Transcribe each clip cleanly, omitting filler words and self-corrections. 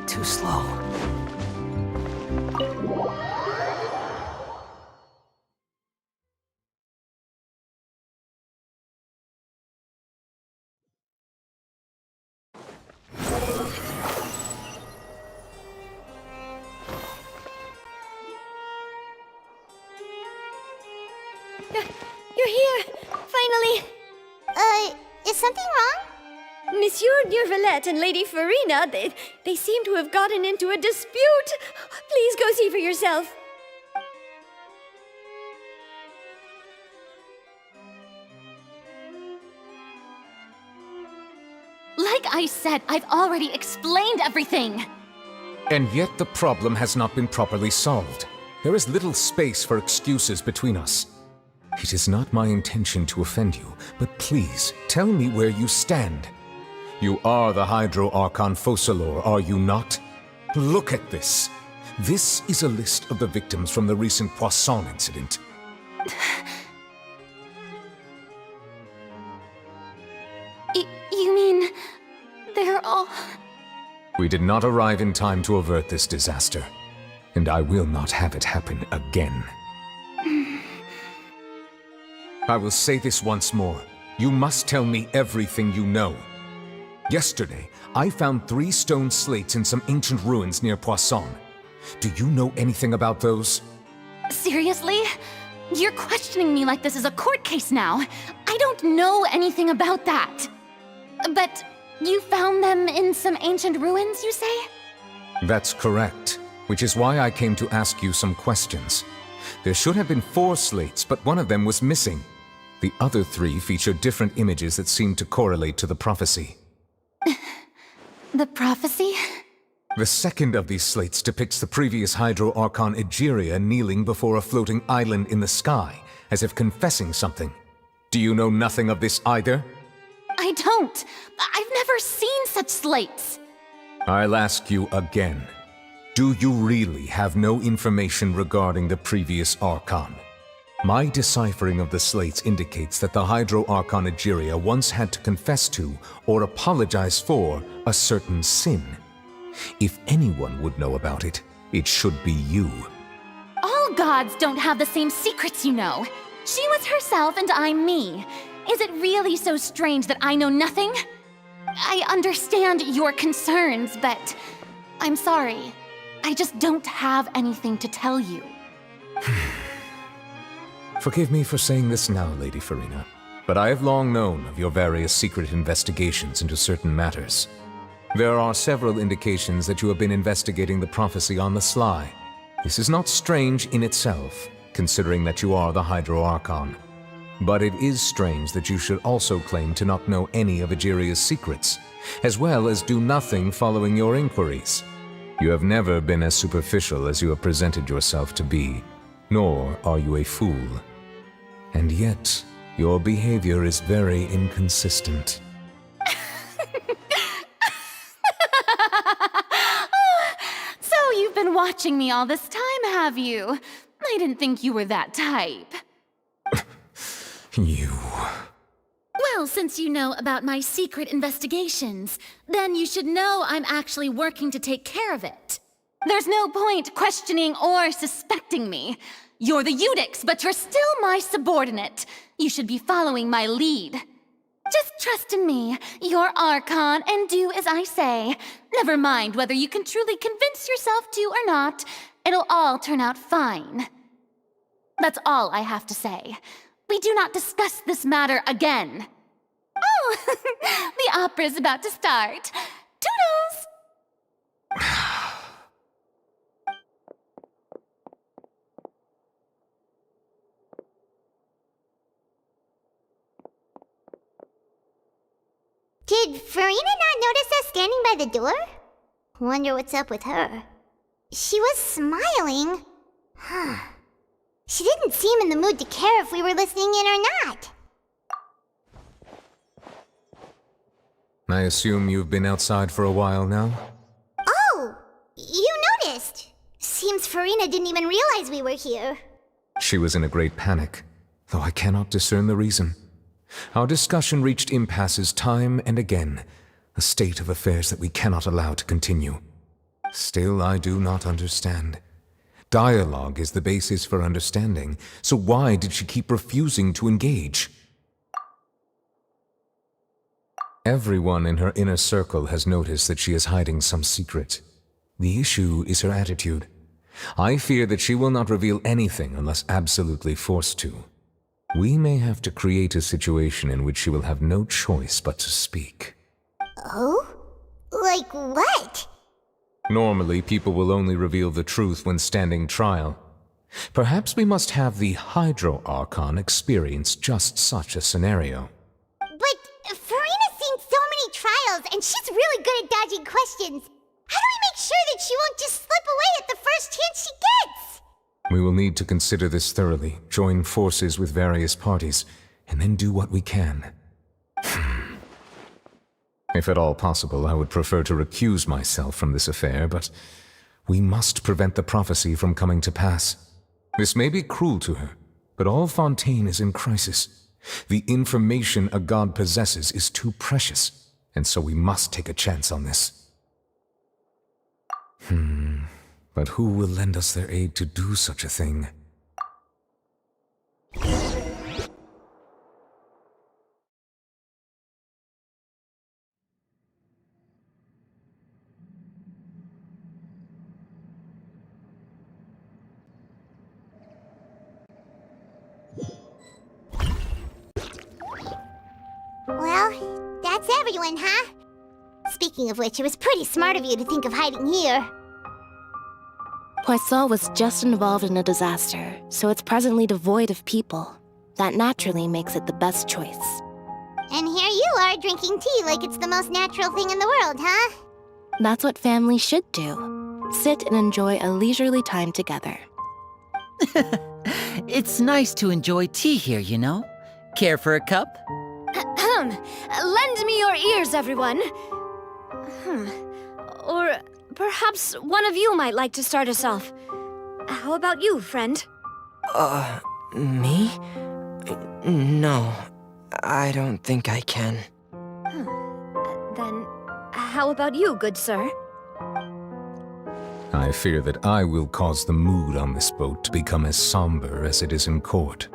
Too slow. You're here! Finally! Is something wrong? Monsieur Neuvillette and Lady Furina, they seem to have gotten into a dispute. Please go see for yourself. Like I said, I've already explained everything. And yet the problem has not been properly solved. There is little space for excuses between us. It is not my intention to offend you, but please, tell me where you stand. You are the Hydro Archon Focalor, are you not? Look at this. This is a list of the victims from the recent Poisson incident. You mean... they're all... We did not arrive in time to avert this disaster, and I will not have it happen again. I will say this once more. You must tell me everything you know. Yesterday, I found 3 stone slates in some ancient ruins near Poisson. Do you know anything about those? Seriously? You're questioning me like this is a court case now. I don't know anything about that. But you found them in some ancient ruins, you say? That's correct, which is why I came to ask you some questions. There should have been 4 slates, but one of them was missing. The other 3 feature different images that seem to correlate to the prophecy. The prophecy? The second of these slates depicts the previous Hydro Archon Egeria kneeling before a floating island in the sky, as if confessing something. Do you know nothing of this either? I don't. I've never seen such slates. I'll ask you again. Do you really have no information regarding the previous Archon? My deciphering of the slates indicates that the Hydro Archon Egeria once had to confess to, or apologize for, a certain sin. If anyone would know about it, it should be you. All gods don't have the same secrets, you know. She was herself and I'm me. Is it really so strange that I know nothing? I understand your concerns, but I'm sorry. I just don't have anything to tell you. Forgive me for saying this now, Lady Furina, but I have long known of your various secret investigations into certain matters. There are several indications that you have been investigating the prophecy on the sly. This is not strange in itself, considering that you are the Hydro Archon. But it is strange that you should also claim to not know any of Egeria's secrets, as well as do nothing following your inquiries. You have never been as superficial as you have presented yourself to be, nor are you a fool. And yet, your behavior is very inconsistent. So you've been watching me all this time, have you? I didn't think you were that type. You... Well, since you know about my secret investigations, then you should know I'm actually working to take care of it. There's no point questioning or suspecting me. You're the Eudix, but you're still my subordinate. You should be following my lead. Just trust in me. You're Archon, and do as I say. Never mind whether you can truly convince yourself to or not. It'll all turn out fine. That's all I have to say. We do not discuss this matter again. Oh, the opera's about to start. Toodles! Did Furina not notice us standing by the door? Wonder what's up with her. She was smiling. Huh. She didn't seem in the mood to care if we were listening in or not. I assume you've been outside for a while now? Oh, you noticed. Seems Furina didn't even realize we were here. She was in a great panic. though I cannot discern the reason. Our discussion reached impasses time and again, a state of affairs that we cannot allow to continue. Still, I do not understand. Dialogue is the basis for understanding, so why did she keep refusing to engage? Everyone in her inner circle has noticed that she is hiding some secret. The issue is her attitude. I fear that she will not reveal anything unless absolutely forced to. We may have to create a situation in which she will have no choice but to speak. Oh? Like what? Normally, people will only reveal the truth when standing trial. Perhaps we must have the Hydro Archon experience just such a scenario. But Furina's seen so many trials, and she's really good at dodging questions. How do we make sure that she won't just slip away at the first chance she gets? We will need to consider this thoroughly, join forces with various parties, and then do what we can. If at all possible, I would prefer to recuse myself from this affair, but we must prevent the prophecy from coming to pass. This may be cruel to her, but all Fontaine is in crisis. The information a god possesses is too precious, and so we must take a chance on this. But who will lend us their aid to do such a thing? Well, that's everyone, huh? Speaking of which, it was pretty smart of you to think of hiding here. Poisson was just involved in a disaster, so it's presently devoid of people. That naturally makes it the best choice. And here you are drinking tea like it's the most natural thing in the world, huh? That's what family should do. Sit and enjoy a leisurely time together. It's nice to enjoy tea here, you know? Care for a cup? Lend me your ears, everyone. Or perhaps one of you might like to start us off. How about you, friend? Me? No, I don't think I can. Then, how about you, good sir? I fear that I will cause the mood on this boat to become as somber as it is in court.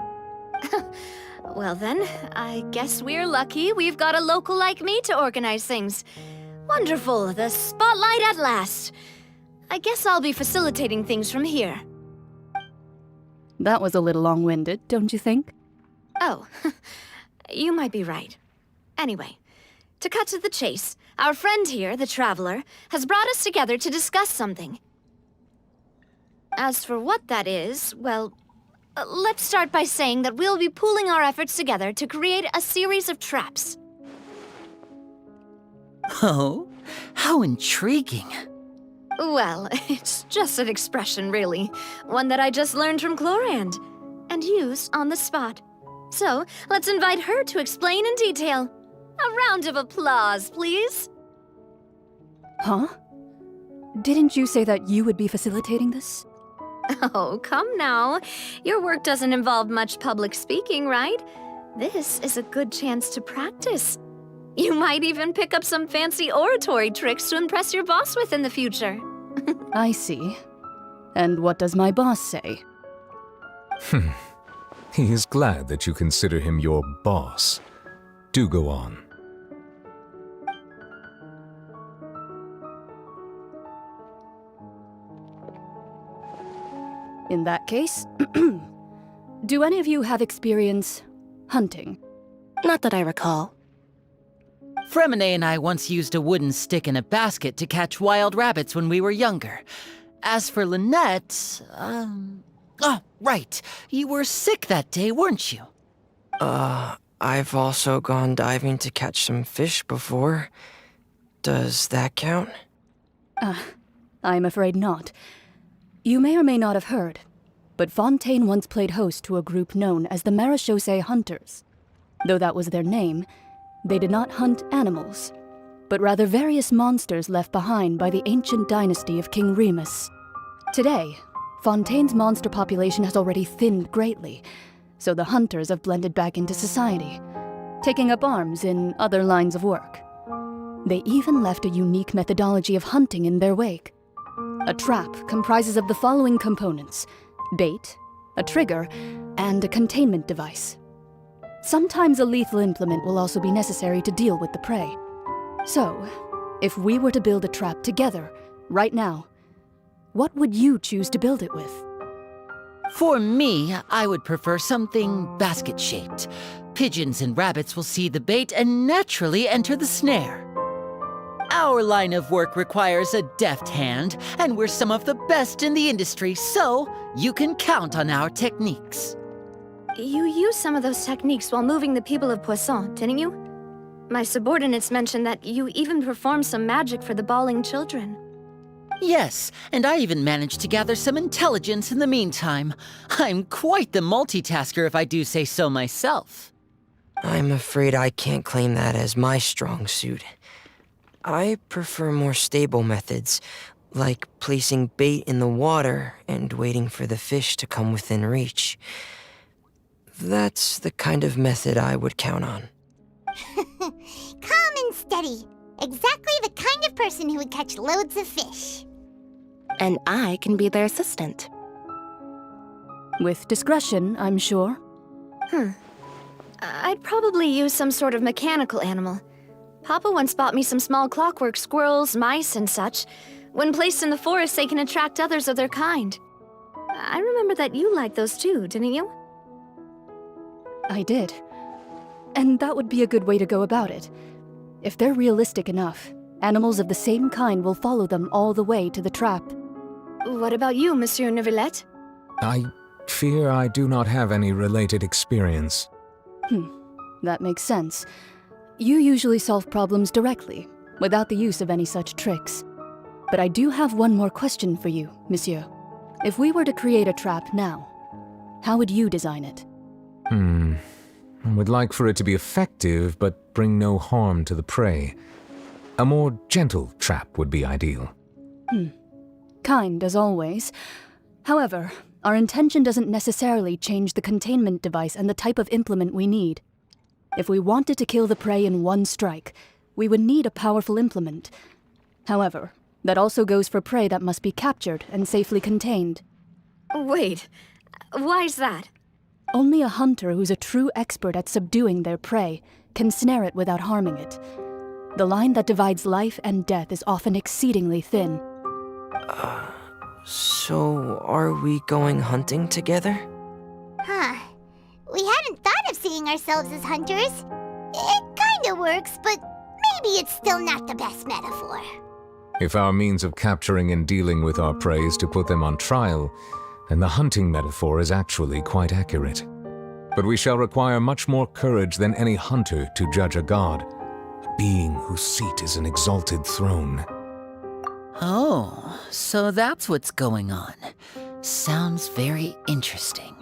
Well then, I guess we're lucky we've got a local like me to organize things. Wonderful, the spotlight at last. I guess I'll be facilitating things from here. That was a little long-winded, don't you think? Oh, you might be right. Anyway, to cut to the chase, our friend here, the Traveler, has brought us together to discuss something. As for what that is, well, let's start by saying that we'll be pooling our efforts together to create a series of traps. Oh, how intriguing. Well, it's just an expression, really. One that I just learned from Chlorand, and used on the spot. So, let's invite her to explain in detail. A round of applause, please. Huh? Didn't you say that you would be facilitating this? Oh, come now. Your work doesn't involve much public speaking, right? This is a good chance to practice. You might even pick up some fancy oratory tricks to impress your boss with in the future. I see. And what does my boss say? He is glad that you consider him your boss. Do go on. In that case, do any of you have experience hunting? Not that I recall. Fremine and I once used a wooden stick in a basket to catch wild rabbits when we were younger. As for Lynette, oh, right. You were sick that day, weren't you? I've also gone diving to catch some fish before. Does that count? I'm afraid not. You may or may not have heard, but Fontaine once played host to a group known as the Marechaussee Hunters. Though that was their name, they did not hunt animals, but rather various monsters left behind by the ancient dynasty of King Remus. Today, Fontaine's monster population has already thinned greatly, so the hunters have blended back into society, taking up arms in other lines of work. They even left a unique methodology of hunting in their wake. A trap comprises of the following components: bait, a trigger, and a containment device. Sometimes a lethal implement will also be necessary to deal with the prey. So, if we were to build a trap together, right now, what would you choose to build it with? For me, I would prefer something basket-shaped. Pigeons and rabbits will see the bait and naturally enter the snare. Our line of work requires a deft hand, and we're some of the best in the industry, so you can count on our techniques. You used some of those techniques while moving the people of Poisson, didn't you? My subordinates mentioned that you even performed some magic for the bawling children. Yes, and I even managed to gather some intelligence in the meantime. I'm quite the multitasker if I do say so myself. I'm afraid I can't claim that as my strong suit. I prefer more stable methods, like placing bait in the water and waiting for the fish to come within reach. That's the kind of method I would count on. Calm and steady. Exactly the kind of person who would catch loads of fish. And I can be their assistant. With discretion, I'm sure. I'd probably use some sort of mechanical animal. Papa once bought me some small clockwork squirrels, mice, and such. When placed in the forest, they can attract others of their kind. I remember that you liked those too, didn't you? I did. And that would be a good way to go about it. If they're realistic enough, animals of the same kind will follow them all the way to the trap. What about you, Monsieur Neuvillette? I fear I do not have any related experience. That makes sense. You usually solve problems directly, without the use of any such tricks. But I do have one more question for you, Monsieur. If we were to create a trap now, how would you design it? I would like for it to be effective, but bring no harm to the prey. A more gentle trap would be ideal. Kind, as always. However, our intention doesn't necessarily change the containment device and the type of implement we need. If we wanted to kill the prey in one strike, we would need a powerful implement. However, that also goes for prey that must be captured and safely contained. Wait, why's that? Only a hunter who's a true expert at subduing their prey can snare it without harming it. The line that divides life and death is often exceedingly thin. So are we going hunting together? We hadn't thought of seeing ourselves as hunters. It kinda works, but maybe it's still not the best metaphor. If our means of capturing and dealing with our prey is to put them on trial, then the hunting metaphor is actually quite accurate. But we shall require much more courage than any hunter to judge a god, a being whose seat is an exalted throne. Oh, so that's what's going on. Sounds very interesting.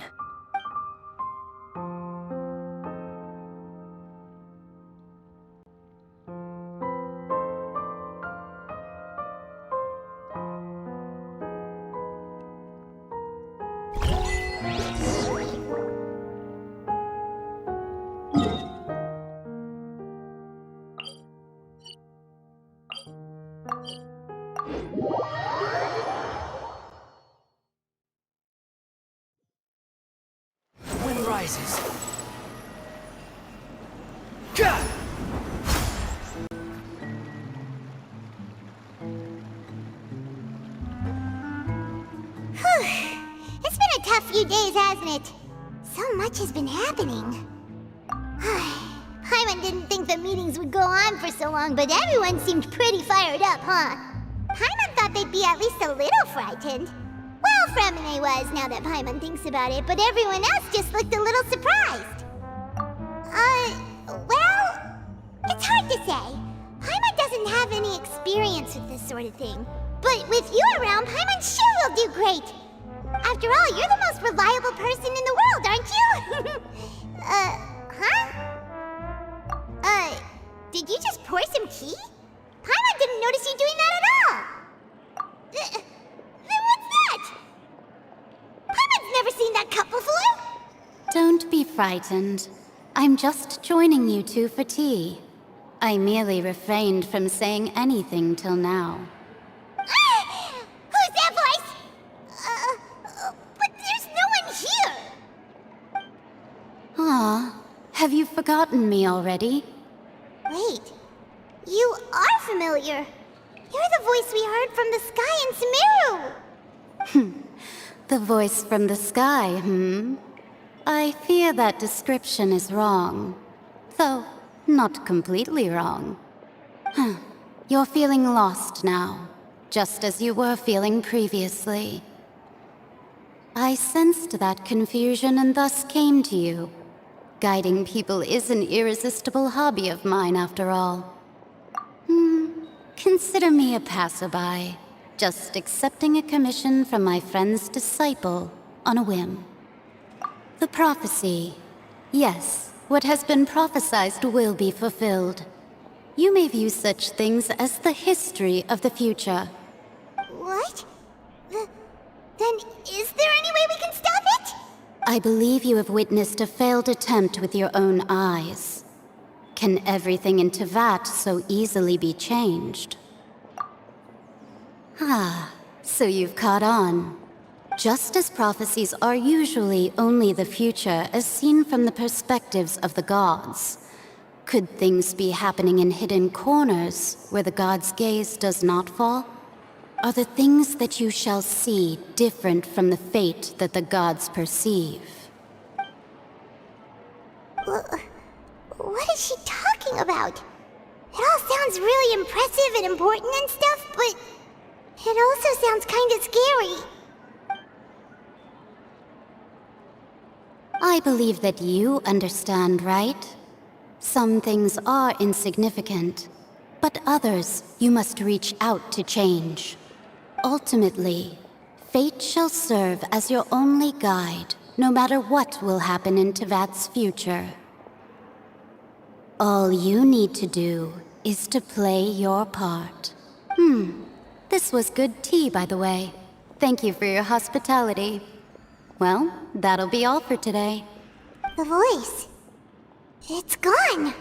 Wind rises. It's been a tough few days, hasn't it? So much has been happening. Paimon didn't think the meetings would go on for so long, but everyone seemed pretty fired up, huh? Paimon thought they'd be at least a little frightened. Well, Fremine was, now that Paimon thinks about it, but everyone else just looked a little surprised. Well, it's hard to say. Paimon doesn't have any experience with this sort of thing. But with you around, Paimon sure will do great. After all, you're the most reliable person in the world, aren't you? Did you just pour some tea? Paimon didn't notice you doing that at all. Then what's that? Paimon's never seen that cup before. Don't frightened. I'm just joining you two for tea. I merely refrained from saying anything till now. Who's that voice? But there's no one here! Ah, have you forgotten me already? Wait, you are familiar. You're the voice we heard from the sky in Sumeru. The voice from the sky, I fear that description is wrong. Though, not completely wrong. You're feeling lost now, just as you were feeling previously. I sensed that confusion and thus came to you. Guiding people is an irresistible hobby of mine, after all. Consider me a passerby, just accepting a commission from my friend's disciple on a whim. The prophecy. Yes, what has been prophesied will be fulfilled. You may view such things as the history of the future. What? Then is there any way we can stop it? I believe you have witnessed a failed attempt with your own eyes. Can everything in Tevat so easily be changed? So you've caught on. Just as prophecies are usually only the future as seen from the perspectives of the gods, could things be happening in hidden corners where the gods' gaze does not fall? Are the things that you shall see different from the fate that the gods perceive? What is she talking about? It all sounds really impressive and important and stuff, but it also sounds kinda scary. I believe that you understand, right? Some things are insignificant, but others you must reach out to change. Ultimately, fate shall serve as your only guide, no matter what will happen in Tevat's future. All you need to do is to play your part. This was good tea, by the way. Thank you for your hospitality. Well, that'll be all for today. The voice. It's gone.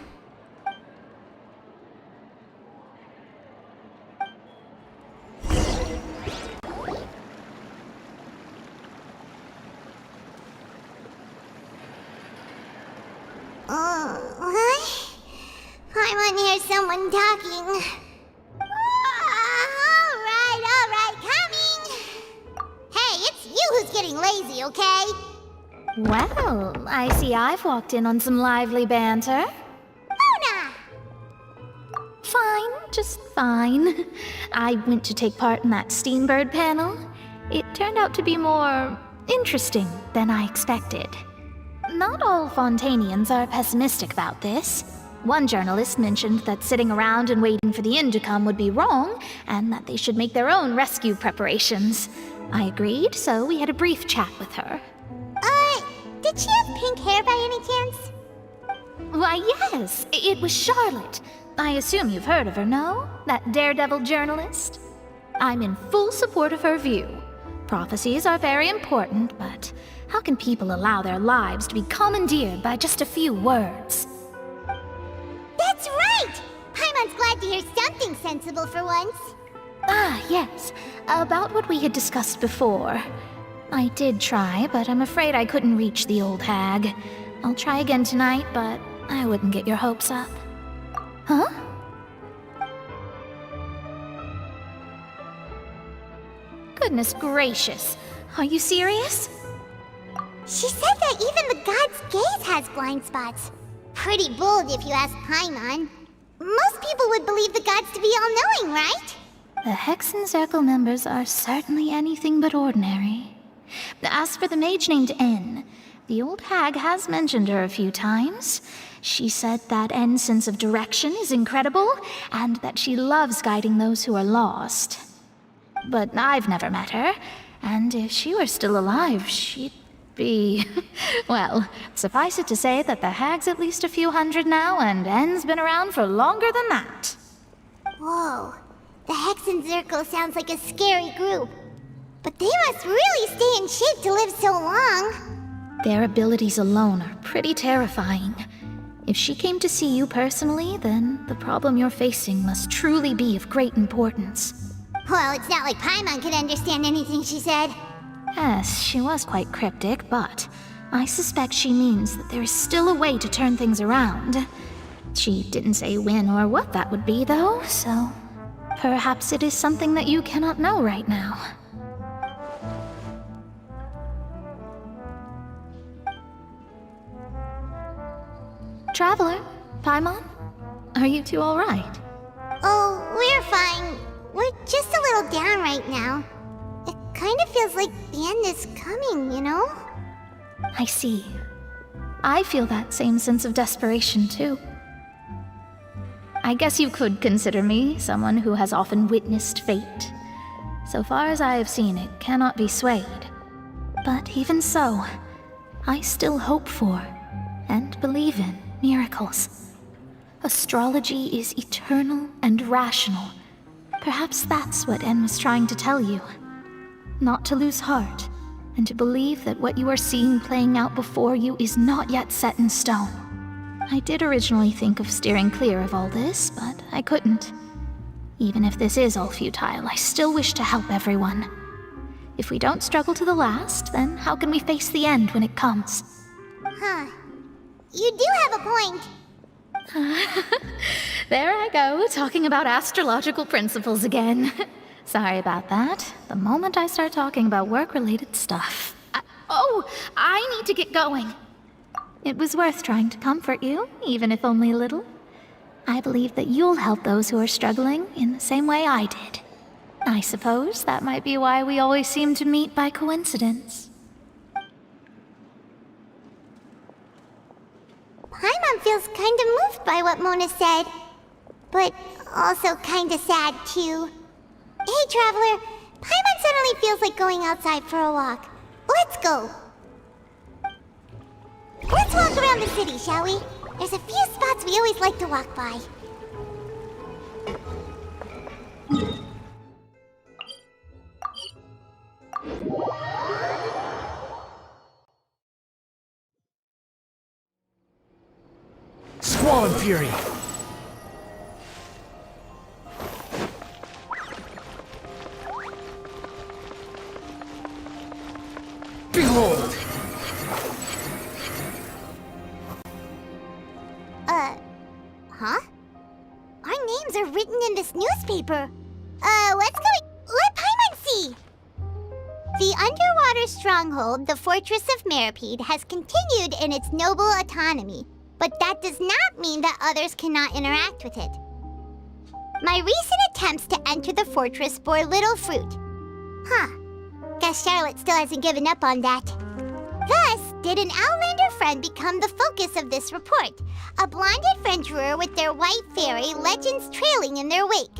What? I want to hear someone talking. Alright, coming! Hey, it's you who's getting lazy, okay? Well, I see I've walked in on some lively banter. Mona! Fine, just fine. I went to take part in that Steambird panel. It turned out to be more interesting than I expected. Not all Fontainians are pessimistic about this. One journalist mentioned that sitting around and waiting for the end to come would be wrong, and that they should make their own rescue preparations. I agreed, so we had a brief chat with her. Did she have pink hair by any chance? Why, yes, it was Charlotte. I assume you've heard of her, no? That daredevil journalist? I'm in full support of her view. Prophecies are very important, but how can people allow their lives to be commandeered by just a few words? That's right! Paimon's glad to hear something sensible for once. Yes. About what we had discussed before. I did try, but I'm afraid I couldn't reach the old hag. I'll try again tonight, but I wouldn't get your hopes up. Huh? Goodness gracious. Are you serious? She said that even the god's gaze has blind spots. Pretty bold if you ask Paimon. Most people would believe the gods to be all-knowing, right? The Hexen Circle members are certainly anything but ordinary. As for the mage named N, the old hag has mentioned her a few times. She said that N's sense of direction is incredible, and that she loves guiding those who are lost. But I've never met her, and if she were still alive, she'd be... Well, suffice it to say that the hag's at least a few hundred now, and N's been around for longer than that. Whoa. The Hexen Circle sounds like a scary group. But they must really stay in shape to live so long. Their abilities alone are pretty terrifying. If she came to see you personally, then the problem you're facing must truly be of great importance. Well, it's not like Paimon could understand anything she said. Yes, she was quite cryptic, but I suspect she means that there is still a way to turn things around. She didn't say when or what that would be, though, so perhaps it is something that you cannot know right now. Traveler, Paimon, are you two all right? Oh, we're fine. We're just a little down right now. It kind of feels like the end is coming, you know? I see. I feel that same sense of desperation, too. I guess you could consider me someone who has often witnessed fate. So far as I have seen, it cannot be swayed. But even so, I still hope for, and believe in, miracles. Astrology is eternal and rational. Perhaps that's what En was trying to tell you. Not to lose heart, and to believe that what you are seeing playing out before you is not yet set in stone. I did originally think of steering clear of all this, but I couldn't. Even if this is all futile, I still wish to help everyone. If we don't struggle to the last, then how can we face the end when it comes? Huh. You do have a point. There I go, talking about astrological principles again. Sorry about that. The moment I start talking about work-related stuff. I need to get going. It was worth trying to comfort you, even if only a little. I believe that you'll help those who are struggling in the same way I did. I suppose that might be why we always seem to meet by coincidence. Paimon feels kind of moved by what Mona said, but also kind of sad too. Hey, Traveler, Paimon suddenly feels like going outside for a walk. Let's go. Let's walk around the city, shall we? There's a few spots we always like to walk by. Squall and Fury! Behold! Huh? Our names are written in this newspaper. Let's go. Let Paimon see. The underwater stronghold, the Fortress of Meripede, has continued in its noble autonomy, but that does not mean that others cannot interact with it. My recent attempts to enter the fortress bore little fruit. Huh. Guess Charlotte still hasn't given up on that. Thus, did an Outlander friend become the focus of this report, a blonde adventurer with their white fairy legends trailing in their wake.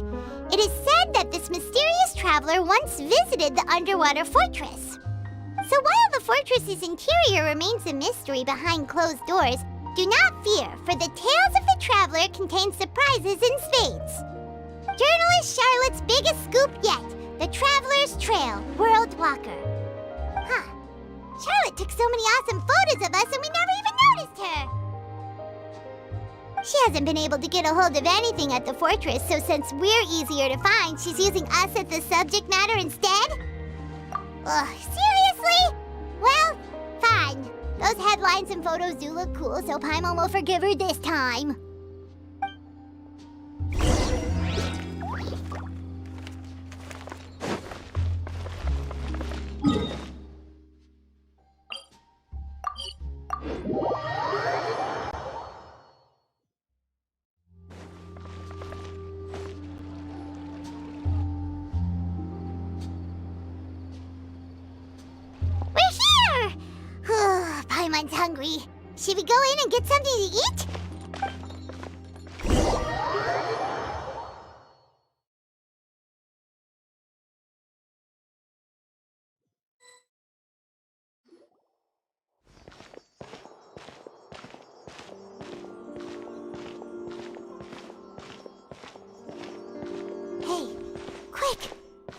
It is said that this mysterious traveler once visited the underwater fortress. So while the fortress's interior remains a mystery behind closed doors, do not fear, for the tales of the traveler contain surprises in spades. Journalist Charlotte's biggest scoop yet, the Traveler's Trail, World Walker. Huh. Charlotte took so many awesome photos of us and we never even noticed her! She hasn't been able to get a hold of anything at the fortress, so since we're easier to find, she's using us as the subject matter instead? Ugh, seriously? Well, fine. Those headlines and photos do look cool, so Paimon will forgive her this time. Paimon's hungry. Should we go in and get something to eat? Hey, quick!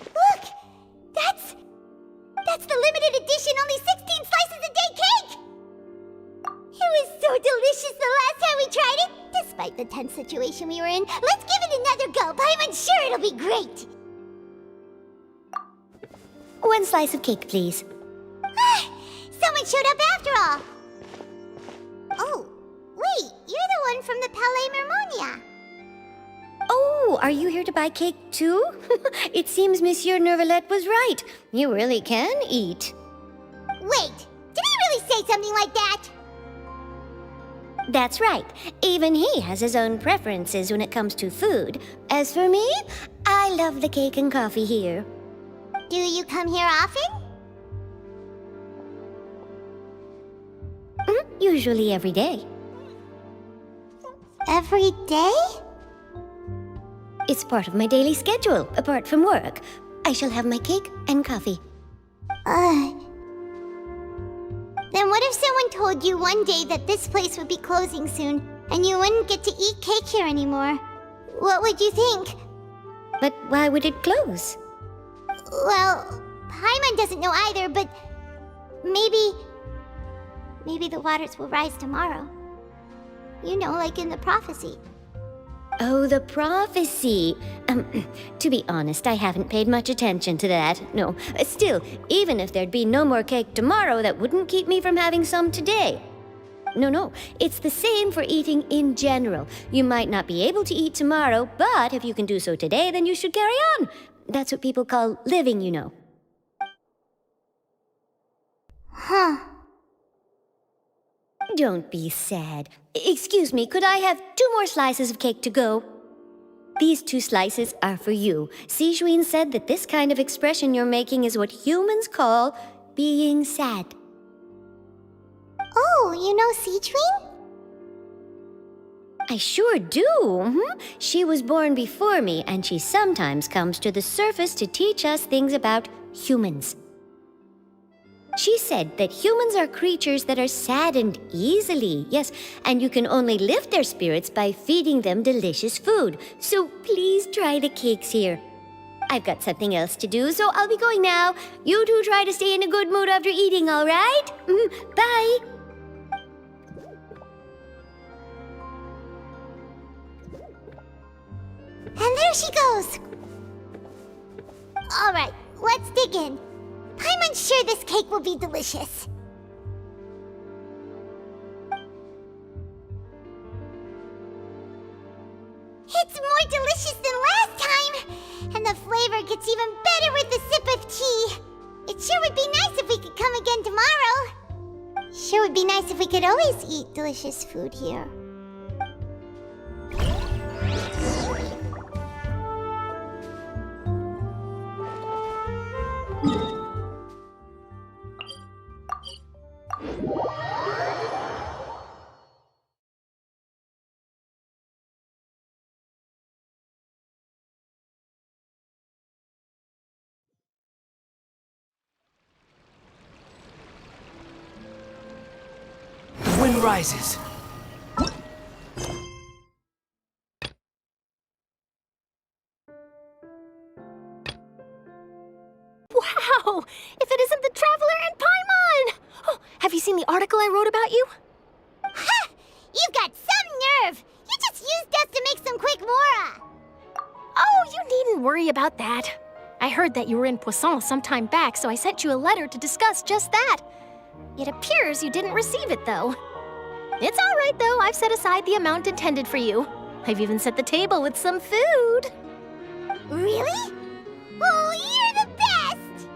Look! That's the limited edition only 16 slices a day cake! despite the tense situation we were in. Let's give it another go. I'm sure it'll be great. One slice of cake, please. Someone showed up after all. Oh, wait, you're the one from the Palais Mermonia. Oh, are you here to buy cake too? It seems Monsieur Neuvillette was right. You really can eat. Wait, did he really say something like that? That's right. Even he has his own preferences when it comes to food. As for me, I love the cake and coffee here. Do you come here often? Usually every day. Every day? It's part of my daily schedule, apart from work. I shall have my cake and coffee. Then what if someone told you one day that this place would be closing soon, and you wouldn't get to eat cake here anymore? What would you think? But why would it close? Well, Paimon doesn't know either, but maybe the waters will rise tomorrow. You know, like in the prophecy. Oh, the prophecy. To be honest, I haven't paid much attention to that. No, still, even if there'd be no more cake tomorrow, that wouldn't keep me from having some today. No, it's the same for eating in general. You might not be able to eat tomorrow, but if you can do so today, then you should carry on. That's what people call living, you know. Huh. Don't be sad. Excuse me, could I have 2 more slices of cake to go? These 2 slices are for you. Sijuin said that this kind of expression you're making is what humans call being sad. Oh, you know Sijuin? I sure do. She was born before me, and she sometimes comes to the surface to teach us things about humans. She said that humans are creatures that are saddened easily, yes, and you can only lift their spirits by feeding them delicious food. So please try the cakes here. I've got something else to do, so I'll be going now. You two try to stay in a good mood after eating, all right? Bye. And there she goes. All right, let's dig in. I'm sure this cake will be delicious. It's more delicious than last time! And the flavor gets even better with a sip of tea. It sure would be nice if we could come again tomorrow. Sure would be nice if we could always eat delicious food here. The wind rises. Wow! If it isn't the Traveler and Paimon! Oh, have you seen the article I wrote about you? Ha! You've got some nerve! You just used us to make some quick mora! Oh, you needn't worry about that. I heard that you were in Poisson some time back, so I sent you a letter to discuss just that. It appears you didn't receive it, though. It's all right, though. I've set aside the amount intended for you. I've even set the table with some food. Really? Oh, you're the best!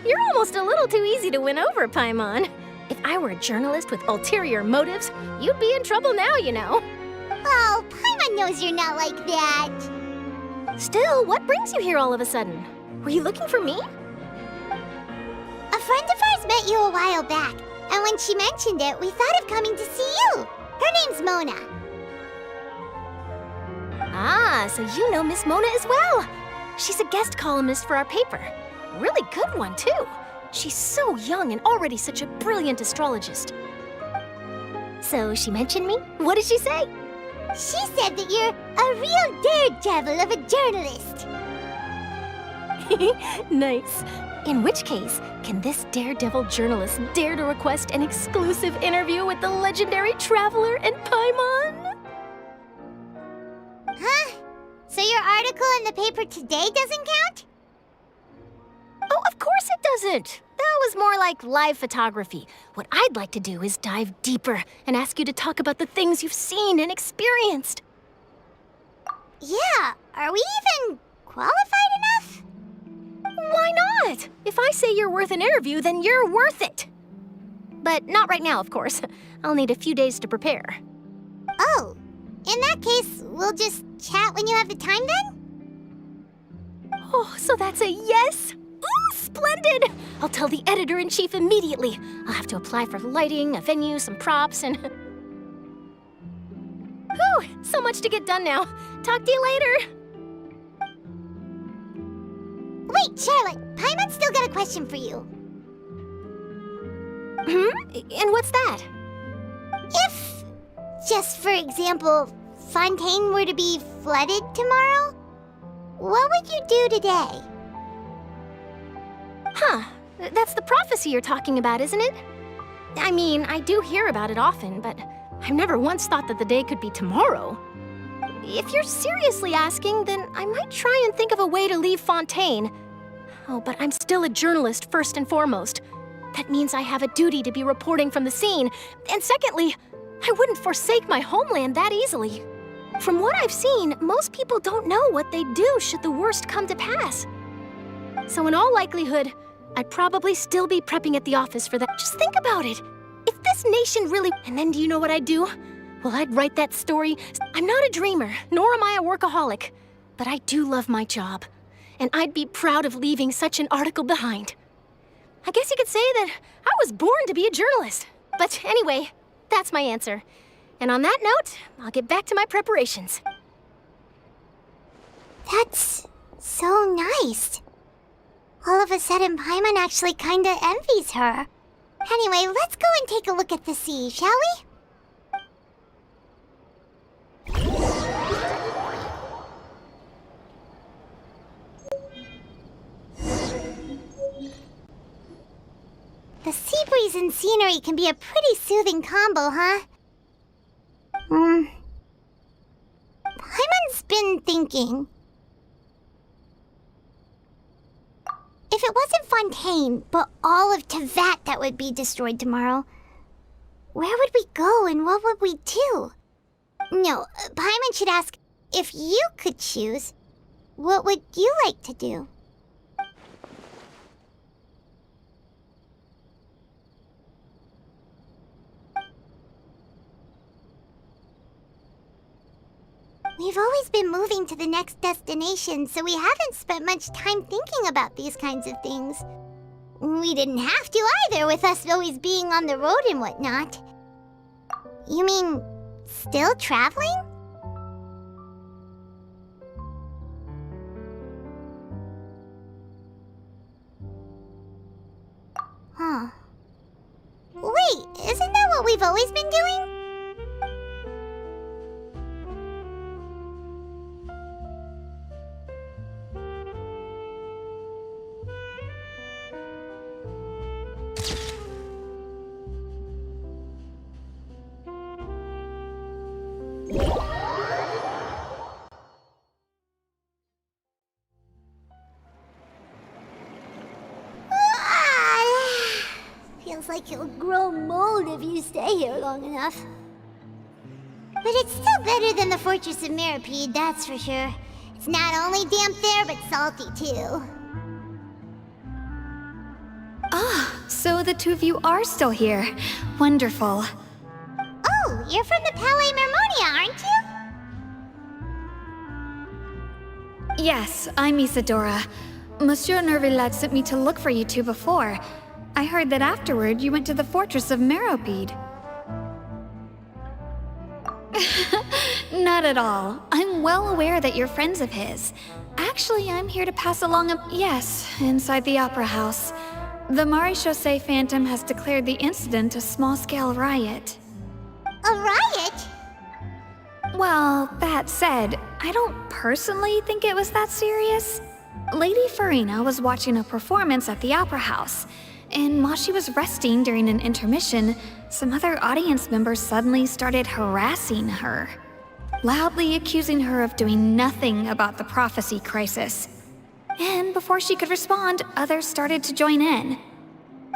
You're almost a little too easy to win over, Paimon. If I were a journalist with ulterior motives, you'd be in trouble now, you know. Oh, Paimon knows you're not like that. Still, what brings you here all of a sudden? Were you looking for me? A friend of ours met you a while back, and when she mentioned it, we thought of coming to see you. Her name's Mona. Ah, so you know Miss Mona as well. She's a guest columnist for our paper. A really good one, too. She's so young and already such a brilliant astrologist. So she mentioned me? What did she say? She said that you're a real daredevil of a journalist. Nice. In which case, can this daredevil journalist dare to request an exclusive interview with the legendary traveler and Paimon? Huh? So your article in the paper today doesn't count? Oh, of course it doesn't. That was more like live photography. What I'd like to do is dive deeper and ask you to talk about the things you've seen and experienced. Yeah, are we even qualified enough? Why not? If I say you're worth an interview, then you're worth it. But not right now, of course. I'll need a few days to prepare. Oh, in that case, we'll just chat when you have the time then? Oh, so that's a yes? Ooh, splendid! I'll tell the editor-in-chief immediately. I'll have to apply for lighting, a venue, some props, and... Whew, so much to get done now. Talk to you later. Wait, Charlotte, Paimon's still got a question for you. And what's that? If, just for example, Fontaine were to be flooded tomorrow, what would you do today? Huh, that's the prophecy you're talking about, isn't it? I mean, I do hear about it often, but I've never once thought that the day could be tomorrow. If you're seriously asking, then I might try and think of a way to leave Fontaine. Oh, but I'm still a journalist first and foremost. That means I have a duty to be reporting from the scene. And secondly, I wouldn't forsake my homeland that easily. From what I've seen, most people don't know what they'd do should the worst come to pass. So in all likelihood, I'd probably still be prepping at the office for that. Just think about it. If this nation really... And then do you know what I'd do? Well, I'd write that story. I'm not a dreamer, nor am I a workaholic. But I do love my job. And I'd be proud of leaving such an article behind. I guess you could say that I was born to be a journalist. But anyway, that's my answer. And on that note, I'll get back to my preparations. That's so nice. All of a sudden, Paimon actually kinda envies her. Anyway, let's go and take a look at the sea, shall we? The sea breeze and scenery can be a pretty soothing combo, huh? Paimon's been thinking. If it wasn't Fontaine, but all of Tevat that would be destroyed tomorrow, where would we go and what would we do? No, Paimon should ask, if you could choose, what would you like to do? We've always been moving to the next destination, so we haven't spent much time thinking about these kinds of things. We didn't have to either, with us always being on the road and whatnot. You mean, still traveling? Huh. Wait, isn't that what we've always been doing? Feels like you'll grow mold if you stay here long enough. But it's still better than the Fortress of Meropide, that's for sure. It's not only damp there, but salty too. Ah, so the two of you are still here. Wonderful. Oh, you're from the Palais Mermonia, aren't you? Yes, I'm Isadora. Monsieur Neuvillette sent me to look for you two before. I heard that afterward you went to the Fortress of Meropide. Not at all. I'm well aware that you're friends of his. Actually, I'm here to pass along a... Yes, inside the Opera House. The Maréchaussée Phantom has declared the incident a small-scale riot. A riot? Well, that said, I don't personally think it was that serious. Lady Furina was watching a performance at the Opera House, and while she was resting during an intermission, some other audience members suddenly started harassing her, loudly accusing her of doing nothing about the prophecy crisis. And before she could respond, others started to join in.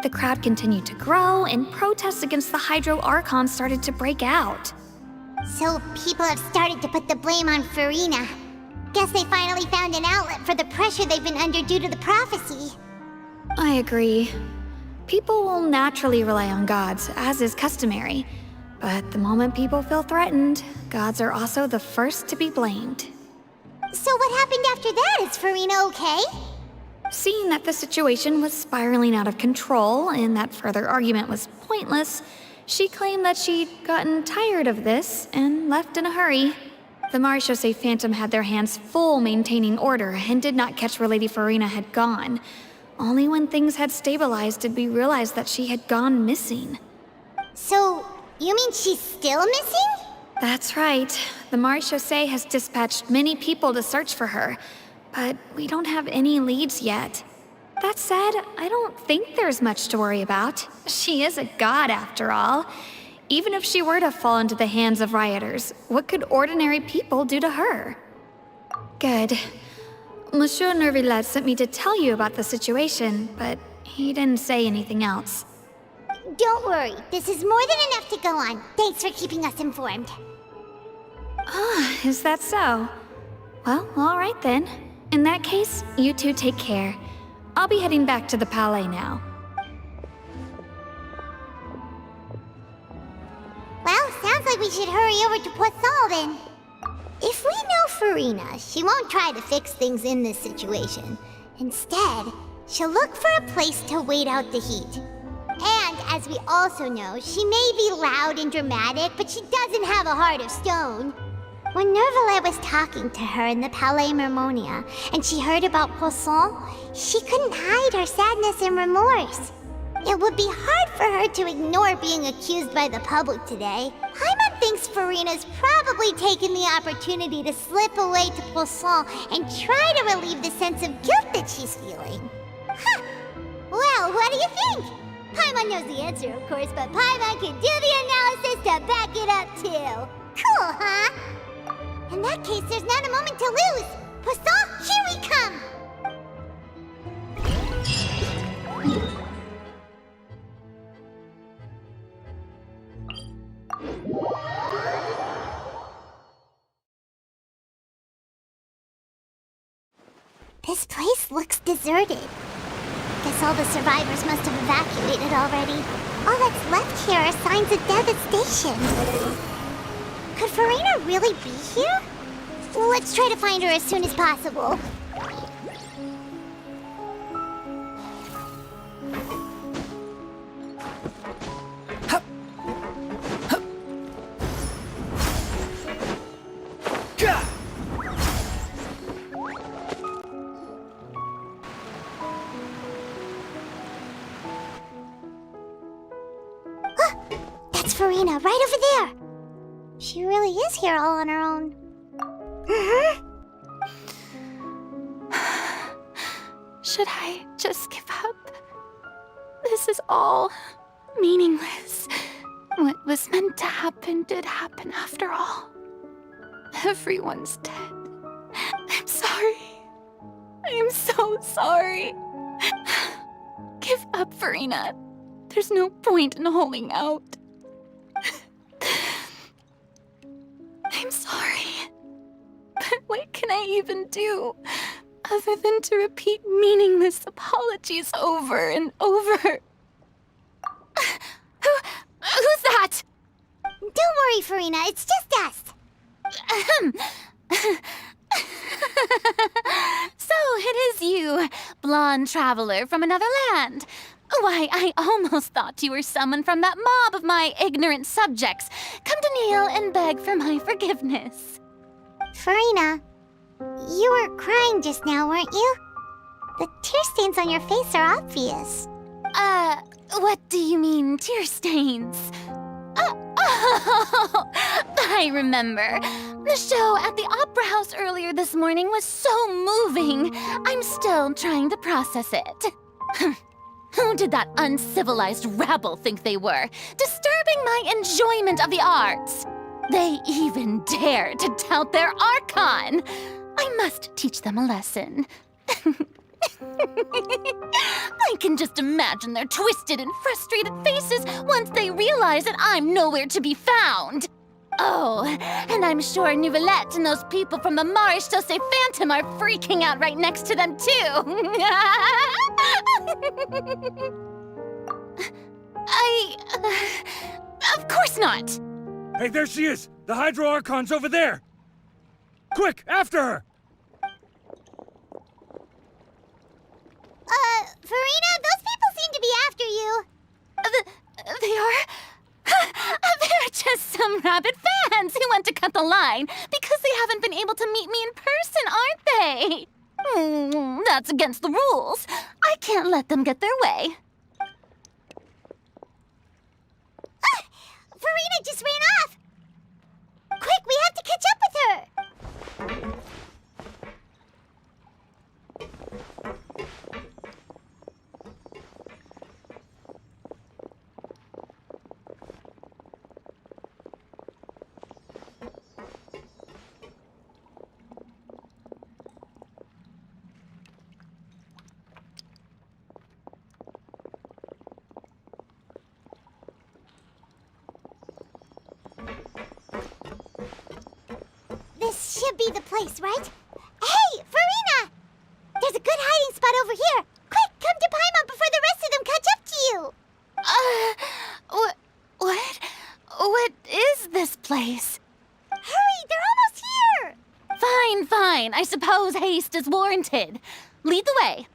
The crowd continued to grow, and protests against the Hydro Archon started to break out. So people have started to put the blame on Furina. Guess they finally found an outlet for the pressure they've been under due to the prophecy. I agree. People will naturally rely on gods, as is customary. But the moment people feel threatened, gods are also the first to be blamed. So what happened after that? Is Furina okay? Seeing that the situation was spiraling out of control and that further argument was pointless, she claimed that she'd gotten tired of this and left in a hurry. The Marechaussee Phantom had their hands full maintaining order and did not catch where Lady Furina had gone. Only when things had stabilized did we realize that she had gone missing. So, you mean she's still missing? That's right. The Marechaussee has dispatched many people to search for her, but we don't have any leads yet. That said, I don't think there's much to worry about. She is a god, after all. Even if she were to fall into the hands of rioters, what could ordinary people do to her? Good. Monsieur Neuvillette sent me to tell you about the situation, but he didn't say anything else. Don't worry, this is more than enough to go on. Thanks for keeping us informed. Ah, is that so? Well, all right then. In that case, you two take care. I'll be heading back to the Palais now. Well, sounds like we should hurry over to Poisson then. If we know Furina, she won't try to fix things in this situation. Instead, she'll look for a place to wait out the heat. And, as we also know, she may be loud and dramatic, but she doesn't have a heart of stone. When Neuvillette was talking to her in the Palais Mermonia, and she heard about Poisson, she couldn't hide her sadness and remorse. It would be hard for her to ignore being accused by the public today. Paimon thinks Furina's probably taken the opportunity to slip away to Poisson and try to relieve the sense of guilt that she's feeling. Huh! Well, what do you think? Paimon knows the answer, of course, but Paimon can do the analysis to back it up, too. Cool, huh? In that case, there's not a moment to lose. Poisson, here we come! This place looks deserted. Guess all the survivors must have evacuated already. All that's left here are signs of devastation. Could Furina really be here? Let's try to find her as soon as possible. That's Furina, right over there! She really is here all on her own. Should I just give up? This is all meaningless. What was meant to happen did happen after all. Everyone's dead. I'm sorry. I am so sorry. Give up, Furina. There's no point in holding out. I'm sorry. But what can I even do other than to repeat meaningless apologies over and over? Who's that? Don't worry, Furina, it's just us. So it is you, blonde traveler from another land. Why, I almost thought you were someone from that mob of my ignorant subjects. Come to kneel and beg for my forgiveness. Furina, you were crying just now, weren't you? The tear stains on your face are obvious. What do you mean, tear stains? I remember. The show at the Opera House earlier this morning was so moving. I'm still trying to process it. Who did that uncivilized rabble think they were, disturbing my enjoyment of the arts? They even dared to tout their Archon. I must teach them a lesson. I can just imagine their twisted and frustrated faces once they realize that I'm nowhere to be found. Oh, and I'm sure Neuvillette and those people from the Masquerade Phantom are freaking out right next to them, too. Of course not. Hey, there she is! The Hydro Archon's over there! Quick, after her! Furina, those people seem to be after you. They are? They're just some rabid fans who want to cut the line because they haven't been able to meet me in person, aren't they? That's against the rules. I can't let them get their way. Furina just ran off! Quick, we have to catch up with her! This should be the place, right? Hey, Furina! There's a good hiding spot over here. Quick, come to Paimon before the rest of them catch up to you. What is this place? Hurry, they're almost here. Fine. I suppose haste is warranted. Lead the way.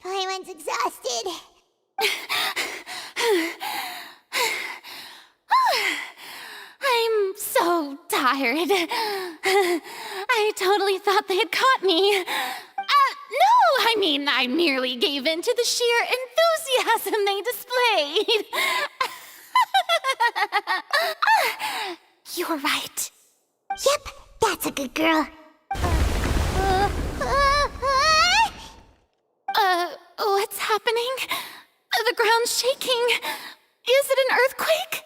Paimon's exhausted. I'm so tired. I totally thought they had caught me. No, I merely gave in to the sheer enthusiasm they displayed. You're right. Yep, that's a good girl. What's happening? The ground's shaking. Is it an earthquake?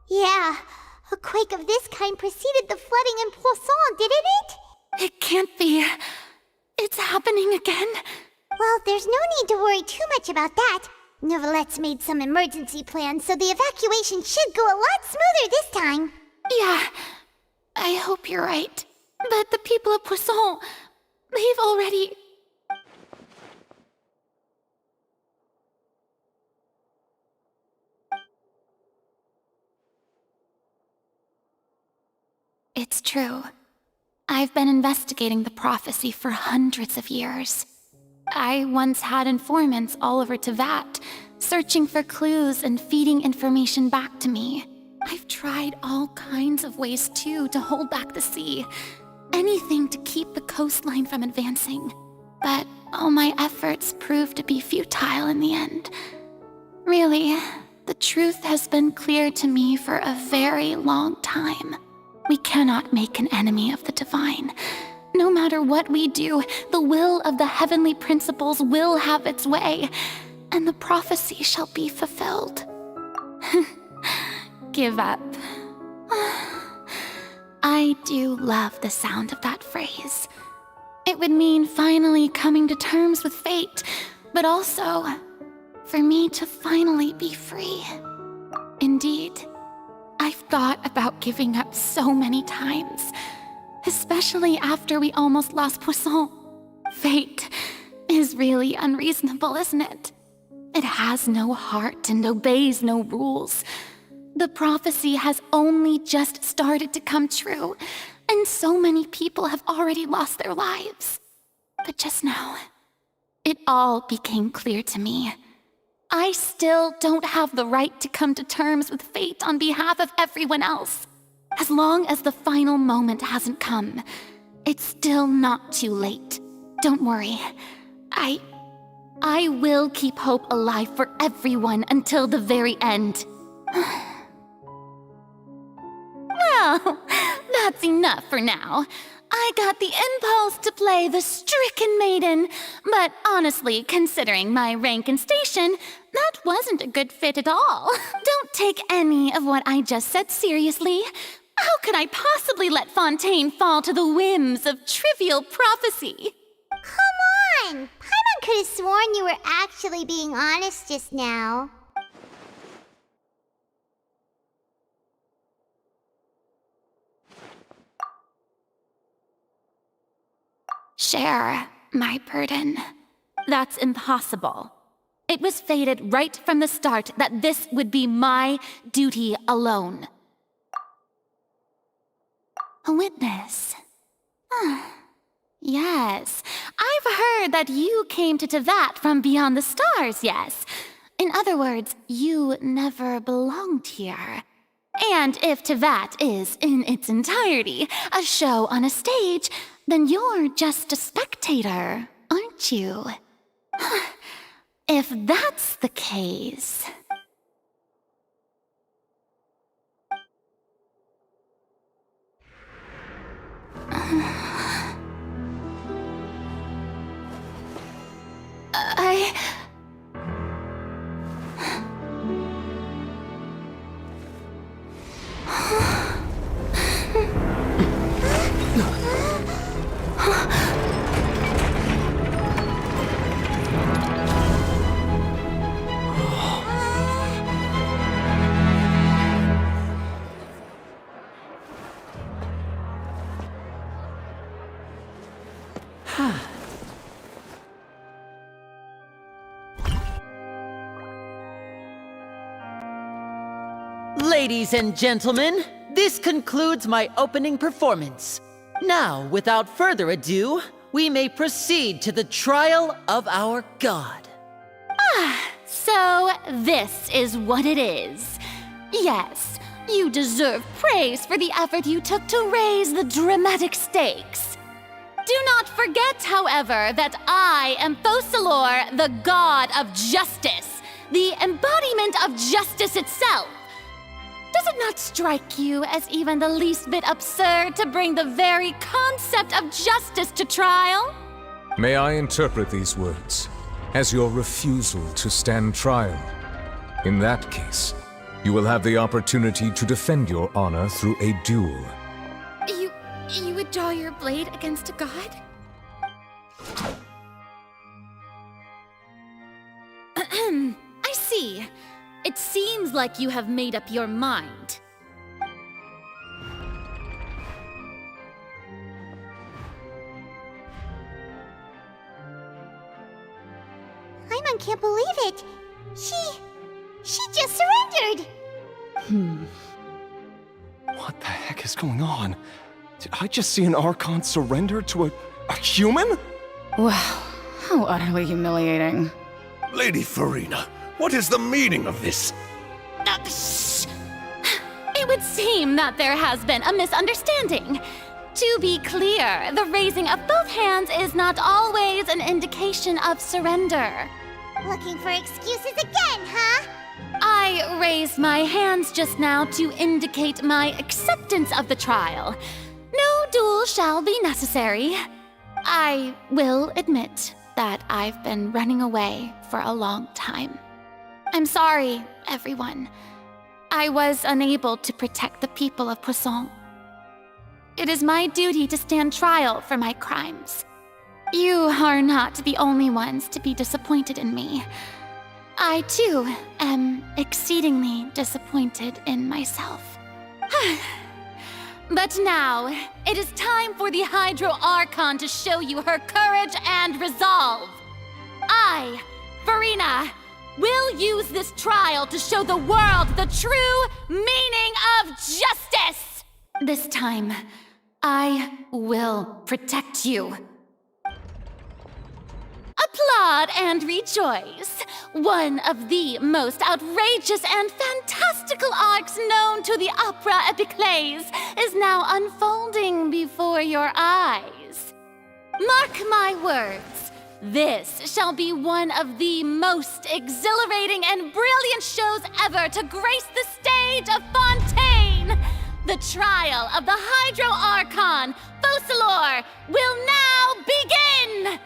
Yeah, a quake of this kind preceded the flooding in Poisson, didn't it? It can't be. It's happening again. Well, there's no need to worry too much about that. Neuvillette's made some emergency plans, so the evacuation should go a lot smoother this time. Yeah, I hope you're right. But the people of Poisson, they've already... It's true. I've been investigating the prophecy for hundreds of years. I once had informants all over Tevat, searching for clues and feeding information back to me. I've tried all kinds of ways, too, to hold back the sea. Anything to keep the coastline from advancing. But all my efforts proved to be futile in the end. Really, the truth has been clear to me for a very long time. We cannot make an enemy of the divine. No matter what we do, the will of the heavenly principles will have its way, and the prophecy shall be fulfilled. Give up. I do love the sound of that phrase. It would mean finally coming to terms with fate, but also for me to finally be free. Indeed, I've thought about giving up so many times, especially after we almost lost Poisson. Fate is really unreasonable, isn't it? It has no heart and obeys no rules. The prophecy has only just started to come true, and so many people have already lost their lives. But just now, it all became clear to me. I still don't have the right to come to terms with fate on behalf of everyone else. As long as the final moment hasn't come, it's still not too late. Don't worry. I will keep hope alive for everyone until the very end. Well, that's enough for now. I got the impulse to play the stricken maiden, but honestly, considering my rank and station, that wasn't a good fit at all. Don't take any of what I just said seriously. How could I possibly let Fontaine fall to the whims of trivial prophecy? Come on! Paimon could have sworn you were actually being honest just now. Share my burden. That's impossible. It was fated right from the start that this would be my duty alone. A witness. Yes, I've heard that you came to Neuvillette from beyond the stars, yes. In other words, you never belonged here. And if Neuvillette is, in its entirety, a show on a stage, then you're just a spectator, aren't you? If that's the case... Ladies and gentlemen, this concludes my opening performance. Now, without further ado, we may proceed to the trial of our god. So this is what it is. Yes, you deserve praise for the effort you took to raise the dramatic stakes. Do not forget, however, that I am Focalor, the god of justice, the embodiment of justice itself. Does it not strike you as even the least bit absurd to bring the very concept of justice to trial? May I interpret these words as your refusal to stand trial? In that case, you will have the opportunity to defend your honor through a duel. You would draw your blade against a god? I see. It seems like you have made up your mind. Paimon can't believe it. She just surrendered. What the heck is going on? Did I just see an Archon surrender to a human? Wow, how utterly humiliating. Lady Furina, what is the meaning of this? It would seem that there has been a misunderstanding. To be clear, the raising of both hands is not always an indication of surrender. Looking for excuses again, huh? I raised my hands just now to indicate my acceptance of the trial. No duel shall be necessary. I will admit that I've been running away for a long time. I'm sorry, everyone. I was unable to protect the people of Poisson. It is my duty to stand trial for my crimes. You are not the only ones to be disappointed in me. I, too, am exceedingly disappointed in myself. But now, it is time for the Hydro Archon to show you her courage and resolve. I, Furina, we'll use this trial to show the world the true meaning of justice! This time, I will protect you. Applaud and rejoice! One of the most outrageous and fantastical arcs known to the opera epiclese is now unfolding before your eyes. Mark my words, this shall be one of the most exhilarating and brilliant shows ever to grace the stage of Fontaine! The trial of the Hydro Archon, Focalor, will now begin!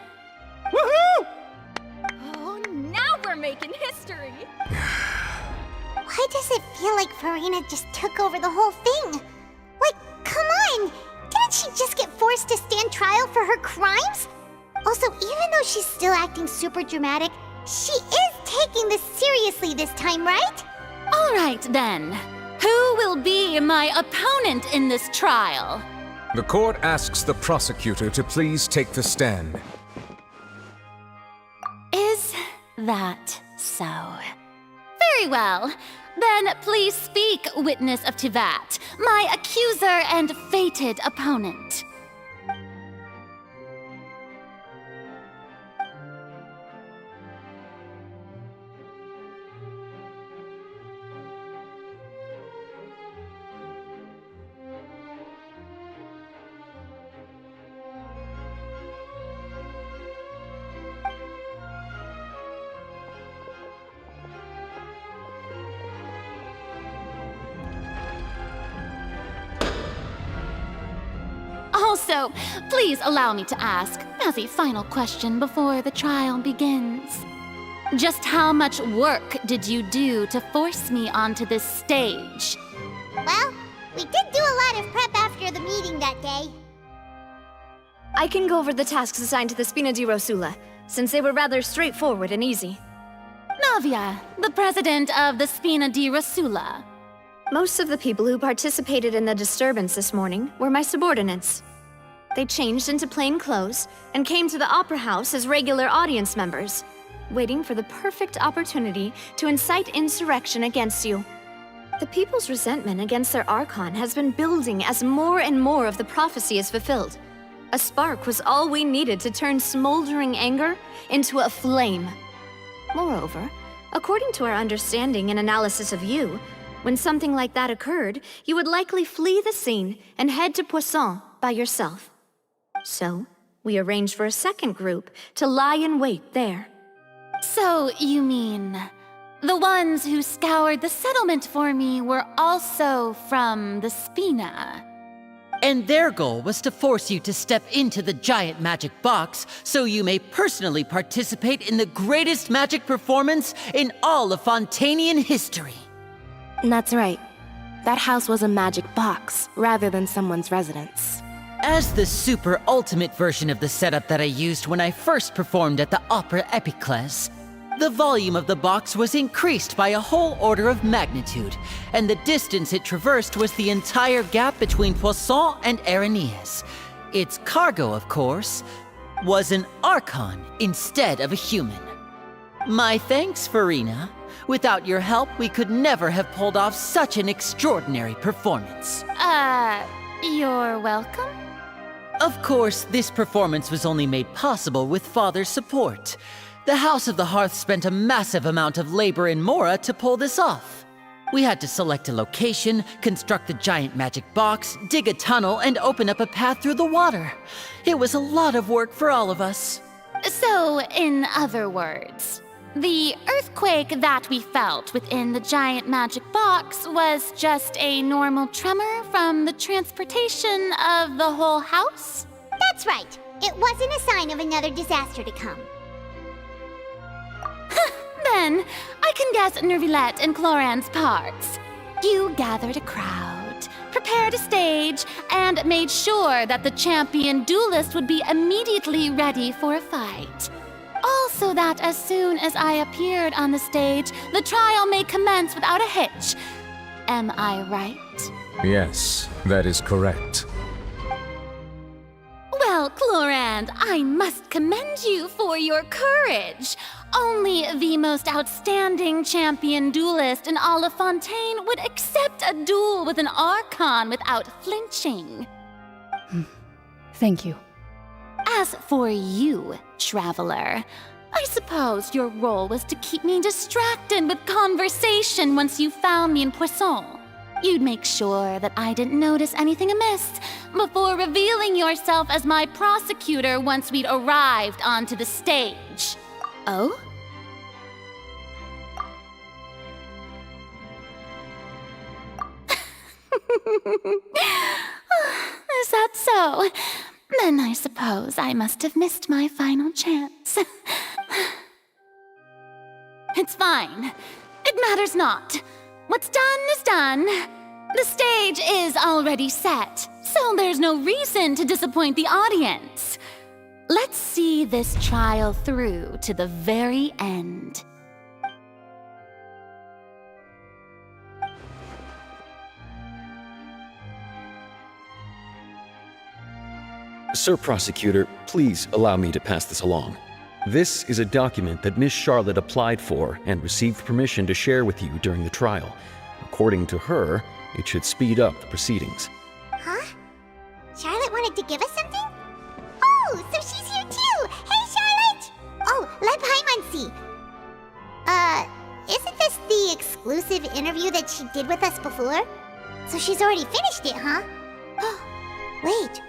Woohoo! Oh, now we're making history! Why does it feel like Furina just took over the whole thing? Like, come on! Didn't she just get forced to stand trial for her crimes? Also, even though she's still acting super dramatic, she is taking this seriously this time, right? All right, then. Who will be my opponent in this trial? The court asks the prosecutor to please take the stand. Is that so? Very well. Then please speak, witness of Tivat, my accuser and fated opponent. Also, please allow me to ask, as a final question before the trial begins. Just how much work did you do to force me onto this stage? Well, we did do a lot of prep after the meeting that day. I can go over the tasks assigned to the Spina di Rosula, since they were rather straightforward and easy. Navia, the president of the Spina di Rosula. Most of the people who participated in the disturbance this morning were my subordinates. They changed into plain clothes and came to the Opera House as regular audience members, waiting for the perfect opportunity to incite insurrection against you. The people's resentment against their Archon has been building as more and more of the prophecy is fulfilled. A spark was all we needed to turn smoldering anger into a flame. Moreover, according to our understanding and analysis of you, when something like that occurred, you would likely flee the scene and head to Poisson by yourself. So, we arranged for a second group to lie in wait there. So, you mean, the ones who scoured the settlement for me were also from the Spina? And their goal was to force you to step into the giant magic box so you may personally participate in the greatest magic performance in all of Fontainian history. That's right. That house was a magic box, rather than someone's residence. As the super ultimate version of the setup that I used when I first performed at the Opera Epiclese, the volume of the box was increased by a whole order of magnitude, and the distance it traversed was the entire gap between Poisson and Araneas. Its cargo, of course, was an Archon instead of a human. My thanks, Furina. Without your help, we could never have pulled off such an extraordinary performance. You're welcome? Of course, this performance was only made possible with Father's support. The House of the Hearth spent a massive amount of labor in Mora to pull this off. We had to select a location, construct the giant magic box, dig a tunnel, and open up a path through the water. It was a lot of work for all of us. So, in other words, the earthquake that we felt within the giant magic box was just a normal tremor from the transportation of the whole house? That's right. It wasn't a sign of another disaster to come. Then, I can guess Neuvillette and Cloran's parts. You gathered a crowd, prepared a stage, and made sure that the champion duelist would be immediately ready for a fight. Also that as soon as I appeared on the stage, the trial may commence without a hitch. Am I right? Yes, that is correct. Well Well, Clorand, I must commend you for your courage. Only the most outstanding champion duelist in all of Fontaine would accept a duel with an Archon without flinching. Thank you. As for you, Traveler, I suppose your role was to keep me distracted with conversation once you found me in Poisson. You'd make sure that I didn't notice anything amiss before revealing yourself as my prosecutor once we'd arrived onto the stage. Oh? Is that so? Then I suppose I must have missed my final chance. It's fine. It matters not. What's done is done. The stage is already set, so there's no reason to disappoint the audience. Let's see this trial through to the very end. Sir Prosecutor, please allow me to pass this along. This is a document that Miss Charlotte applied for and received permission to share with you during the trial. According to her, it should speed up the proceedings. Huh? Charlotte wanted to give us something? Oh, so she's here too! Hey, Charlotte! Oh, let Paimon see. Isn't this the exclusive interview that she did with us before? So she's already finished it, huh? Wait.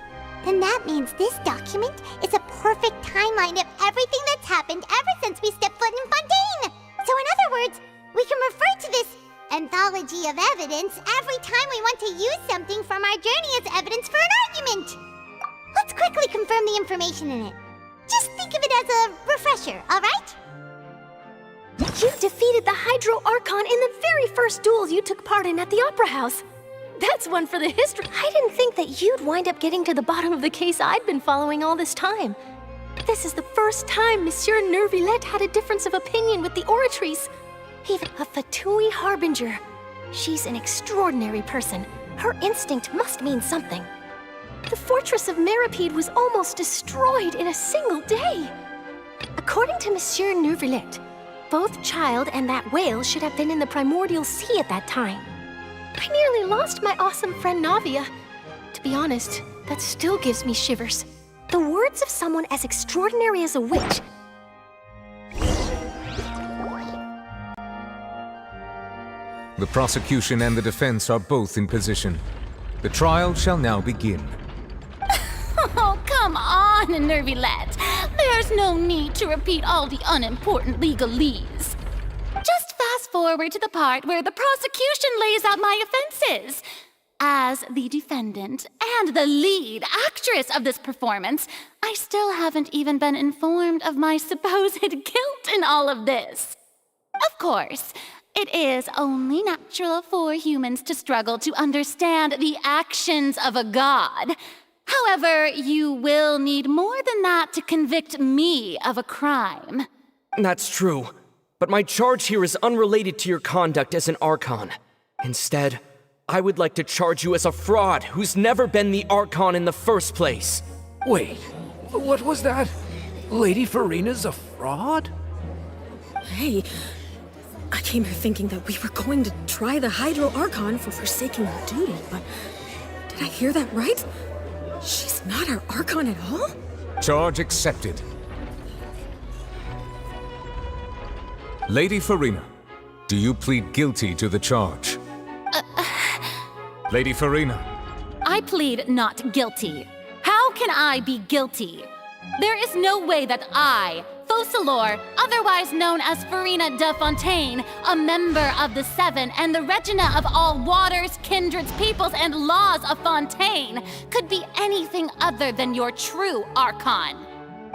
Then that means this document is a perfect timeline of everything that's happened ever since we stepped foot in Fontaine! So in other words, we can refer to this anthology of evidence every time we want to use something from our journey as evidence for an argument! Let's quickly confirm the information in it. Just think of it as a refresher, alright? You defeated the Hydro Archon in the very first duels you took part in at the Opera House. That's one for the history. I didn't think that you'd wind up getting to the bottom of the case I'd been following all this time. This is the first time Monsieur Neuvillette had a difference of opinion with the Oratrice. Even a Fatui Harbinger. She's an extraordinary person. Her instinct must mean something. The fortress of Meripede was almost destroyed in a single day. According to Monsieur Neuvillette, both Child and that whale should have been in the primordial sea at that time. I nearly lost my awesome friend Navia. To be honest, that still gives me shivers. The words of someone as extraordinary as a witch. The prosecution and the defense are both in position. The trial shall now begin. Oh, come on, Neuvillette. There's no need to repeat all the unimportant legalese. Just fast forward to the part where the prosecution lays out my offenses. As the defendant and the lead actress of this performance, I still haven't even been informed of my supposed guilt in all of this. Of course, it is only natural for humans to struggle to understand the actions of a god. However, you will need more than that to convict me of a crime. That's true. But my charge here is unrelated to your conduct as an Archon. Instead, I would like to charge you as a fraud who's never been the Archon in the first place. Wait, what was that? Lady Furina's a fraud? Hey, I came here thinking that we were going to try the Hydro Archon for forsaking our duty, but did I hear that right? She's not our Archon at all? Charge accepted. Lady Furina, do you plead guilty to the charge? Lady Furina. I plead not guilty. How can I be guilty? There is no way that I, Focalor, otherwise known as Furina de Fontaine, a member of the Seven and the Regina of all waters, kindreds, peoples, and laws of Fontaine, could be anything other than your true Archon.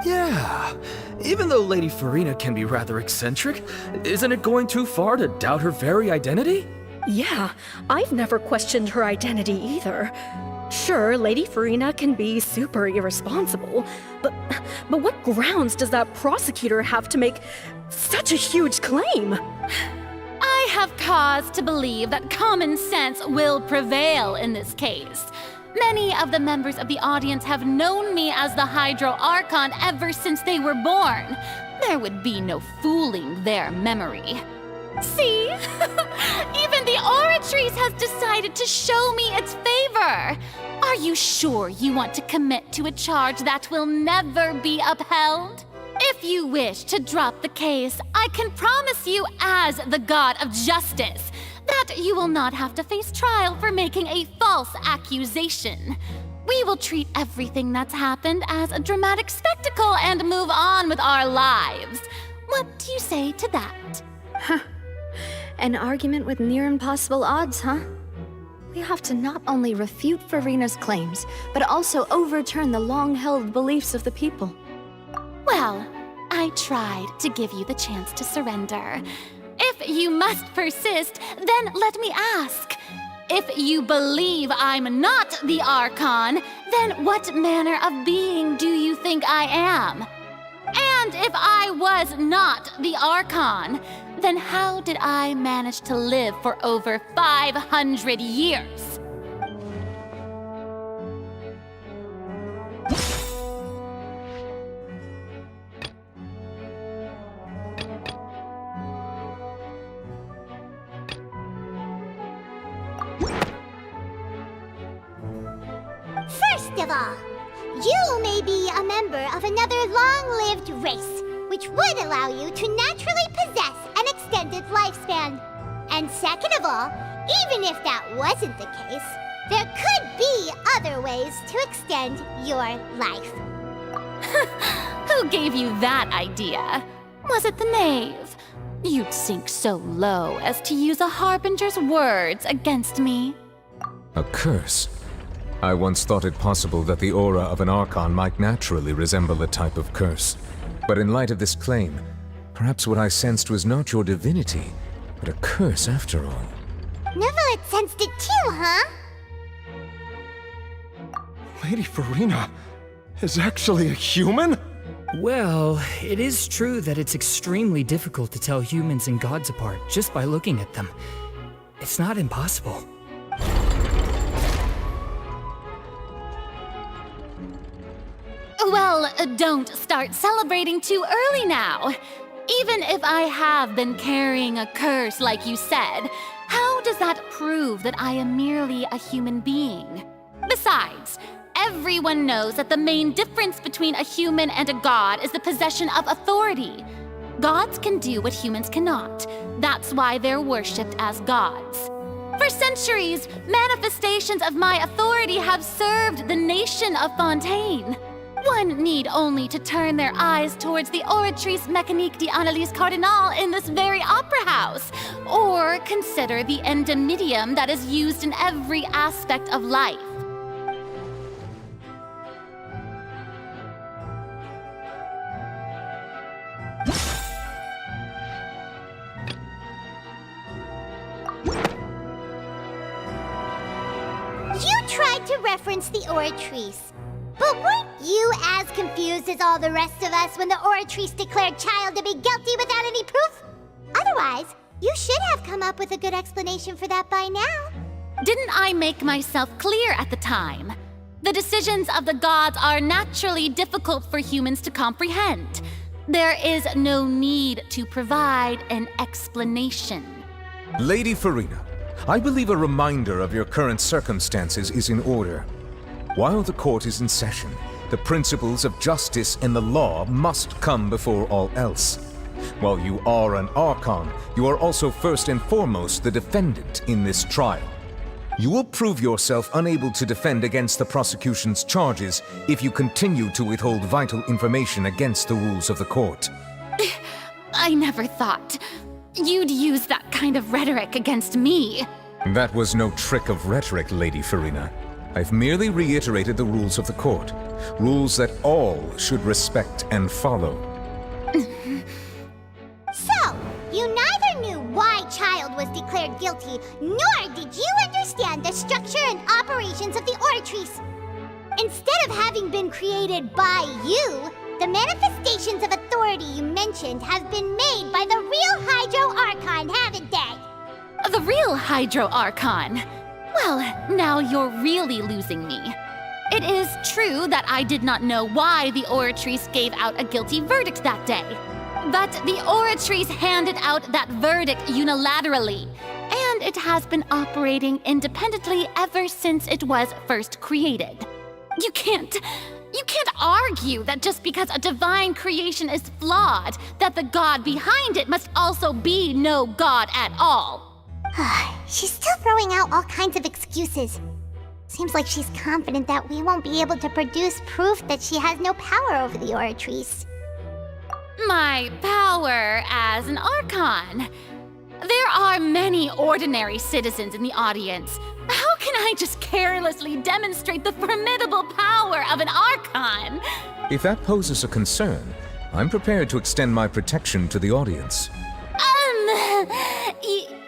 Yeah, even though Lady Furina can be rather eccentric, isn't it going too far to doubt her very identity? Yeah, I've never questioned her identity either. Sure, Lady Furina can be super irresponsible, but what grounds does that prosecutor have to make such a huge claim? I have cause to believe that common sense will prevail in this case. Many of the members of the audience have known me as the Hydro Archon ever since they were born. There would be no fooling their memory. See? Even the Oratrice has decided to show me its favor. Are you sure you want to commit to a charge that will never be upheld? If you wish to drop the case, I can promise you as the God of Justice that you will not have to face trial for making a false accusation. We will treat everything that's happened as a dramatic spectacle and move on with our lives. What do you say to that? Huh. An argument with near impossible odds, huh? We have to not only refute Furina's claims, but also overturn the long-held beliefs of the people. Well, I tried to give you the chance to surrender. If you must persist, then let me ask. If you believe I'm not the Archon, then what manner of being do you think I am? And if I was not the Archon, then how did I manage to live for over 500 years? First of all, you may be a member of another long-lived race, which would allow you to naturally possess an extended lifespan. And second of all, even if that wasn't the case, there could be other ways to extend your life. Who gave you that idea? Was it the knave? You'd sink so low as to use a harbinger's words against me. A curse? I once thought it possible that the aura of an Archon might naturally resemble a type of curse. But in light of this claim, perhaps what I sensed was not your divinity, but a curse after all. Neuvillette sensed it too, huh? Lady Furina is actually a human? Well, it is true that it's extremely difficult to tell humans and gods apart just by looking at them. It's not impossible. Well, don't start celebrating too early now. Even if I have been carrying a curse like you said, how does that prove that I am merely a human being? Besides, everyone knows that the main difference between a human and a god is the possession of authority. Gods can do what humans cannot. That's why they're worshipped as gods. For centuries, manifestations of my authority have served the nation of Fontaine. One need only to turn their eyes towards the Oratrice Mécanique d'Analyse Cardinal in this very opera house, or consider the endemidium that is used in every aspect of life. You tried to reference the Oratrice. But weren't you as confused as all the rest of us when the Oratrice declared Child to be guilty without any proof? Otherwise, you should have come up with a good explanation for that by now. Didn't I make myself clear at the time? The decisions of the gods are naturally difficult for humans to comprehend. There is no need to provide an explanation. Lady Furina, I believe a reminder of your current circumstances is in order. While the court is in session, the principles of justice and the law must come before all else. While you are an Archon, you are also first and foremost the defendant in this trial. You will prove yourself unable to defend against the prosecution's charges if you continue to withhold vital information against the rules of the court. I never thought you'd use that kind of rhetoric against me. That was no trick of rhetoric, Lady Furina. I've merely reiterated the rules of the court. Rules that all should respect and follow. So, you neither knew why Child was declared guilty, nor did you understand the structure and operations of the Oratrice. Instead of having been created by you, the manifestations of authority you mentioned have been made by the real Hydro Archon, haven't they? The real Hydro Archon? Well, now you're really losing me. It is true that I did not know why the Oratrice gave out a guilty verdict that day. But the Oratrice handed out that verdict unilaterally, and it has been operating independently ever since it was first created. You can't argue that just because a divine creation is flawed, that the god behind it must also be no god at all. She's still throwing out all kinds of excuses. Seems like she's confident that we won't be able to produce proof that she has no power over the Oratrice. My power as an Archon. There are many ordinary citizens in the audience. How can I just carelessly demonstrate the formidable power of an Archon? If that poses a concern, I'm prepared to extend my protection to the audience.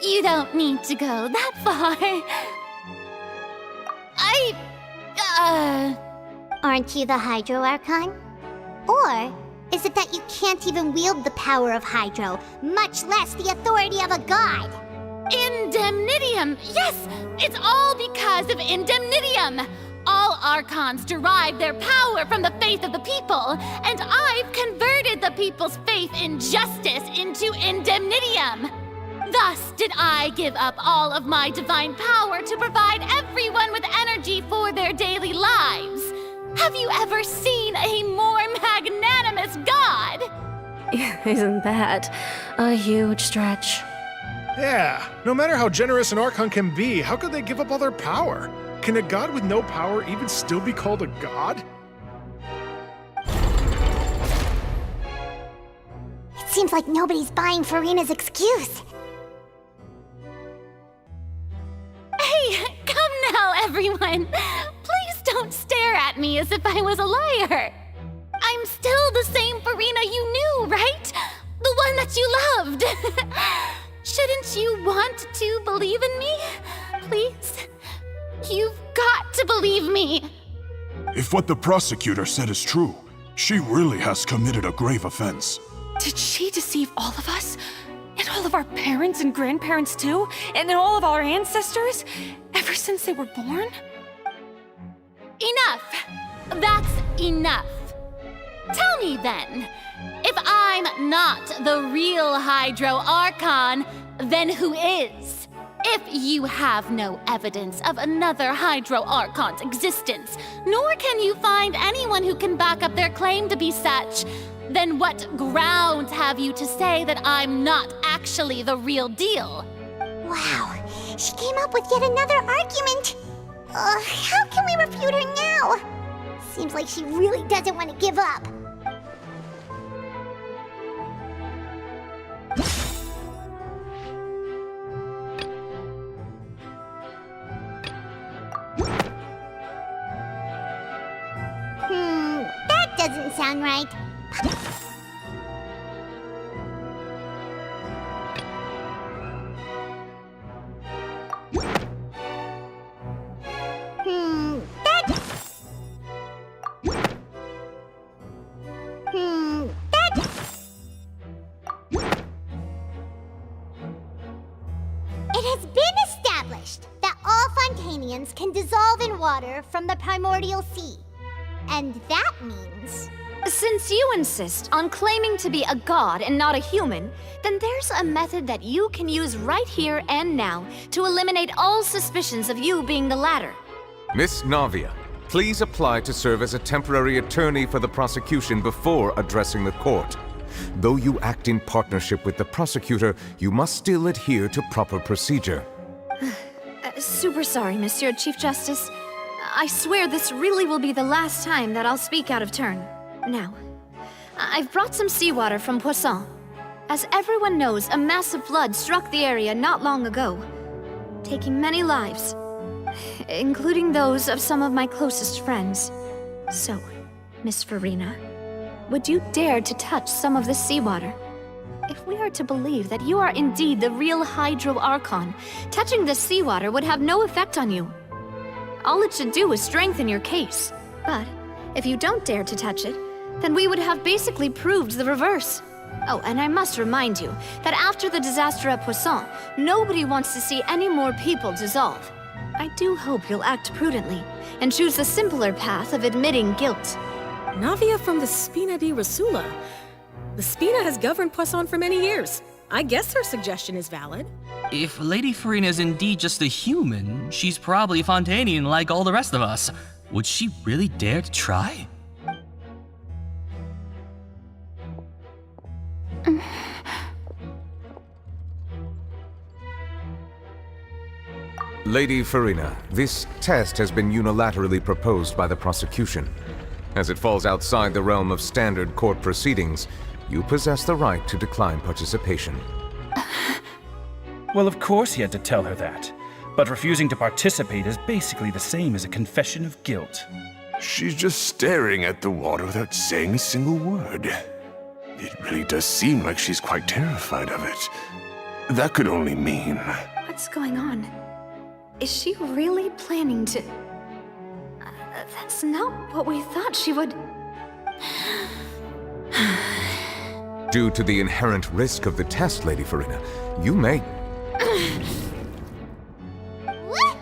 You don't need to go that far. Aren't you the Hydro Archon? Or is it that you can't even wield the power of Hydro, much less the authority of a god? Indemnitium! Yes! It's all because of Indemnitium! All Archons derive their power from the faith of the people, and I've converted the people's faith in justice into Indemnitium! Thus did I give up all of my divine power to provide everyone with energy for their daily lives. Have you ever seen a more magnanimous god? Isn't that a huge stretch? Yeah, no matter how generous an Archon can be, how could they give up all their power? Can a god with no power even still be called a god? It seems like nobody's buying Furina's excuse. Hey, come now, everyone! Please don't stare at me as if I was a liar! I'm still the same Furina you knew, right? The one that you loved! Shouldn't you want to believe in me? Please? You've got to believe me! If what the prosecutor said is true, she really has committed a grave offense. Did she deceive all of us? And all of our parents and grandparents too? And all of our ancestors? Ever since they were born? Enough! That's enough. Tell me then, if I'm not the real Hydro Archon, then who is? If you have no evidence of another Hydro Archon's existence, nor can you find anyone who can back up their claim to be such, then what grounds have you to say that I'm not actually the real deal? Wow, she came up with yet another argument. How can we refute her now? Seems like she really doesn't want to give up. That doesn't sound right. It has been established that all Fontainians can dissolve in water from the primordial sea. And that means... Since you insist on claiming to be a god and not a human, then there's a method that you can use right here and now to eliminate all suspicions of you being the latter. Miss Navia, please apply to serve as a temporary attorney for the prosecution before addressing the court. Though you act in partnership with the prosecutor, you must still adhere to proper procedure. Super sorry, Monsieur Chief Justice. I swear this really will be the last time that I'll speak out of turn. Now, I've brought some seawater from Poisson. As everyone knows, a massive flood struck the area not long ago, taking many lives, including those of some of my closest friends. So, Miss Furina, would you dare to touch some of this seawater? If we are to believe that you are indeed the real Hydro Archon, touching this seawater would have no effect on you. All it should do is strengthen your case. But if you don't dare to touch it, then we would have basically proved the reverse. Oh, and I must remind you that after the disaster at Poisson, nobody wants to see any more people dissolve. I do hope you'll act prudently and choose the simpler path of admitting guilt. Navia from the Spina di Rasula. The Spina has governed Poisson for many years. I guess her suggestion is valid. If Lady Furina is indeed just a human, she's probably Fontainian like all the rest of us. Would she really dare to try? Lady Furina, this test has been unilaterally proposed by the prosecution. As it falls outside the realm of standard court proceedings, you possess the right to decline participation. Well, of course he had to tell her that. But refusing to participate is basically the same as a confession of guilt. She's just staring at the water without saying a single word. It really does seem like she's quite terrified of it. That could only mean... What's going on? Is she really planning to... that's not what we thought she would... Due to the inherent risk of the test, Lady Furina, you may... What?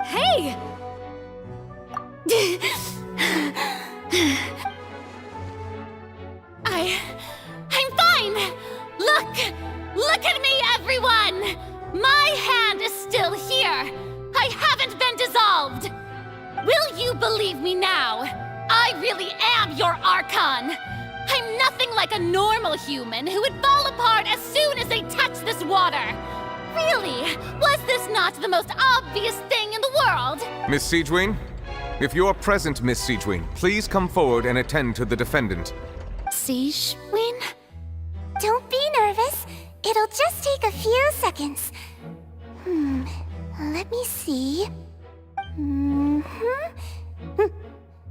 Hey! I'm fine! Look at me, everyone! My hand is still here! I haven't been dissolved! Will you believe me now? I really am your Archon! I'm nothing like a normal human who would fall apart as soon as they touch this water! Really? Was this not the most obvious thing in the world? Miss Siegewien? If you're present, Miss Siegewien, please come forward and attend to the defendant. Siegewien? Don't be nervous. It'll just take a few seconds. Let me see.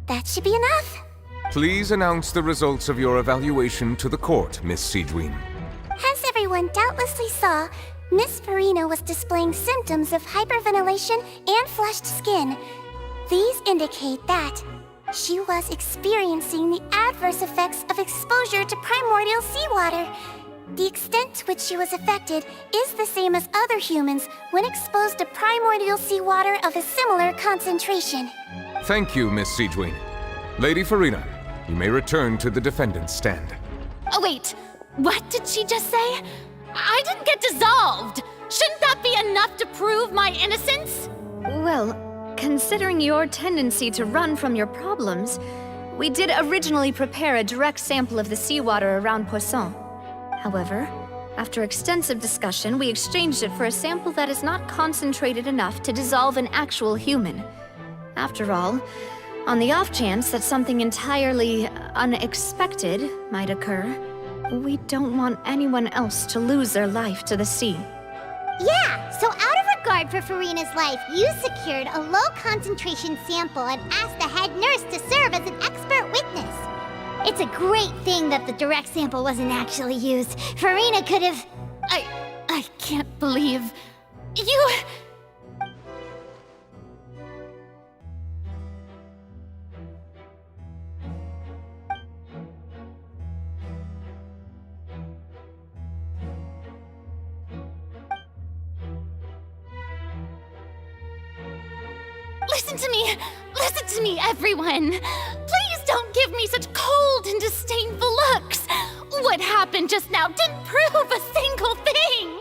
That should be enough. Please announce the results of your evaluation to the court, Miss Siegewien. As everyone doubtlessly saw, Miss Furina was displaying symptoms of hyperventilation and flushed skin. These indicate that she was experiencing the adverse effects of exposure to primordial seawater. The extent to which she was affected is the same as other humans when exposed to primordial seawater of a similar concentration. Thank you, Miss Siegewien. Lady Furina, you may return to the defendant's stand. Oh, wait. What did she just say? I didn't get dissolved! Shouldn't that be enough to prove my innocence? Well, considering your tendency to run from your problems, we did originally prepare a direct sample of the seawater around Poisson. However, after extensive discussion, we exchanged it for a sample that is not concentrated enough to dissolve an actual human. After all, on the off chance that something entirely unexpected might occur, we don't want anyone else to lose their life to the sea. Yeah, so out of regard for Furina's life, you secured a low-concentration sample and asked the head nurse to serve as an expert witness. It's a great thing that the direct sample wasn't actually used. Furina could have... I can't believe... you... Listen to me, everyone! Please don't give me such cold and disdainful looks! What happened just now didn't prove a single thing!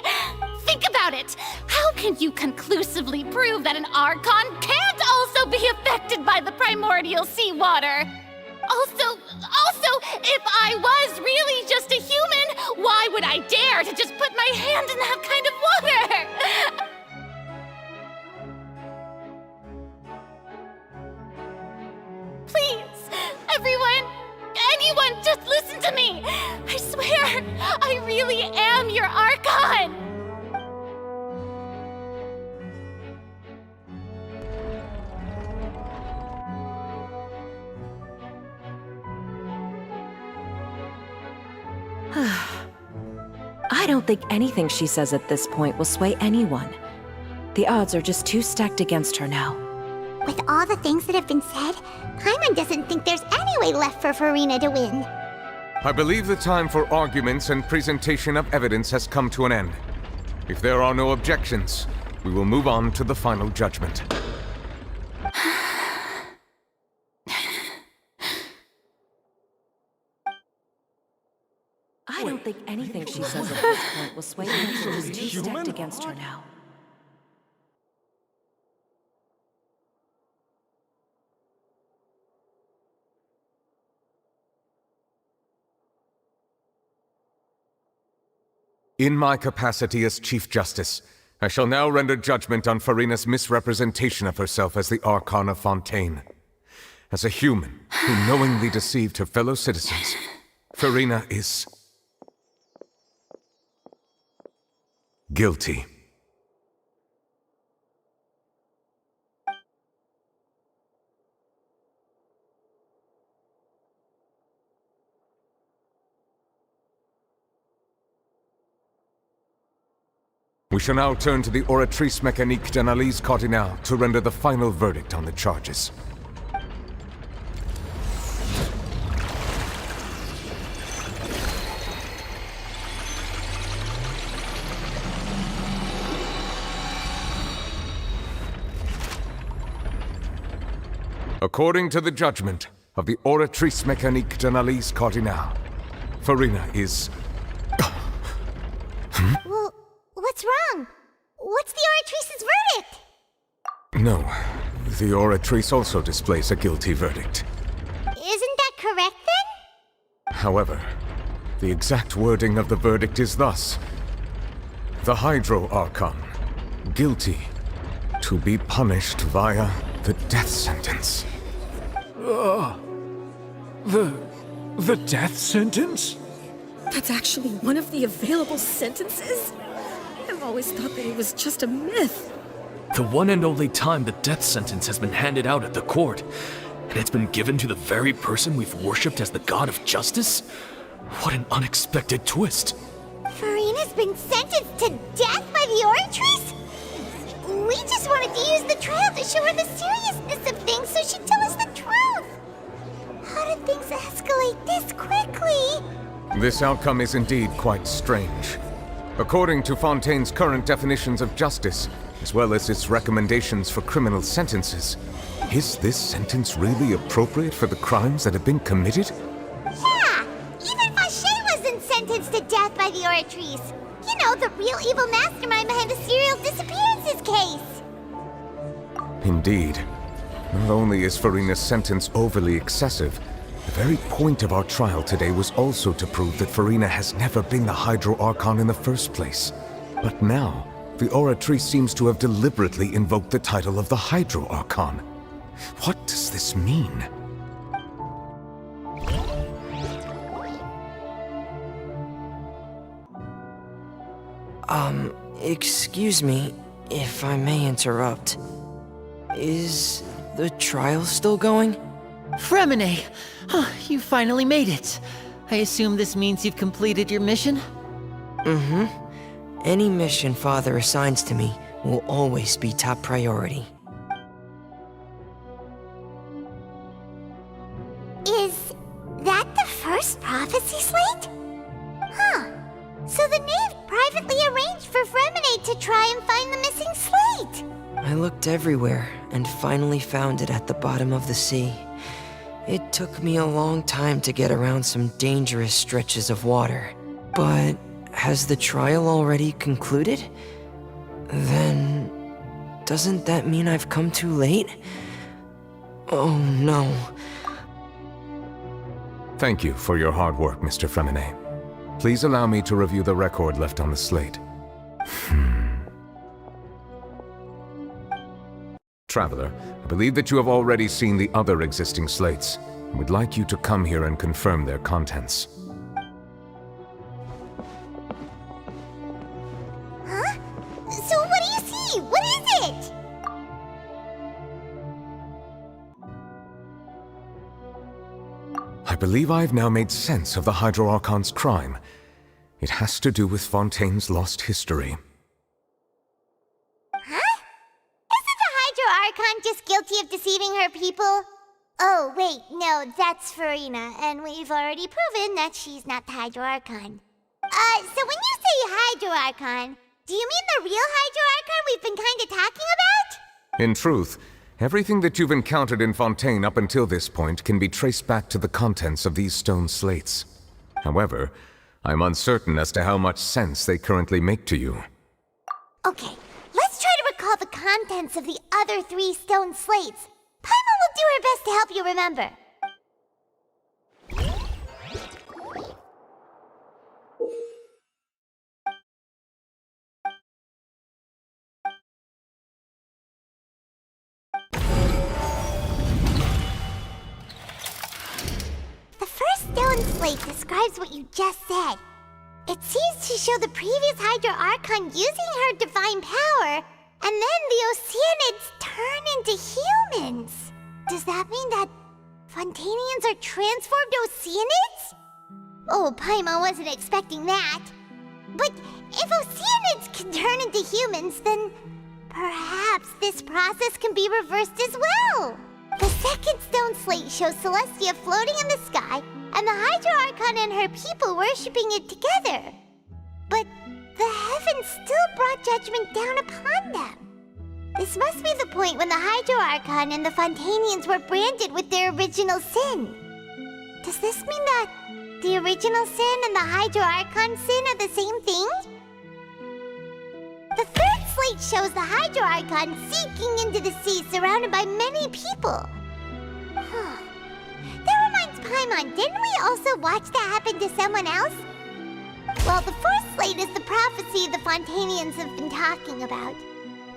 Think about it! How can you conclusively prove that an Archon can't also be affected by the primordial seawater? Also, if I was really just a human, why would I dare to just put my hand in that kind of water? Please, everyone, anyone, just listen to me! I swear, I really am your Archon! I don't think anything she says at this point will sway anyone. The odds are just too stacked against her now. With all the things that have been said, Paimon doesn't think there's any way left for Furina to win. I believe the time for arguments and presentation of evidence has come to an end. If there are no objections, we will move on to the final judgment. I don't think anything she says at this point will sway her. She's too stacked against her now. In my capacity as Chief Justice, I shall now render judgment on Furina's misrepresentation of herself as the Archon of Fontaine. As a human who knowingly deceived her fellow citizens, Furina is guilty. We shall now turn to the Oratrice mécanique d'analyse cardinale to render the final verdict on the charges. According to the judgment of the Oratrice mécanique d'analyse cardinale, Furina is... Well, what's wrong? What's the Oratrice's verdict? No, the Oratrice also displays a guilty verdict. Isn't that correct then? However, the exact wording of the verdict is thus: the Hydro Archon, guilty, to be punished via the death sentence. The death sentence? That's actually one of the available sentences? I've always thought that it was just a myth. The one and only time the death sentence has been handed out at the court, and it's been given to the very person we've worshipped as the god of justice? What an unexpected twist. Furina's been sentenced to death by the Oratrice? We just wanted to use the trial to show her the seriousness of things so she'd tell us the truth. How did things escalate this quickly? This outcome is indeed quite strange. According to Fontaine's current definitions of justice, as well as its recommendations for criminal sentences, is this sentence really appropriate for the crimes that have been committed? Yeah! Even Poisson wasn't sentenced to death by the Oratrice. You know, the real evil mastermind behind the serial disappearances case. Indeed. Not only is Furina's sentence overly excessive, the very point of our trial today was also to prove that Furina has never been the Hydro Archon in the first place. But now, the Oratrice seems to have deliberately invoked the title of the Hydro Archon. What does this mean? Excuse me, if I may interrupt. Is the trial still going? Fremine! You finally made it. I assume this means you've completed your mission? Mm-hmm. Any mission Father assigns to me will always be top priority. Is that the first prophecy slate? Huh. So the knave privately arranged for Fremine to try and find the missing slate. I looked everywhere and finally found it at the bottom of the sea. It took me a long time to get around some dangerous stretches of water. But has the trial already concluded? Then doesn't that mean I've come too late? Oh no. Thank you for your hard work, Mr. Fremine. Please allow me to review the record left on the slate. Traveler, I believe that you have already seen the other existing slates, and would like you to come here and confirm their contents. Huh? So what do you see? What is it? I believe I've now made sense of the Hydro Archon's crime. It has to do with Fontaine's lost history. Huh? Isn't the Hydro Archon just guilty of deceiving her people? Oh, wait, no, that's Furina, and we've already proven that she's not the Hydro Archon. So when you say Hydro Archon, Do you mean the real Hydro Archon we've been kinda talking about? In truth, everything that you've encountered in Fontaine up until this point can be traced back to the contents of these stone slates. However, I'm uncertain as to how much sense they currently make to you. Okay, let's try to recall the contents of the other 3 stone slates. Paimon will do her best to help you remember. The first stone slate describes what you just said. It seems to show the previous Hydro Archon using her divine power, and then the Oceanids turn into humans. Does that mean that Fontainians are transformed Oceanids? Oh, Paimon wasn't expecting that. But if Oceanids can turn into humans, then perhaps this process can be reversed as well. The second stone slate shows Celestia floating in the sky, and the Hydro Archon and her people worshipping it together. But the heavens still brought judgment down upon them. This must be the point when the Hydro Archon and the Fontainians were branded with their original sin. Does this mean that the original sin and the Hydro Archon sin are the same thing? The third slate shows the Hydro Archon sinking into the sea surrounded by many people. That reminds Paimon, didn't we also watch that happen to someone else? Well, the fourth slate is the prophecy the Fontainians have been talking about.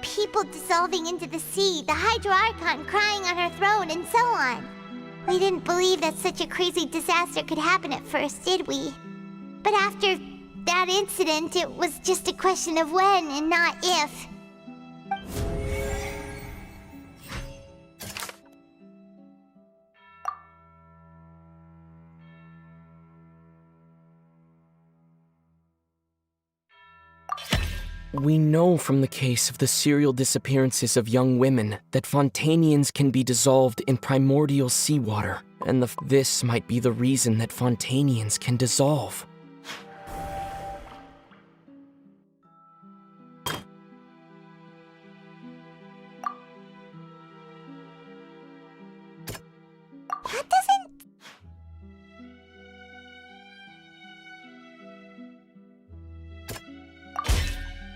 People dissolving into the sea, the Hydro Archon crying on her throne, and so on. We didn't believe that such a crazy disaster could happen at first, did we? But after that incident, it was just a question of when and not if. We know from the case of the serial disappearances of young women that Fontainians can be dissolved in primordial seawater, and this might be the reason that Fontainians can dissolve.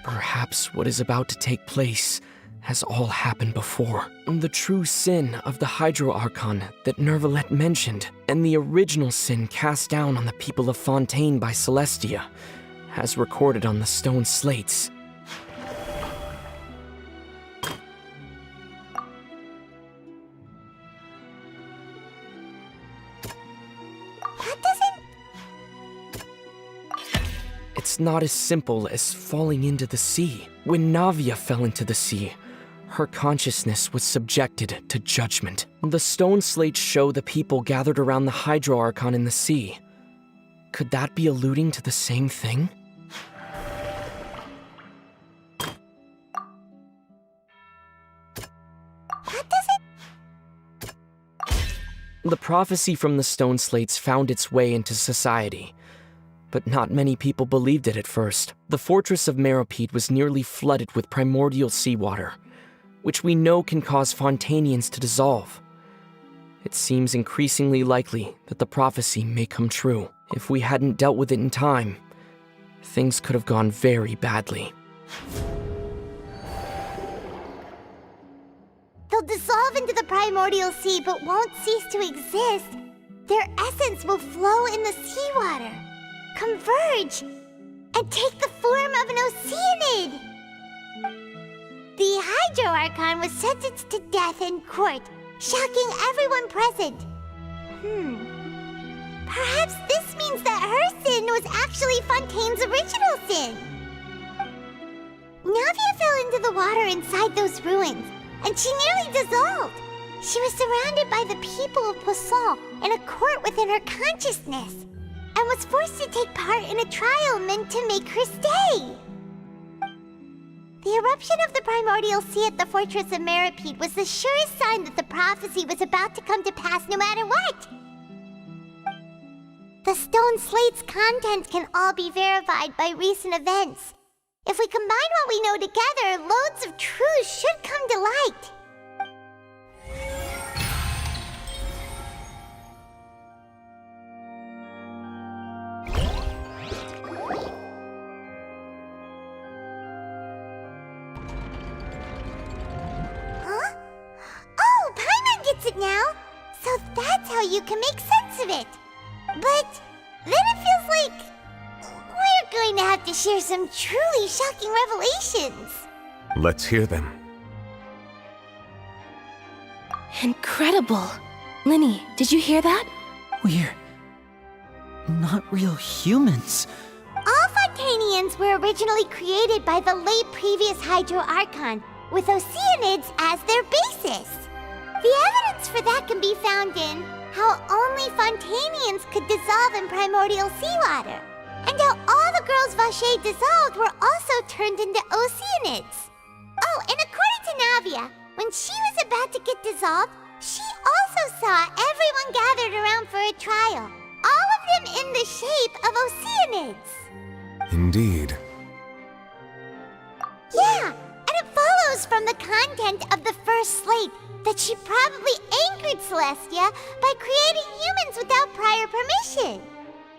Perhaps what is about to take place has all happened before. The true sin of the Hydro Archon that Neuvillette mentioned, and the original sin cast down on the people of Fontaine by Celestia, as recorded on the stone slates. It's not as simple as falling into the sea. When Navia fell into the sea, her consciousness was subjected to judgment. The stone slates show the people gathered around the Hydro Archon in the sea. Could that be alluding to the same thing? The prophecy from the stone slates found its way into society. But not many people believed it at first. The fortress of Masquerade was nearly flooded with primordial seawater, which we know can cause Fontainians to dissolve. It seems increasingly likely that the prophecy may come true. If we hadn't dealt with it in time, things could have gone very badly. They'll dissolve into the primordial sea but won't cease to exist. Their essence will flow in the seawater, converge, and take the form of an Oceanid. The Hydro Archon was sentenced to death in court, shocking everyone present. Perhaps this means that her sin was actually Fontaine's original sin. Navia fell into the water inside those ruins, and she nearly dissolved. She was surrounded by the people of Poisson in a court within her consciousness, and was forced to take part in a trial meant to make her stay. The eruption of the primordial sea at the fortress of Masquerade was the surest sign that the prophecy was about to come to pass no matter what. The stone slate's contents can all be verified by recent events. If we combine what we know together, loads of truths should come to light. Huh? Oh, Paimon gets it now! So that's how you can make sense of it. But then it feels like we're going to have to share some truly shocking revelations. Let's hear them. Incredible. Linny, did you hear that? We're not real humans. All Fontainians were originally created by the late previous Hydro Archon, with Oceanids as their basis. The evidence for that can be found in how only Fontainians could dissolve in primordial seawater, and how all the girls Vacher dissolved were also turned into Oceanids. Oh, and according to Navia, when she was about to get dissolved, she also saw everyone gathered around for a trial, all of them in the shape of Oceanids. Indeed. Yeah, and it follows from the content of the first slate that she probably angered Celestia by creating humans without prior permission.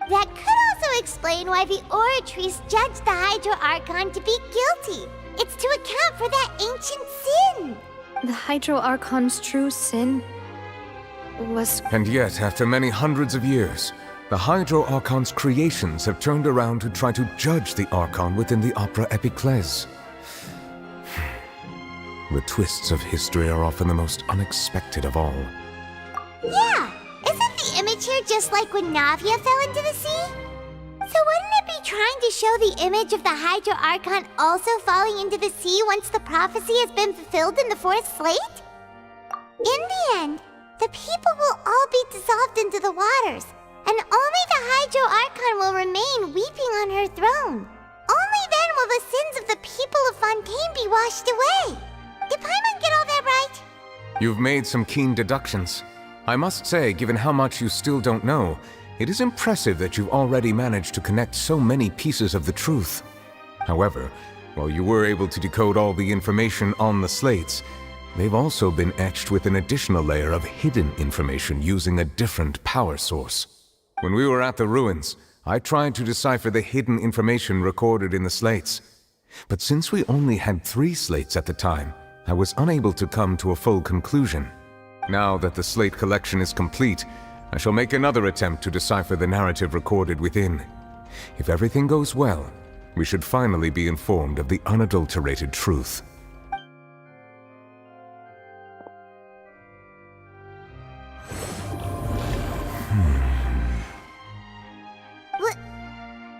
That could also explain why the Oratrice judged the Hydro Archon to be guilty. It's to account for that ancient sin. The Hydro Archon's true sin was... And yet, after many hundreds of years, the Hydro Archon's creations have turned around to try to judge the Archon within the Opera Epiclese. The twists of history are often the most unexpected of all. Yeah, isn't the image here just like when Navia fell into the sea? So wouldn't it be trying to show the image of the Hydro Archon also falling into the sea once the prophecy has been fulfilled in the fourth slate? In the end, the people will all be dissolved into the waters, and only the Hydro Archon will remain weeping on her throne. Only then will the sins of the people of Fontaine be washed away. Did Paimon get all that right? You've made some keen deductions. I must say, given how much you still don't know, it is impressive that you've already managed to connect so many pieces of the truth. However, while you were able to decode all the information on the slates, they've also been etched with an additional layer of hidden information using a different power source. When we were at the ruins, I tried to decipher the hidden information recorded in the slates. But since we only had 3 slates at the time, I was unable to come to a full conclusion. Now that the slate collection is complete, I shall make another attempt to decipher the narrative recorded within. If everything goes well, we should finally be informed of the unadulterated truth.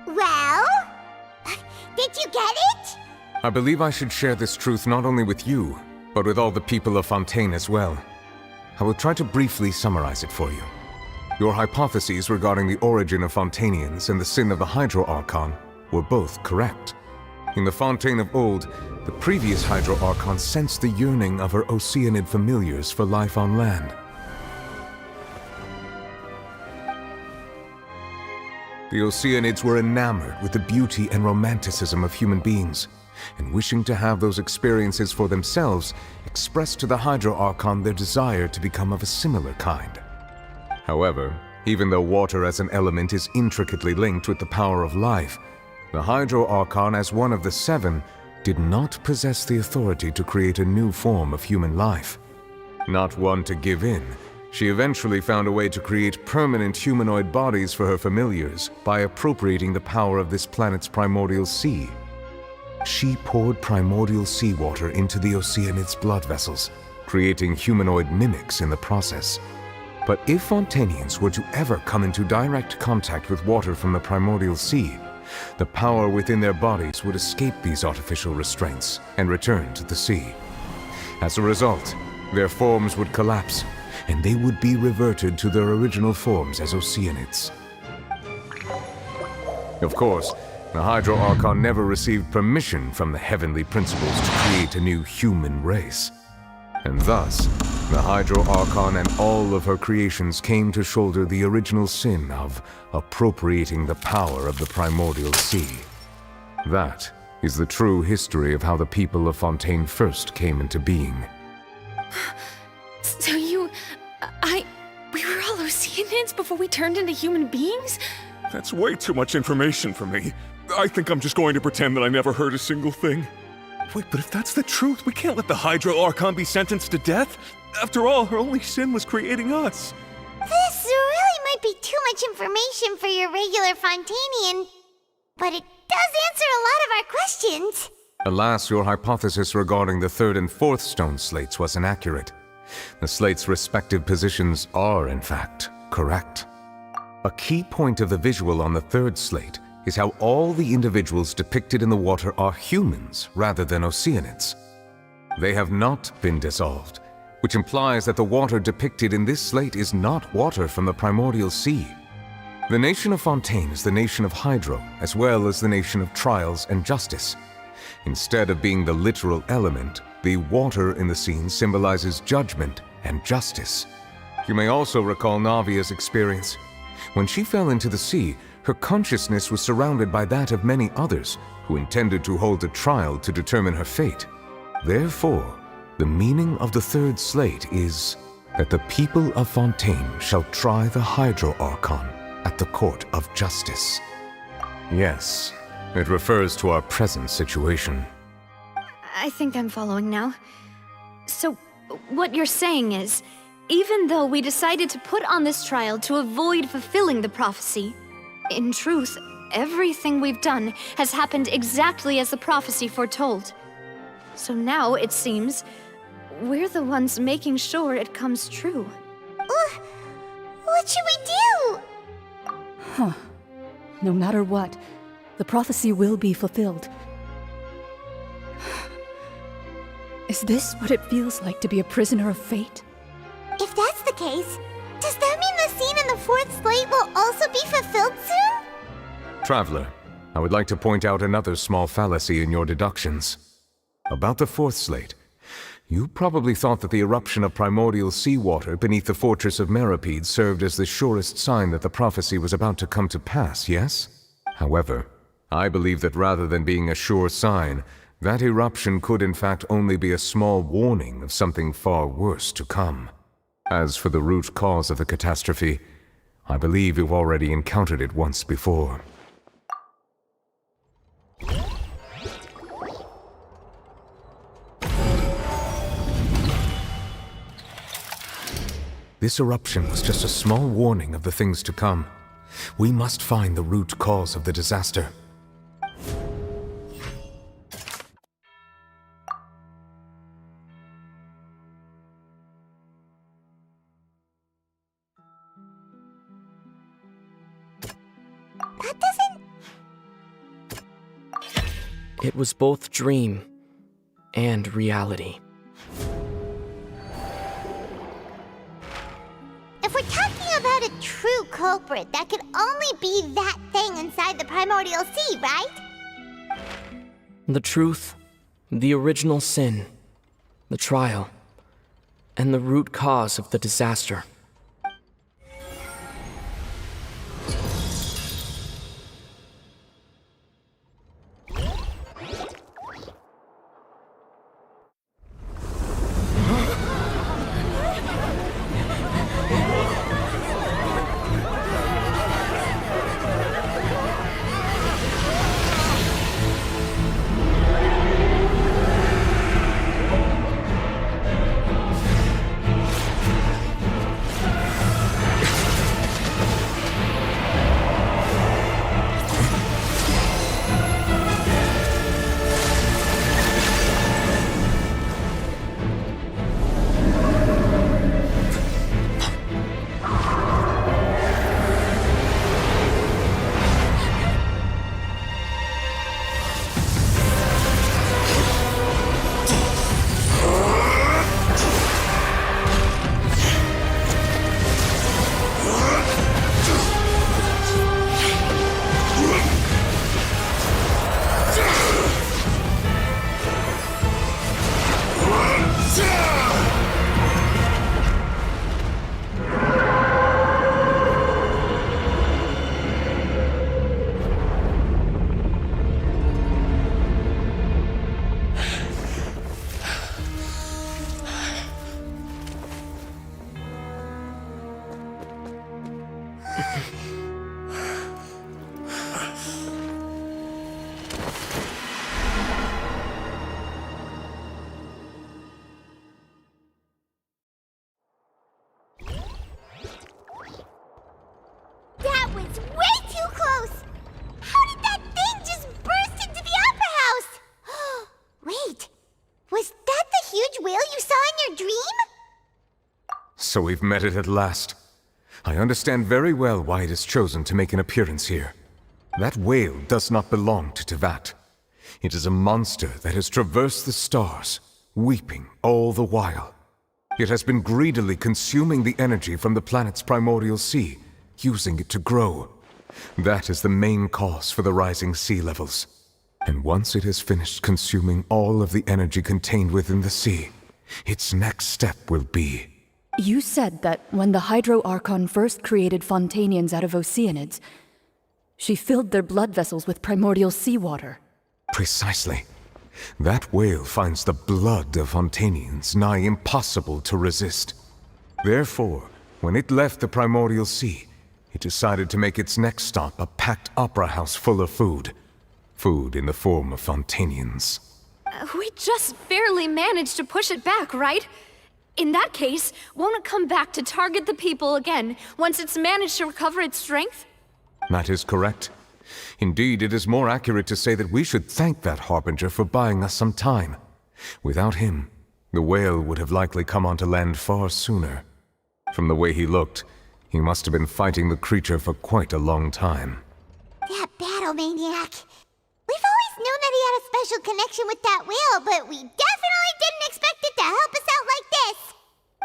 Well? Did you get it? I believe I should share this truth not only with you, but with all the people of Fontaine as well. I will try to briefly summarize it for you. Your hypotheses regarding the origin of Fontainians and the sin of the Hydro Archon were both correct. In the Fontaine of old, the previous Hydro Archon sensed the yearning of her Oceanid familiars for life on land. The Oceanids were enamored with the beauty and romanticism of human beings, and wishing to have those experiences for themselves, expressed to the Hydro Archon their desire to become of a similar kind. However, even though water as an element is intricately linked with the power of life, the Hydro Archon, as one of the 7, did not possess the authority to create a new form of human life. Not one to give in, she eventually found a way to create permanent humanoid bodies for her familiars by appropriating the power of this planet's primordial sea. She poured primordial seawater into the Oceanids' blood vessels, creating humanoid mimics in the process. But if Fontainians were to ever come into direct contact with water from the primordial sea, the power within their bodies would escape these artificial restraints and return to the sea. As a result, their forms would collapse, and they would be reverted to their original forms as Oceanids. Of course, the Hydro Archon never received permission from the heavenly principles to create a new human race. And thus, the Hydro Archon and all of her creations came to shoulder the original sin of appropriating the power of the primordial sea. That is the true history of how the people of Fontaine first came into being. So we were all Oceanids before we turned into human beings? That's way too much information for me. I think I'm just going to pretend that I never heard a single thing. Wait, but if that's the truth, we can't let the Hydro Archon be sentenced to death. After all, her only sin was creating us. This really might be too much information for your regular Fontainian, but it does answer a lot of our questions. Alas, your hypothesis regarding the third and fourth stone slates was inaccurate. The slates' respective positions are, in fact, correct. A key point of the visual on the third slate is how all the individuals depicted in the water are humans rather than Oceanids. They have not been dissolved, which implies that the water depicted in this slate is not water from the primordial sea. The nation of Fontaine is the nation of Hydro, as well as the nation of trials and justice. Instead of being the literal element, the water in the scene symbolizes judgment and justice. You may also recall Navia's experience. When she fell into the sea, her consciousness was surrounded by that of many others who intended to hold a trial to determine her fate. Therefore, the meaning of the third slate is that the people of Fontaine shall try the Hydro Archon at the court of justice. Yes, it refers to our present situation. I think I'm following now. So, what you're saying is, even though we decided to put on this trial to avoid fulfilling the prophecy, in truth, everything we've done has happened exactly as the prophecy foretold. So now, it seems, we're the ones making sure it comes true. What should we do? Huh. No matter what, the prophecy will be fulfilled. Is this what it feels like to be a prisoner of fate? If that's the case, does that mean the scene in the fourth slate will also be fulfilled soon? Traveler, I would like to point out another small fallacy in your deductions. About the fourth slate, you probably thought that the eruption of primordial seawater beneath the fortress of Meripede served as the surest sign that the prophecy was about to come to pass, yes? However, I believe that rather than being a sure sign, that eruption could in fact only be a small warning of something far worse to come. As for the root cause of the catastrophe, I believe you've already encountered it once before. This eruption was just a small warning of the things to come. We must find the root cause of the disaster. That doesn't... It was both dream and reality. If we're talking about a true culprit, that could only be that thing inside the primordial sea, right? The truth, the original sin, the trial, and the root cause of the disaster. That was way too close! How did that thing just burst into the Opera House? Wait, was that the huge whale you saw in your dream? So we've met it at last. I understand very well why it has chosen to make an appearance here. That whale does not belong to Tevat. It is a monster that has traversed the stars, weeping all the while. It has been greedily consuming the energy from the planet's primordial sea, using it to grow. That is the main cause for the rising sea levels. And once it has finished consuming all of the energy contained within the sea, its next step will be... You said that when the Hydro Archon first created Fontainians out of Oceanids, she filled their blood vessels with primordial seawater. Precisely. That whale finds the blood of Fontainians nigh impossible to resist. Therefore, when it left the primordial sea, it decided to make its next stop a packed opera house full of food. Food in the form of Fontainians. We just barely managed to push it back, right? In that case, won't it come back to target the people again once it's managed to recover its strength? That is correct. Indeed, it is more accurate to say that we should thank that Harbinger for buying us some time. Without him, the whale would have likely come onto land far sooner. From the way he looked, he must have been fighting the creature for quite a long time. That battle maniac. We've always known that he had a special connection with that whale, but we definitely didn't expect it to help us out like this.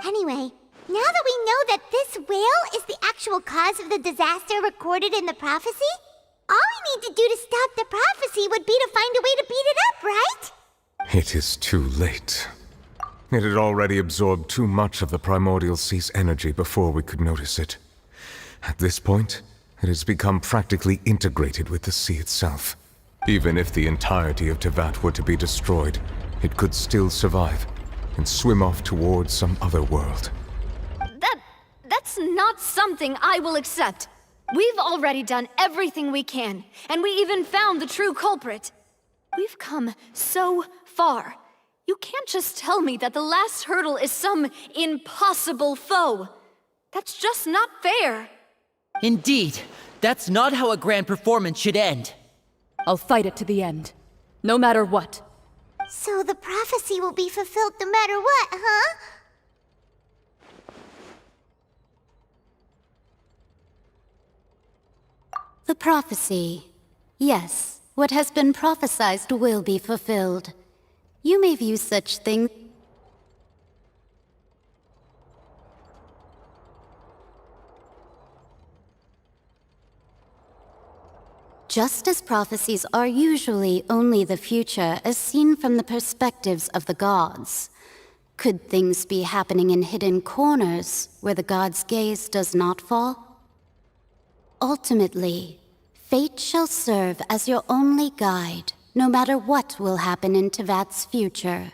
Anyway, now that we know that this whale is the actual cause of the disaster recorded in the prophecy, all we need to do to stop the prophecy would be to find a way to beat it up, right? It is too late. It had already absorbed too much of the primordial sea's energy before we could notice it. At this point, it has become practically integrated with the sea itself. Even if the entirety of Tevat were to be destroyed, it could still survive and swim off towards some other world. That's not something I will accept. We've already done everything we can, and we even found the true culprit. We've come so far. You can't just tell me that the last hurdle is some impossible foe. That's just not fair. Indeed, that's not how a grand performance should end. I'll fight it to the end, no matter what. So the prophecy will be fulfilled no matter what, huh? The prophecy. Yes, what has been prophesied will be fulfilled. You may view such things just as prophecies are usually only the future as seen from the perspectives of the gods. Could things be happening in hidden corners where the gods' gaze does not fall? Ultimately, fate shall serve as your only guide, no matter what will happen in Tevat's future.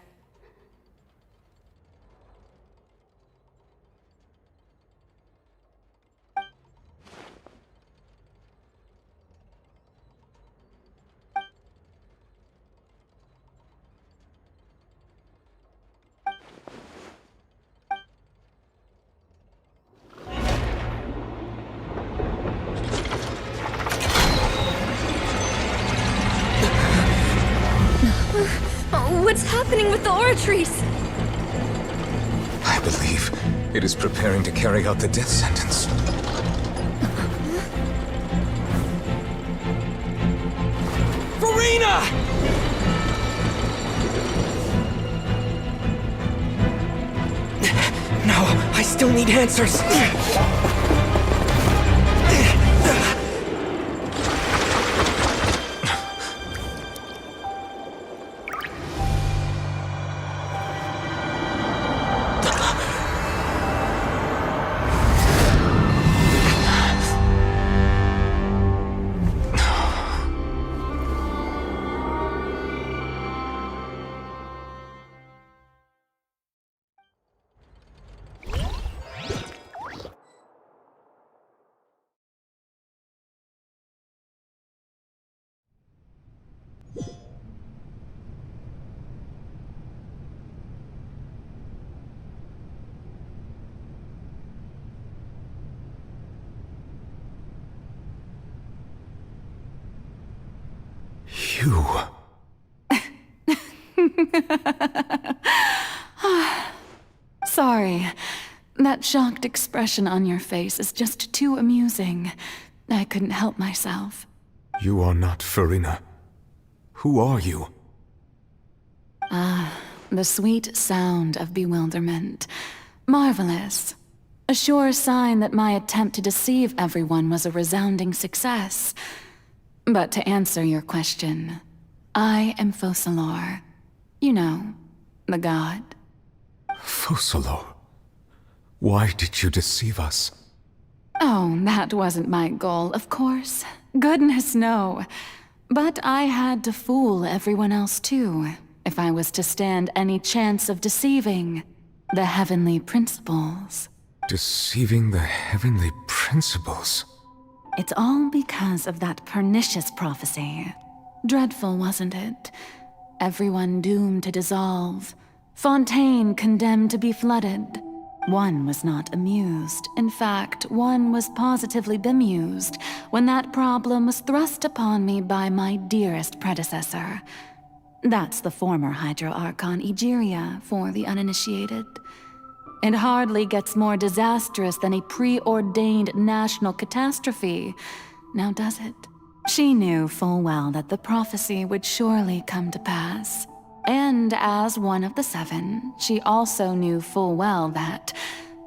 What's happening with the Oratrice? I believe it is preparing to carry out the death sentence. Furina! No, I still need answers. You... Sorry. That shocked expression on your face is just too amusing. I couldn't help myself. You are not Furina. Who are you? The sweet sound of bewilderment. Marvelous. A sure sign that my attempt to deceive everyone was a resounding success. But to answer your question, I am Focalor. You know, the god. Focalor? Why did you deceive us? Oh, that wasn't my goal, of course. Goodness, no. But I had to fool everyone else too, if I was to stand any chance of deceiving the heavenly principles. Deceiving the heavenly principles? It's all because of that pernicious prophecy. Dreadful, wasn't it? Everyone doomed to dissolve. Fontaine condemned to be flooded. One was not amused. In fact, one was positively bemused when that problem was thrust upon me by my dearest predecessor. That's the former Hydro Archon Egeria, for the uninitiated. It hardly gets more disastrous than a preordained national catastrophe, now does it? She knew full well that the prophecy would surely come to pass. And as one of the seven, she also knew full well that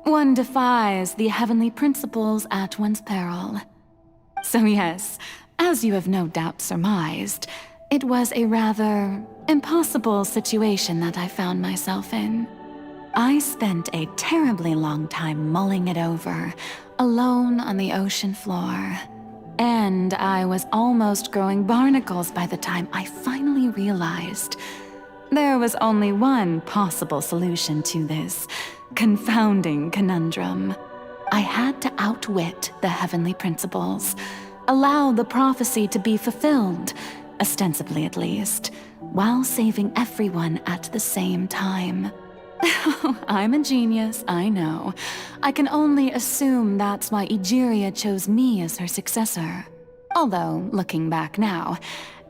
one defies the heavenly principles at one's peril. So yes, as you have no doubt surmised, it was a rather impossible situation that I found myself in. I spent a terribly long time mulling it over, alone on the ocean floor. And I was almost growing barnacles by the time I finally realized there was only one possible solution to this confounding conundrum. I had to outwit the heavenly principles, allow the prophecy to be fulfilled, ostensibly at least, while saving everyone at the same time. I'm a genius, I know. I can only assume that's why Egeria chose me as her successor. Although, looking back now,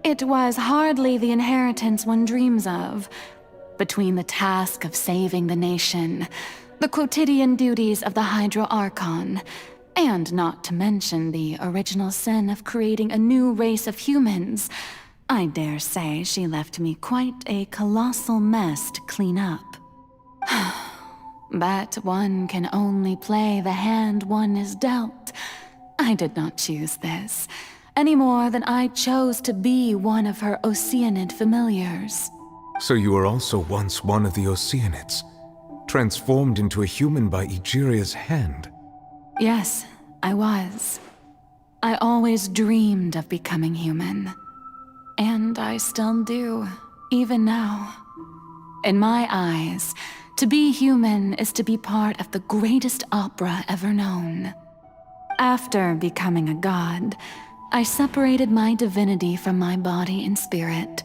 it was hardly the inheritance one dreams of. Between the task of saving the nation, the quotidian duties of the Hydro Archon, and not to mention the original sin of creating a new race of humans, I dare say she left me quite a colossal mess to clean up. But one can only play the hand one is dealt. I did not choose this, any more than I chose to be one of her Oceanid familiars. So you were also once one of the Oceanids, transformed into a human by Egeria's hand? Yes, I was. I always dreamed of becoming human. And I still do, even now. In my eyes, to be human is to be part of the greatest opera ever known. After becoming a god, I separated my divinity from my body and spirit,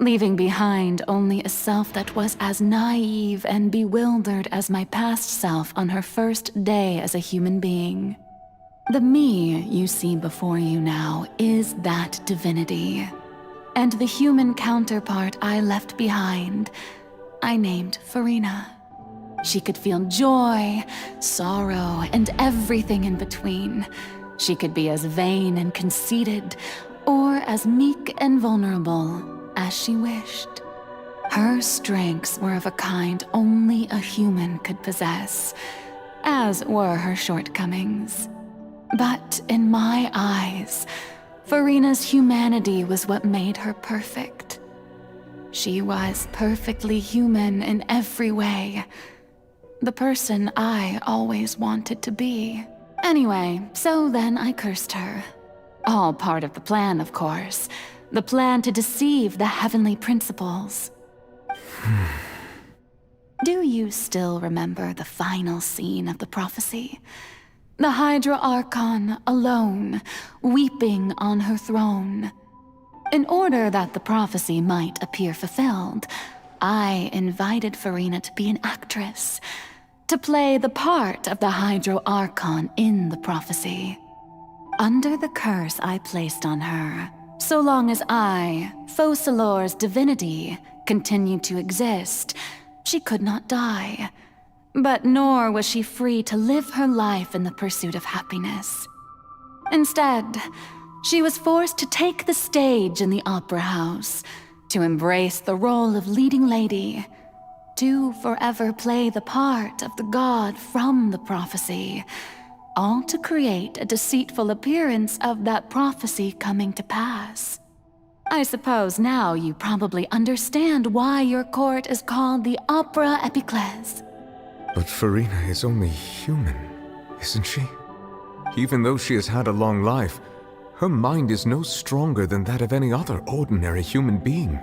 leaving behind only a self that was as naive and bewildered as my past self on her first day as a human being. The me you see before you now is that divinity. And the human counterpart I left behind, I named Furina. She could feel joy, sorrow, and everything in between. She could be as vain and conceited, or as meek and vulnerable as she wished. Her strengths were of a kind only a human could possess, as were her shortcomings. But in my eyes, Furina's humanity was what made her perfect. She was perfectly human in every way. The person I always wanted to be. Anyway, so then I cursed her. All part of the plan, of course. The plan to deceive the heavenly principles. Do you still remember the final scene of the prophecy? The Hydra Archon alone, weeping on her throne. In order that the prophecy might appear fulfilled, I invited Furina to be an actress, to play the part of the Hydro Archon in the prophecy. Under the curse I placed on her, So long as I, Focalor's divinity, continued to exist, she could not die. But nor was she free to live her life in the pursuit of happiness. Instead, she was forced to take the stage in the opera house, to embrace the role of leading lady, to forever play the part of the god from the prophecy, all to create a deceitful appearance of that prophecy coming to pass. I suppose now you probably understand why your court is called the Opera Epiclese. But Furina is only human, isn't she? Even though she has had a long life, her mind is no stronger than that of any other ordinary human being.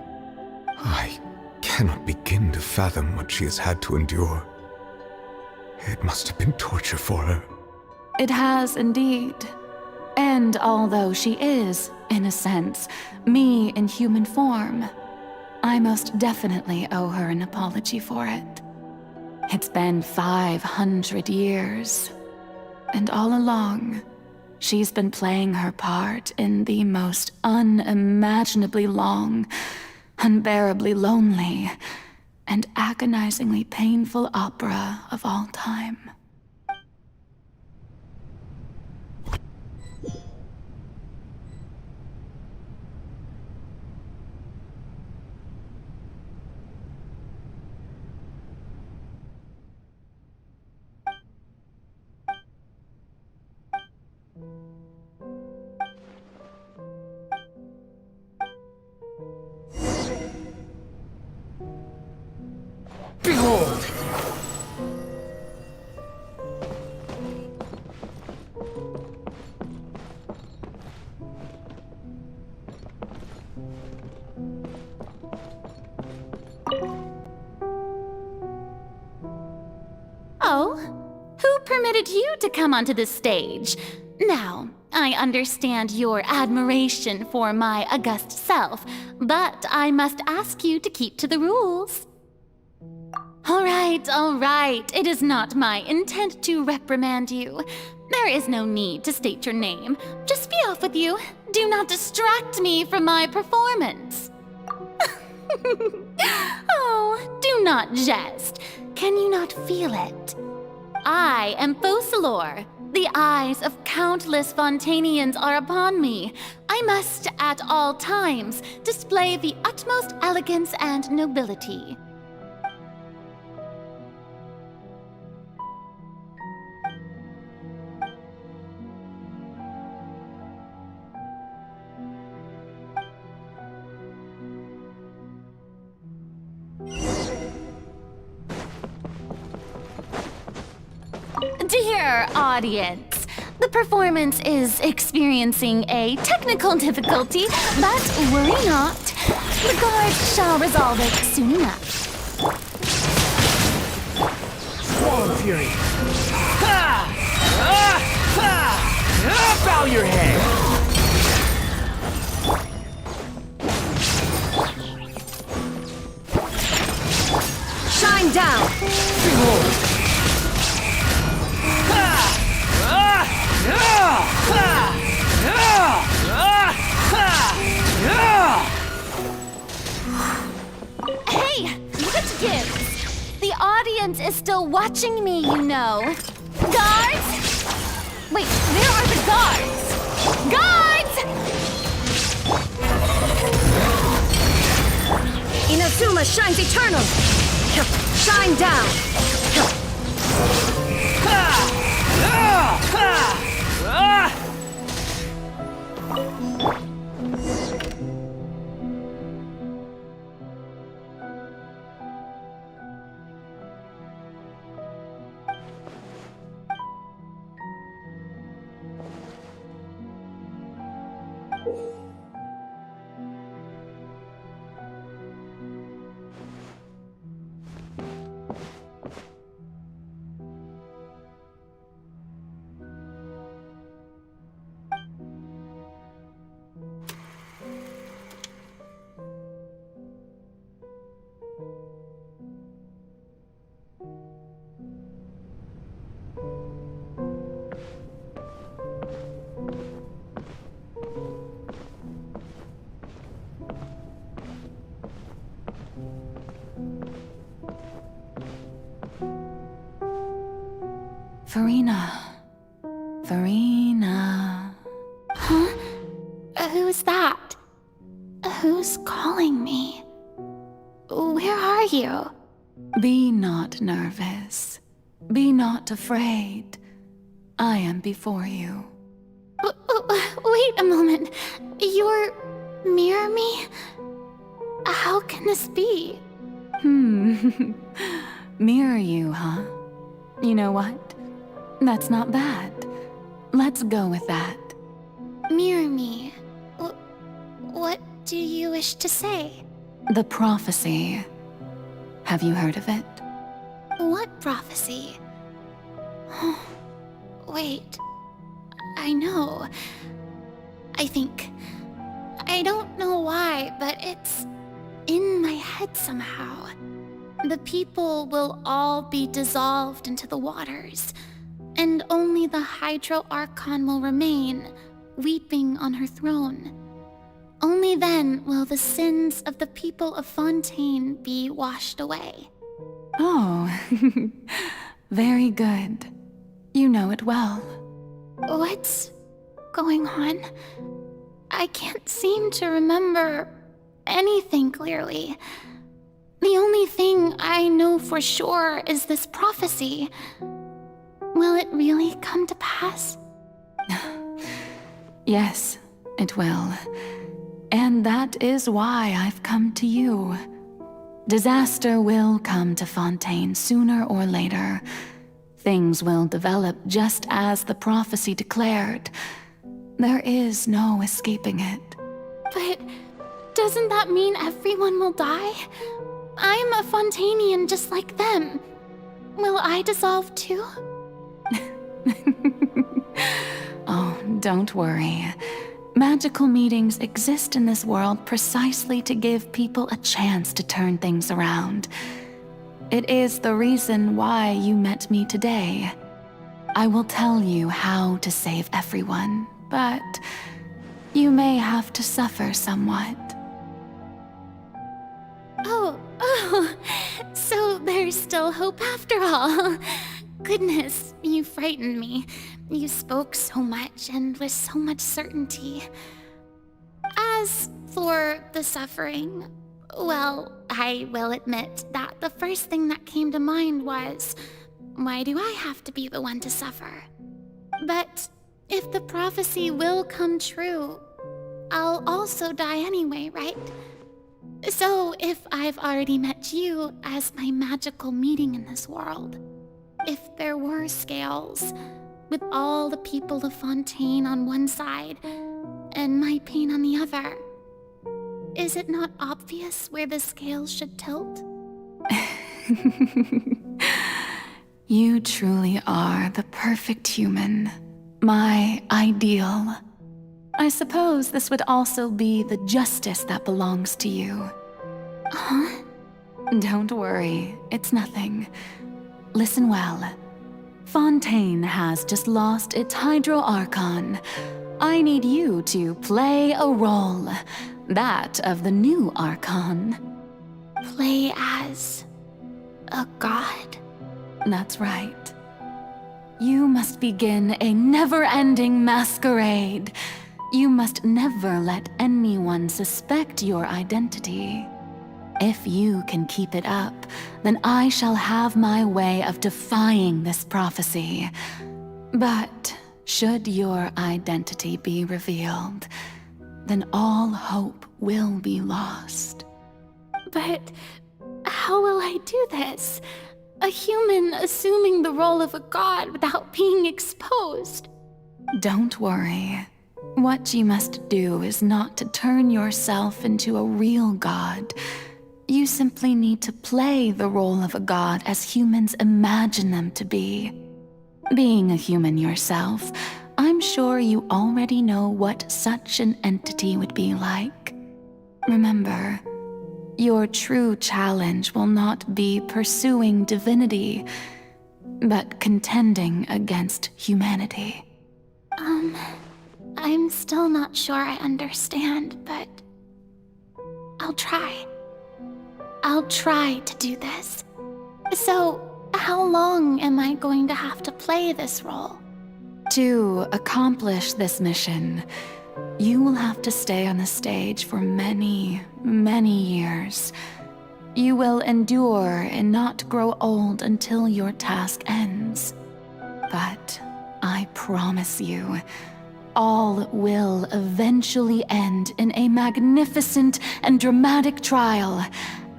I cannot begin to fathom what she has had to endure. It must have been torture for her. It has indeed. And although she is, in a sense, me in human form, I most definitely owe her an apology for it. It's been 500 years, and all along, she's been playing her part in the most unimaginably long, unbearably lonely, and agonizingly painful opera of all time. Behold! Oh, who permitted you to come onto the stage? Now, I understand your admiration for my august self, but I must ask you to keep to the rules. All right. It is not my intent to reprimand you. There is no need to state your name. Just be off with you. Do not distract me from my performance. Oh, do not jest. Can you not feel it? I am Focalor. The eyes of countless Fontainians are upon me. I must, at all times, display the utmost elegance and nobility. Dear audience, the performance is experiencing a technical difficulty, but worry not. The guards shall resolve it soon enough. Swallow Fury! Ha! Ah! Ha! Bow your head! Shine down! Behold! Hey, what gives? The audience is still watching me, you know. Guards? Wait, where are the guards? Guards! Inazuma shines eternal! Shine down! Furina. Furina. Huh? Who's that? Who's calling me? Where are you? Be not nervous. Be not afraid. I am before you. Wait a moment. You're near me? How can this be? Mirror you, huh? You know what? That's not bad. Let's go with that. Mirror me? What do you wish to say? The prophecy. Have you heard of it? What prophecy? Wait. I know. I think. I don't know why, but it's in my head somehow. The people will all be dissolved into the waters, and only the Hydro Archon will remain, weeping on her throne. Only then will the sins of the people of Fontaine be washed away. Oh, very good. You know it well. What's going on? I can't seem to remember anything clearly. The only thing I know for sure is this prophecy. Will it really come to pass? Yes, it will. And that is why I've come to you. Disaster will come to Fontaine sooner or later. Things will develop just as the prophecy declared. There is no escaping it. But doesn't that mean everyone will die? I'm a Fontainian just like them. Will I dissolve too? Oh, don't worry. Magical meetings exist in this world precisely to give people a chance to turn things around. It is the reason why you met me today. I will tell you how to save everyone, but you may have to suffer somewhat. Oh, so there's still hope after all. Goodness, you frightened me. You spoke so much and with so much certainty. As for the suffering, well, I will admit that the first thing that came to mind was, why do I have to be the one to suffer? But if the prophecy will come true, I'll also die anyway, right? So if I've already met you as my magical meeting in this world, if there were scales, with all the people of Fontaine on one side and my pain on the other, is it not obvious where the scales should tilt? You truly are the perfect human, my ideal. I suppose this would also be the justice that belongs to you. Huh? Don't worry, it's nothing. Listen well. Fontaine has just lost its Hydro Archon. I need you to play a role, that of the new Archon. Play as a god? That's right. You must begin a never-ending masquerade. You must never let anyone suspect your identity. If you can keep it up, then I shall have my way of defying this prophecy. But should your identity be revealed, then all hope will be lost. But how will I do this? A human assuming the role of a god without being exposed? Don't worry. What you must do is not to turn yourself into a real god. You simply need to play the role of a god as humans imagine them to be. Being a human yourself, I'm sure you already know what such an entity would be like. Remember, your true challenge will not be pursuing divinity, but contending against humanity. I'm still not sure I understand, but I'll try. I'll try to do this. So, How long am I going to have to play this role? To accomplish this mission, you will have to stay on the stage for many, many years. You will endure and not grow old until your task ends. But I promise you, all will eventually end in a magnificent and dramatic trial,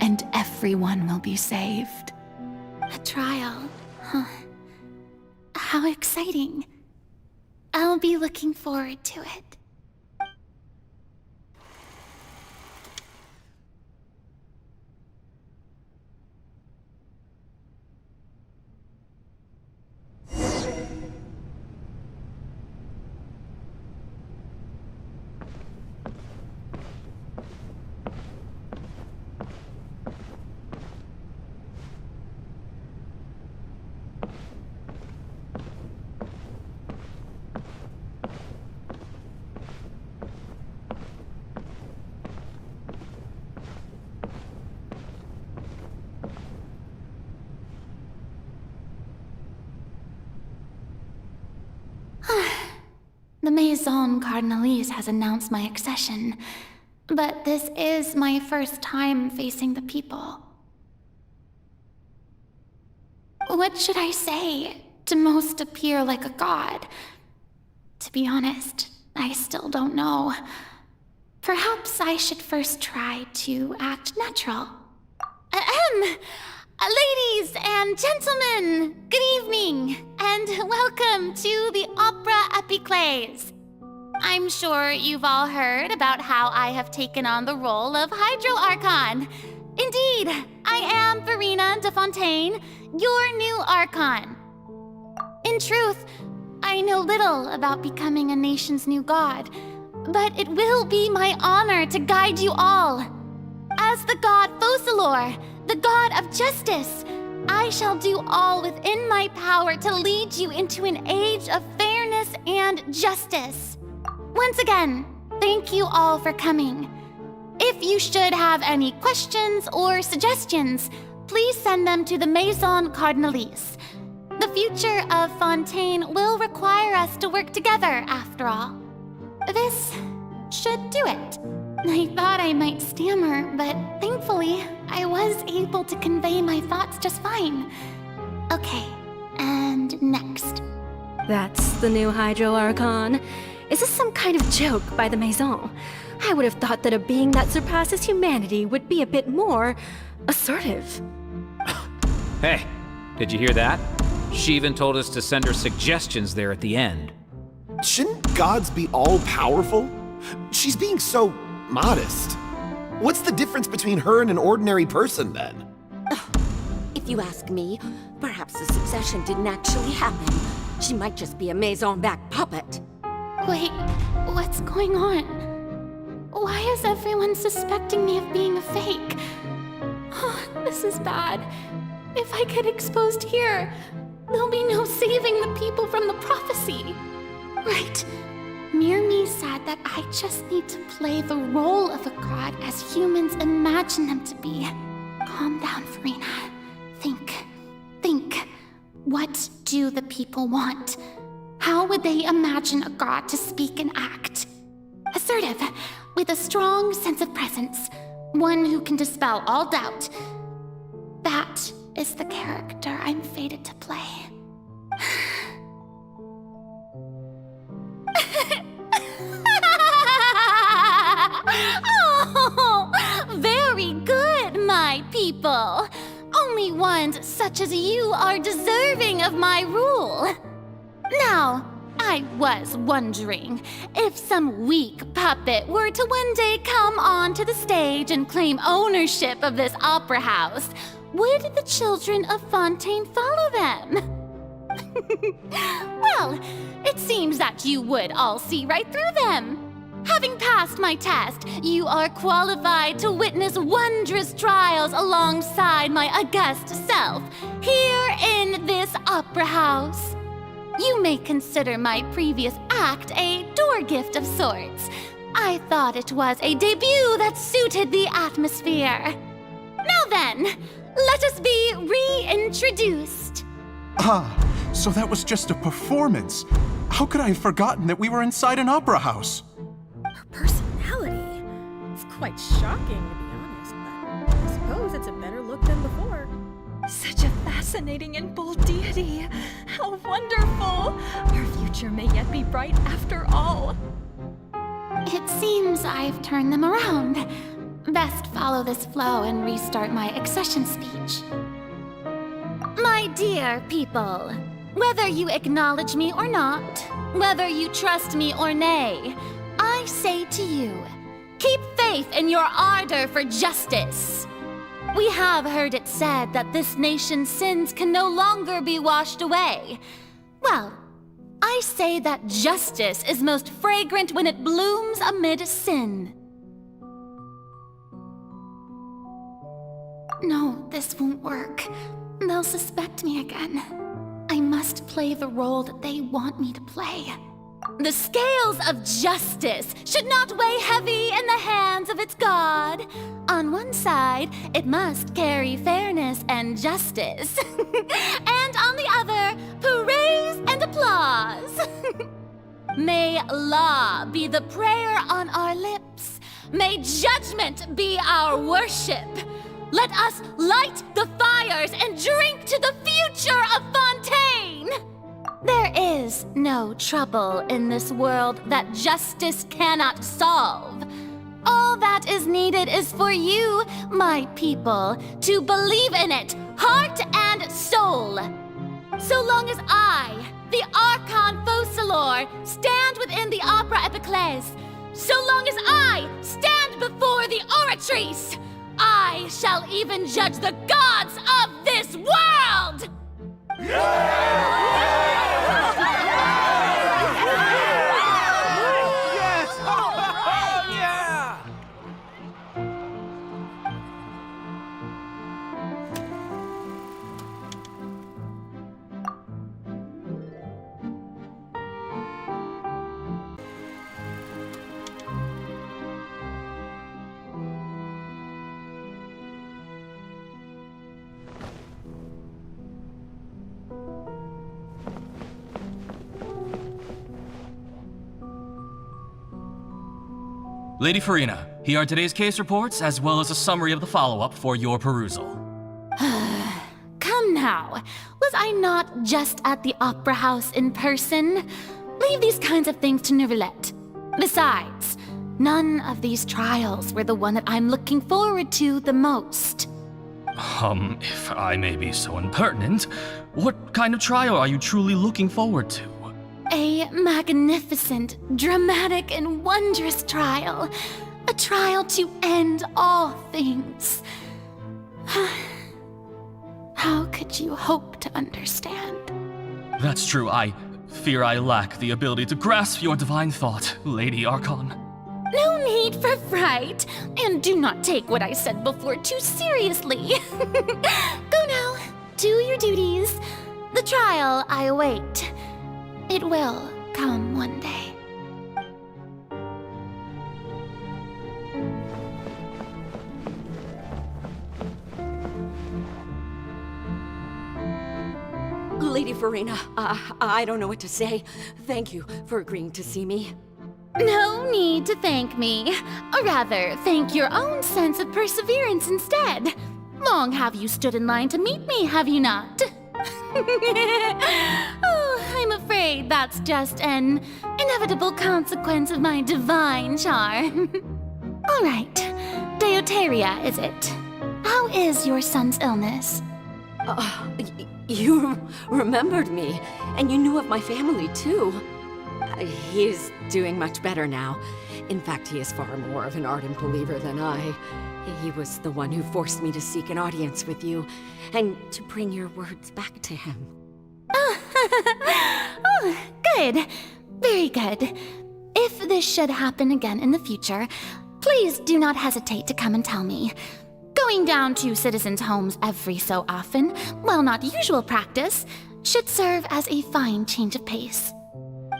and everyone will be saved. A trial, huh? How exciting. I'll be looking forward to it. The Maison Cardinalise has announced my accession, but this is my first time facing the people. What should I say to most appear like a god? To be honest, I still don't know. Perhaps I should first try to act natural. Ladies and gentlemen, good evening, and welcome to the Opera Epiclese. I'm sure you've all heard about how I have taken on the role of Hydro Archon. Indeed, I am Furina de Fontaine, your new Archon. In truth, I know little about becoming a nation's new god, but it will be my honor to guide you all. As the god Focalor, the god of justice, I shall do all within my power to lead you into an age of fairness and justice. Once again, thank you all for coming. If you should have any questions or suggestions, please send them to the Maison Cardinalise. The future of Fontaine will require us to work together, after all. This should do it. I thought I might stammer, but thankfully, I was able to convey my thoughts just fine. Okay, and next. That's the new Hydro Archon. Is this some kind of joke by the Maison? I would have thought that a being that surpasses humanity would be a bit more assertive. Hey, did you hear that? She even told us to send her suggestions there at the end. Shouldn't gods be all-powerful? She's being so modest. What's the difference between her and an ordinary person, then? If you ask me, perhaps the succession didn't actually happen. She might just be a Maison back puppet. Wait, what's going on? Why is everyone suspecting me of being a fake? Oh, this is bad. If I get exposed here, there'll be no saving the people from the prophecy. Right. Mirmi said that I just need to play the role of a god as humans imagine them to be. Calm down, Furina. Think. What do the people want? How would they imagine a god to speak and act? Assertive, with a strong sense of presence. One who can dispel all doubt. That is the character I'm fated to play. Oh, very good, my people. Only ones such as you are deserving of my rule. Now, I was wondering if some weak puppet were to one day come onto the stage and claim ownership of this opera house, would the children of Fontaine follow them? Well, it seems that you would all see right through them. Having passed my test, you are qualified to witness wondrous trials alongside my august self, here in this opera house. You may consider my previous act a door gift of sorts. I thought it was a debut that suited the atmosphere. Now then, let us be reintroduced. Ah, so that was just a performance. How could I have forgotten that we were inside an opera house? Her personality. It's quite shocking, to be honest, but I suppose it's a better look than before. Such a fascinating and bold deity. How wonderful! Our future may yet be bright after all. It seems I've turned them around. Best follow this flow and restart my accession speech. My dear people, whether you acknowledge me or not, whether you trust me or nay, I say to you, keep faith in your ardor for justice. We have heard it said that this nation's sins can no longer be washed away. Well, I say that justice is most fragrant when it blooms amid sin. No, this won't work. They'll suspect me again. I must play the role that they want me to play. The scales of justice should not weigh heavy in the hands of its god. On one side, it must carry fairness and justice. And on the other, praise and applause. May law be the prayer on our lips. May judgment be our worship. Let us light the fires and drink to the future of Fontaine! There is no trouble in this world that justice cannot solve. All that is needed is for you, my people, to believe in it, heart and soul. So long as I, the Archon Focalor, stand within the Opera Epiclese, so long as I stand before the Oratrice, I shall even judge the gods of this world! Lady Furina, here are today's case reports, as well as a summary of the follow-up for your perusal. Come now. Was I not just at the Opera House in person? Leave these kinds of things to Neuvillette. Besides, none of these trials were the one that I'm looking forward to the most. If I may be so impertinent, what kind of trial are you truly looking forward to? A magnificent, dramatic, and wondrous trial. A trial to end all things. How could you hope to understand? That's true. I fear I lack the ability to grasp your divine thought, Lady Archon. No need for fright, and do not take what I said before too seriously. Go now, do your duties. The trial I await. It will come one day. Lady Furina, I don't know what to say. Thank you for agreeing to see me. No need to thank me. Or rather, thank your own sense of perseverance instead. Long have you stood in line to meet me, have you not? Oh, I'm afraid that's just an inevitable consequence of my divine charm. All right, Deoteria, is it? How is your son's illness? You remembered me, and you knew of my family, too. He is doing much better now. In fact, he is far more of an ardent believer than I. He was the one who forced me to seek an audience with you, and to bring your words back to him. Oh, good. Very good. If this should happen again in the future, please do not hesitate to come and tell me. Going down to citizens' homes every so often, while not usual practice, should serve as a fine change of pace.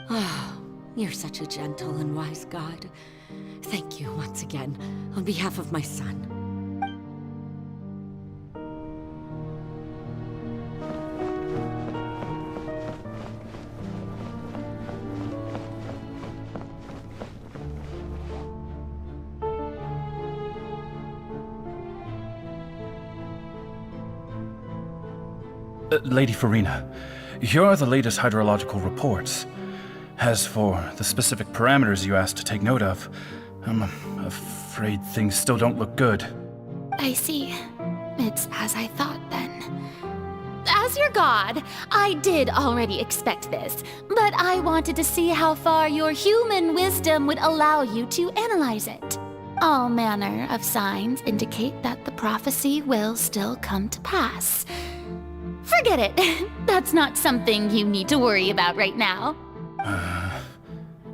Oh, you're such a gentle and wise god. Thank you once again, on behalf of my son. Lady Furina, here are the latest hydrological reports. As for the specific parameters you asked to take note of, I'm afraid things still don't look good. I see. It's as I thought then. As your god, I did already expect this, but I wanted to see how far your human wisdom would allow you to analyze it. All manner of signs indicate that the prophecy will still come to pass. Forget it. That's not something you need to worry about right now.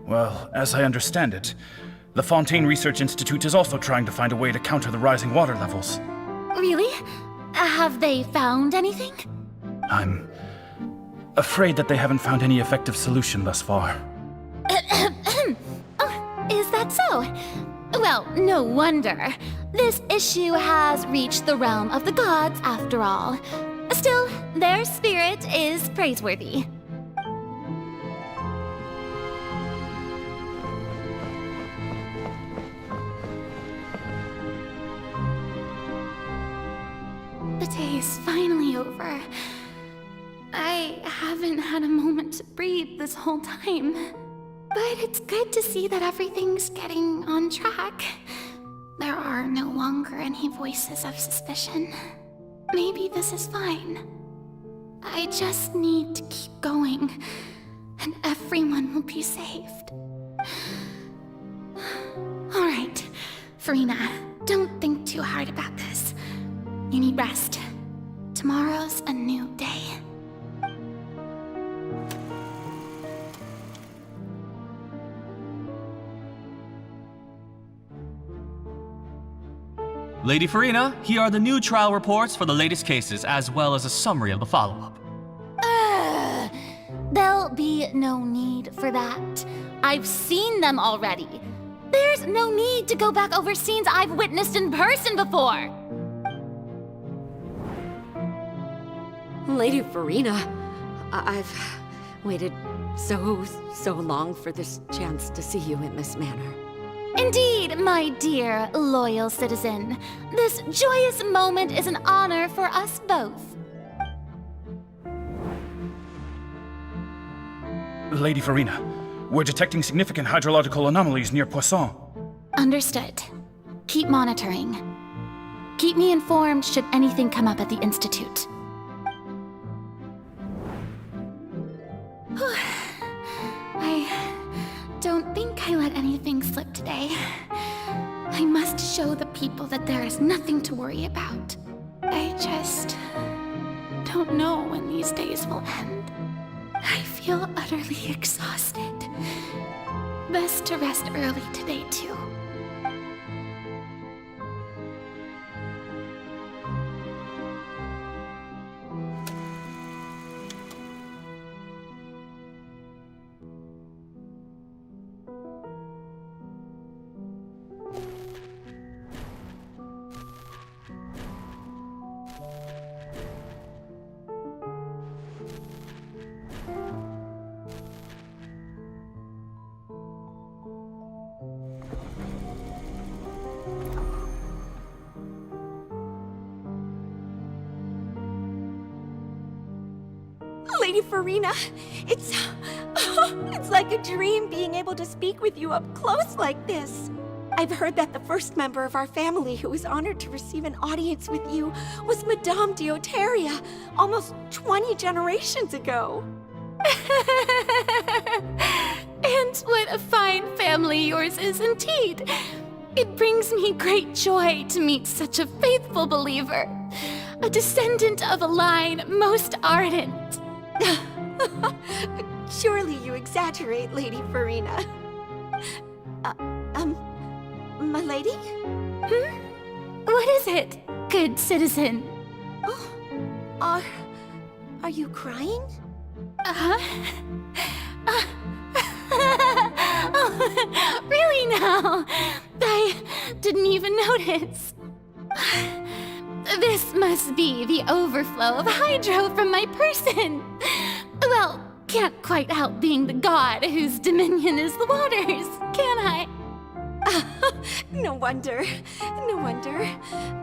Well, as I understand it, the Fontaine Research Institute is also trying to find a way to counter the rising water levels. Really? Have they found anything? I'm afraid that they haven't found any effective solution thus far. Oh, is that so? Well, no wonder. This issue has reached the realm of the gods, after all. Still, their spirit is praiseworthy. The day is finally over. I haven't had a moment to breathe this whole time. But it's good to see that everything's getting on track. There are no longer any voices of suspicion. Maybe this is fine. I just need to keep going, and everyone will be saved. All right, Furina, don't think too hard about this. You need rest. Tomorrow's a new day. Lady Furina, here are the new trial reports for the latest cases, as well as a summary of the follow-up. There'll be no need for that. I've seen them already. There's no need to go back over scenes I've witnessed in person before. Lady Furina, I've waited so long for this chance to see you in this manner. Indeed, my dear, loyal citizen. This joyous moment is an honor for us both. Lady Furina, we're detecting significant hydrological anomalies near Poisson. Understood. Keep monitoring. Keep me informed should anything come up at the Institute. I don't think I let anything slip today. I must show the people that there is nothing to worry about. I just don't know when these days will end. I feel utterly exhausted. Best to rest early today, too. Lady Furina, it's like a dream being able to speak with you up close like this. I've heard that the first member of our family who was honored to receive an audience with you was Madame Deoteria, almost 20 generations ago. And what a fine family yours is indeed. It brings me great joy to meet such a faithful believer, a descendant of a line most ardent. Surely you exaggerate, Lady Furina. My lady? What is it, good citizen? Oh, are you crying? Oh, really now? I didn't even notice. This must be the overflow of hydro from my person. Well, can't quite help being the god whose dominion is the waters, can I? No wonder. No wonder.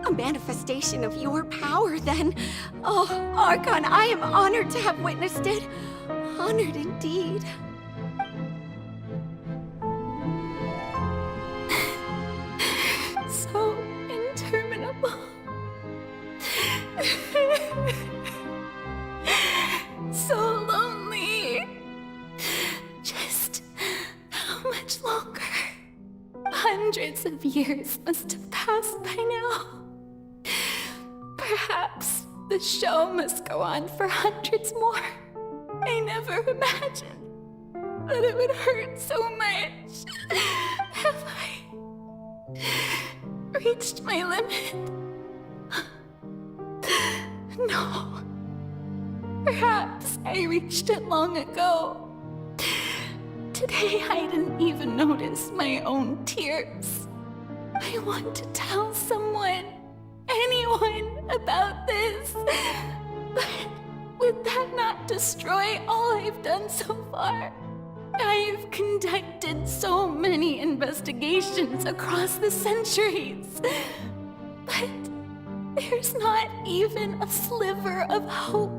A manifestation of your power, then. Oh, Archon, I am honored to have witnessed it. Honored indeed. So interminable. So lonely. Just how much longer? Hundreds of years must have passed by now. Perhaps the show must go on for hundreds more. I never imagined that it would hurt so much. Have I reached my limit? No. Perhaps I reached it long ago. Today I didn't even notice my own tears. I want to tell someone, anyone, about this. But would that not destroy all I've done so far? I've conducted so many investigations across the centuries. But there's not even a sliver of hope.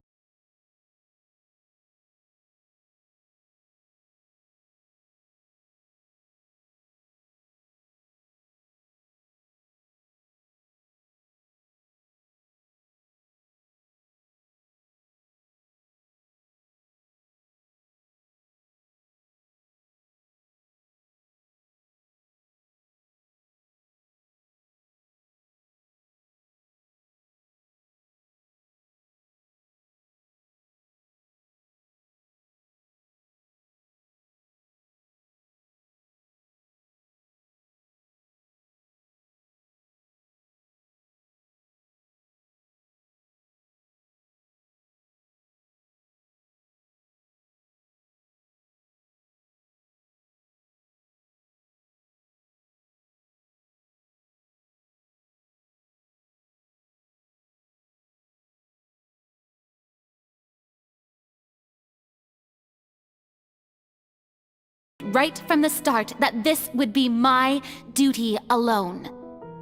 Right from the start that this would be my duty alone.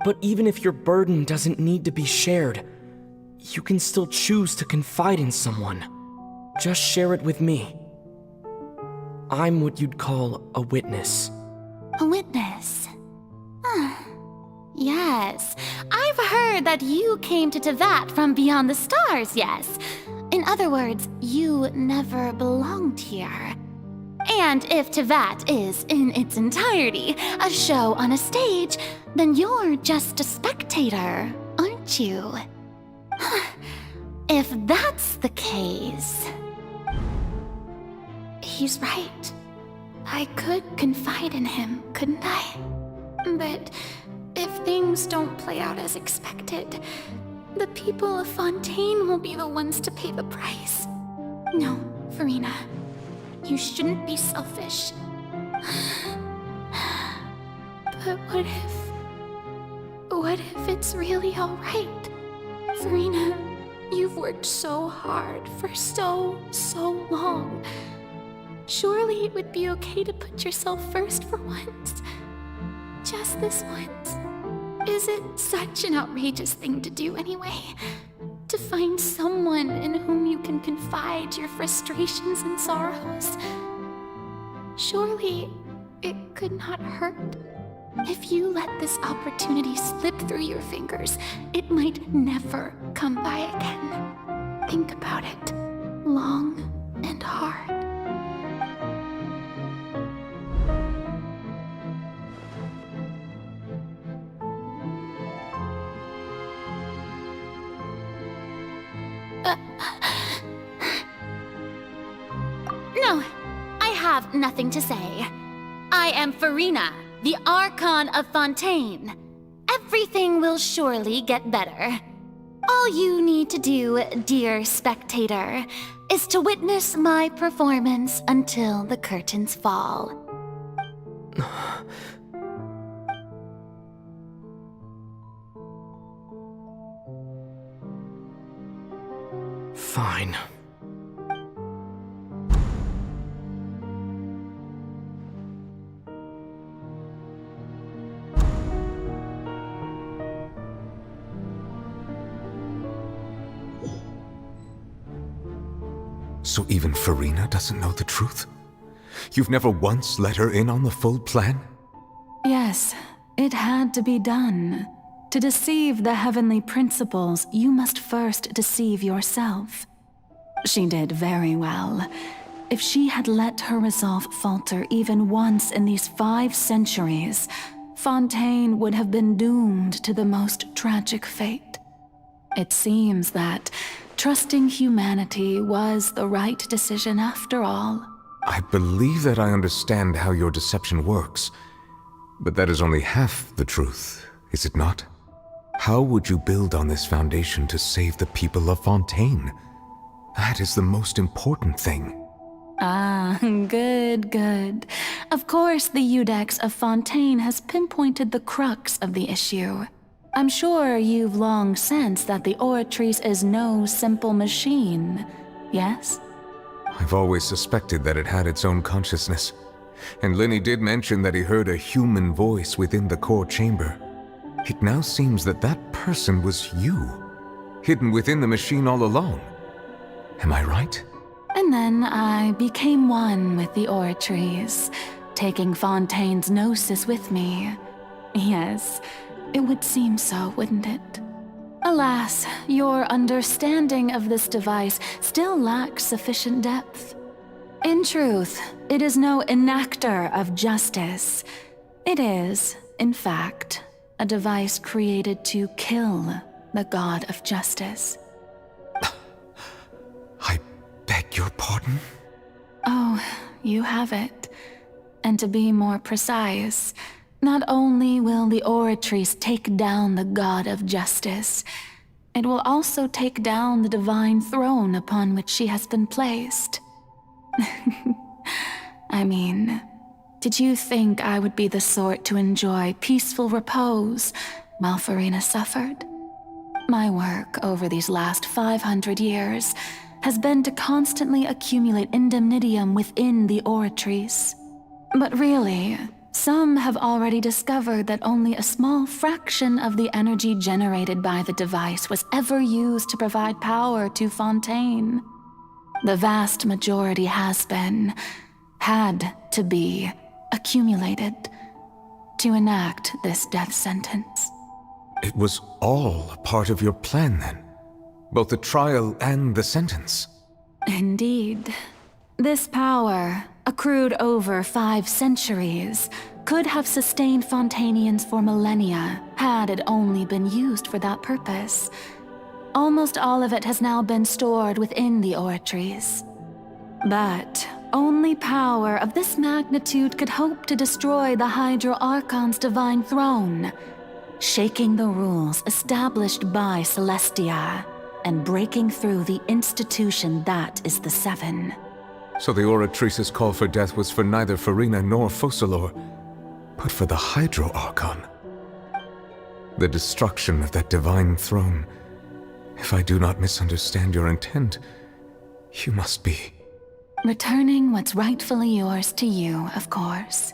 But even if your burden doesn't need to be shared, you can still choose to confide in someone. Just share it with me. I'm what you'd call a witness. A witness? Yes, I've heard that you came to Tevat from beyond the stars, yes. In other words, you never belonged here. And if Tevat is, in its entirety, a show on a stage, then you're just a spectator, aren't you? If that's the case... He's right. I could confide in him, couldn't I? But if things don't play out as expected, the people of Fontaine will be the ones to pay the price. No, Furina. You shouldn't be selfish. But what if it's really all right? Furina, you've worked so hard for so long. Surely it would be okay to put yourself first for once. Just this once. Is it such an outrageous thing to do anyway? To find someone in whom you can confide your frustrations and sorrows. Surely it could not hurt. If you let this opportunity slip through your fingers, it might never come by again. Think about it long and hard. No, I have nothing to say. I am Furina, the Archon of Fontaine. Everything will surely get better. All you need to do, dear spectator, is to witness my performance until the curtains fall. Fine. So even Furina doesn't know the truth? You've never once let her in on the full plan? Yes, it had to be done. To deceive the heavenly principles, you must first deceive yourself. She did very well. If she had let her resolve falter even once in these 5 centuries, Fontaine would have been doomed to the most tragic fate. It seems that trusting humanity was the right decision after all. I believe that I understand how your deception works, but that is only half the truth, is it not? How would you build on this foundation to save the people of Fontaine? That is the most important thing. Ah, good. Of course, the Iudex of Fontaine has pinpointed the crux of the issue. I'm sure you've long sensed that the Oratrice is no simple machine, yes? I've always suspected that it had its own consciousness, and Lenny did mention that he heard a human voice within the core chamber. It now seems that that person was you, hidden within the machine all along. Am I right? And then I became one with the Oratrice, taking Fontaine's gnosis with me. Yes, it would seem so, wouldn't it? Alas, your understanding of this device still lacks sufficient depth. In truth, it is no enactor of justice. It is, in fact, a device created to kill the god of justice. I beg your pardon? Oh, you have it. And to be more precise, not only will the Oratrice take down the god of justice, it will also take down the divine throne upon which she has been placed. I mean, did you think I would be the sort to enjoy peaceful repose while Furina suffered? My work over these last 500 years has been to constantly accumulate indemnitium within the Oratrice. But really, some have already discovered that only a small fraction of the energy generated by the device was ever used to provide power to Fontaine. The vast majority had to be, accumulated to enact this death sentence. It was all a part of your plan then? Both the trial and the sentence? Indeed. This power, accrued over 5 centuries, could have sustained Fontainians for millennia had it only been used for that purpose. Almost all of it has now been stored within the Oratrice. But only power of this magnitude could hope to destroy the Hydro Archon's divine throne, shaking the rules established by Celestia and breaking through the institution that is the Seven. So the Oratrice's call for death was for neither Furina nor Focalor, but for the Hydro Archon. The destruction of that divine throne. If I do not misunderstand your intent, you must be... returning what's rightfully yours to you, of course.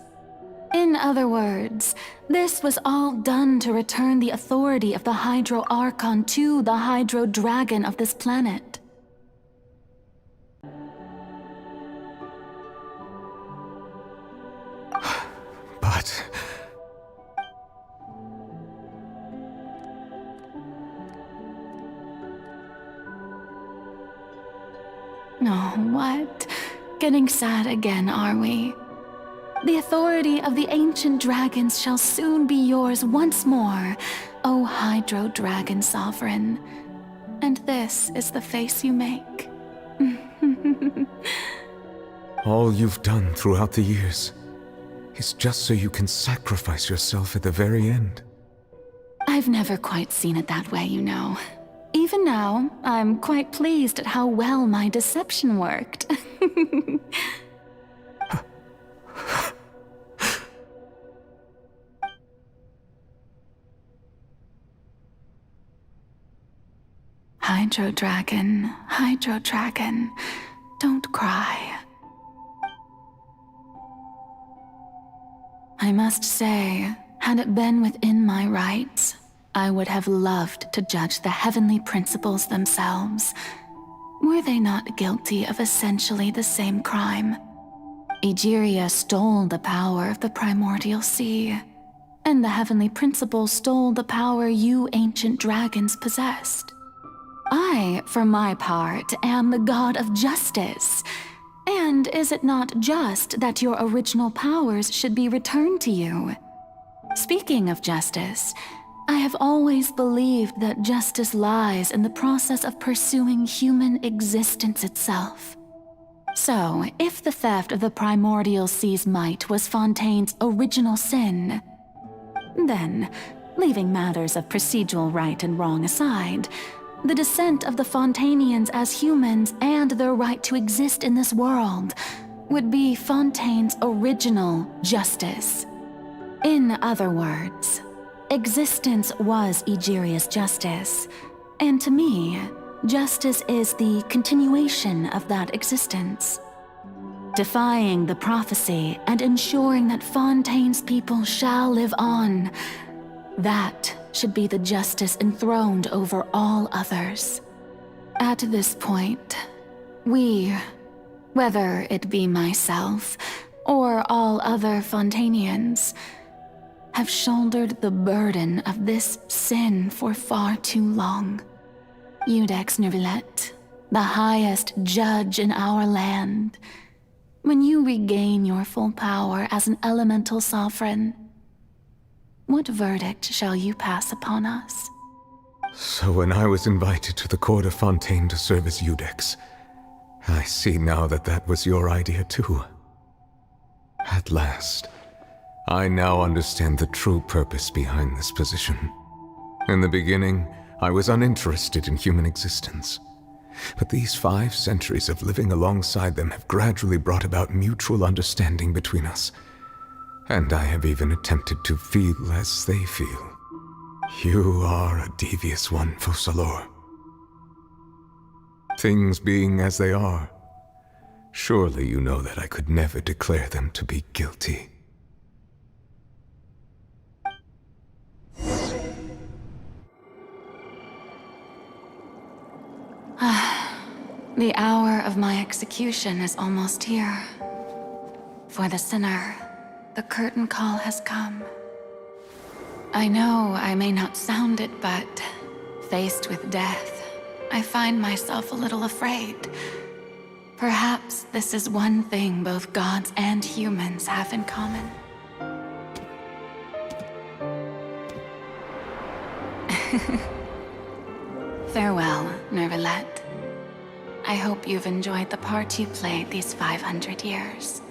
In other words, this was all done to return the authority of the Hydro Archon to the Hydro Dragon of this planet. But... Oh, what? Getting sad again, are we? The authority of the ancient dragons shall soon be yours once more, O Hydro Dragon Sovereign. And this is the face you make. all you've done throughout the years is just so you can sacrifice yourself at the very end. I've never quite seen it that way, you know. Even now, I'm quite pleased at how well my deception worked. Hydro Dragon, don't cry. I must say, had it been within my rights, I would have loved to judge the heavenly principles themselves. Were they not guilty of essentially the same crime? Egeria stole the power of the primordial sea, and the heavenly principle stole the power you ancient dragons possessed. I, for my part, am the god of justice. And is it not just that your original powers should be returned to you? Speaking of justice, I have always believed that justice lies in the process of pursuing human existence itself. So, if the theft of the primordial sea's might was Fontaine's original sin, then, leaving matters of procedural right and wrong aside, the descent of the Fontainians as humans and their right to exist in this world would be Fontaine's original justice. In other words, existence was Egeria's justice, and to me, justice is the continuation of that existence. Defying the prophecy and ensuring that Fontaine's people shall live on, that should be the justice enthroned over all others. At this point, we, whether it be myself or all other Fontainians, have shouldered the burden of this sin for far too long. Iudex Neuvillette, the highest judge in our land, when you regain your full power as an elemental sovereign, what verdict shall you pass upon us? So when I was invited to the court of Fontaine to serve as Iudex, I see now that that was your idea too. At last, I now understand the true purpose behind this position. In the beginning, I was uninterested in human existence. But these 5 centuries of living alongside them have gradually brought about mutual understanding between us. And I have even attempted to feel as they feel. You are a devious one, Focalors. Things being as they are, surely you know that I could never declare them to be guilty. The hour of my execution is almost here. For the sinner, the curtain call has come. I know I may not sound it, but faced with death, I find myself a little afraid. Perhaps this is one thing both gods and humans have in common. Farewell, Neuvillette. I hope you've enjoyed the part you played these 500 years.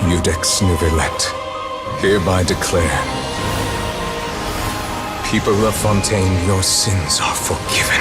Iudex Neuvillette, hereby declare People of Fontaine, your sins are forgiven.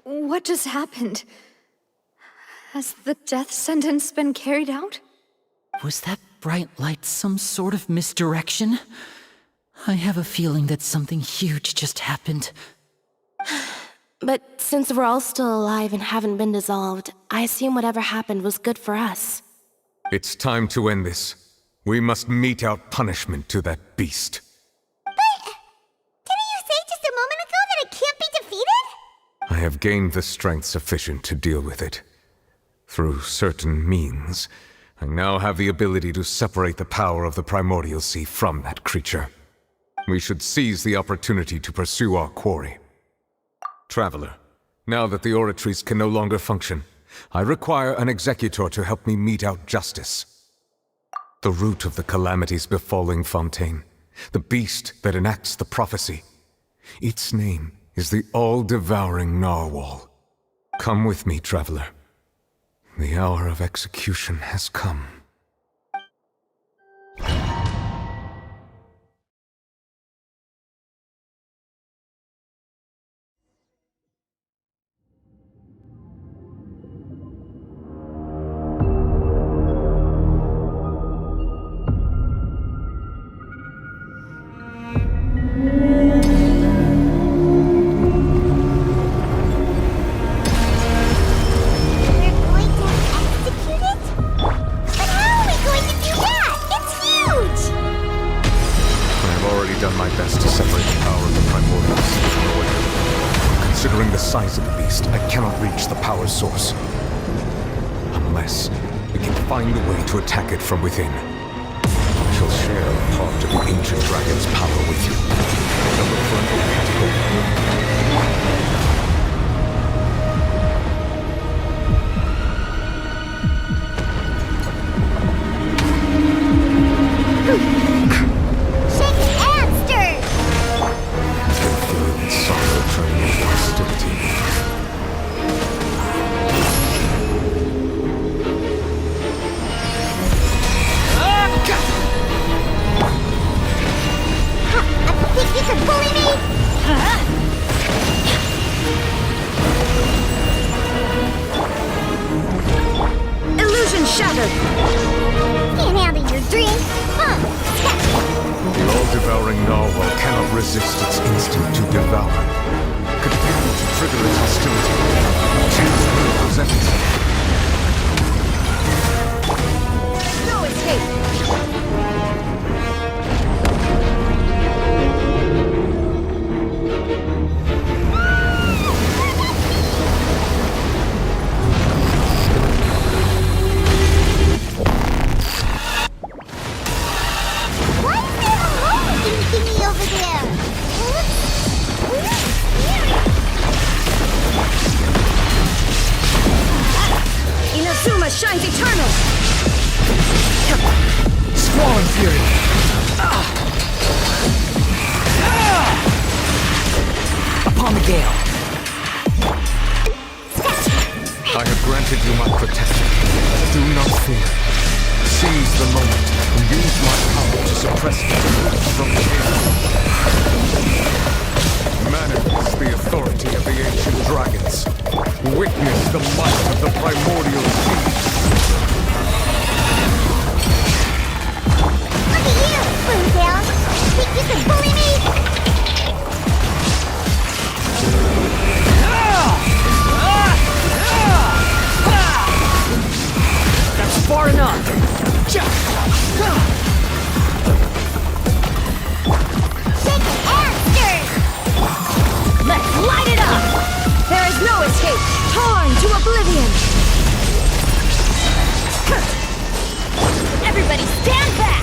What just happened? Has the death sentence been carried out? Was that bright light some sort of misdirection? I have a feeling that something huge just happened. But since we're all still alive and haven't been dissolved, I assume whatever happened was good for us. It's time to end this. We must mete out punishment to that beast. Didn't you say just a moment ago that it can't be defeated? I have gained the strength sufficient to deal with it. Through certain means, I now have the ability to separate the power of the primordial sea from that creature. We should seize the opportunity to pursue our quarry. Traveler, now that the Oratrice can no longer function, I require an executor to help me mete out justice. The root of the calamities befalling Fontaine, the beast that enacts the prophecy. Its name is the all-devouring narwhal. Come with me, traveler. The hour of execution has come. Source. Unless we can find a way to attack it from within. I shall share a part of the ancient dragon's power with you. Now look for an opening to Shake and stir! I can feel its sorrow turning into hostility. Think you can bully me? Illusion shattered! Can't handle your dream. The all-devouring narwhal cannot resist its instinct to devour. Continue to trigger its hostility. Chance will present itself. No escape! Over there. Inazuma shines eternal! Squall Fury! Upon the gale! I have granted you my protection. Do not fear. Seize the moment and use my power to suppress the from within. Manifest the authority of the ancient dragons. Witness the might of the primordial sea. Look at you, Fontaine. Think you can bully me? That's far enough! Shake it and stir! Let's light it up! There is no escape! Torn to oblivion! Everybody stand back!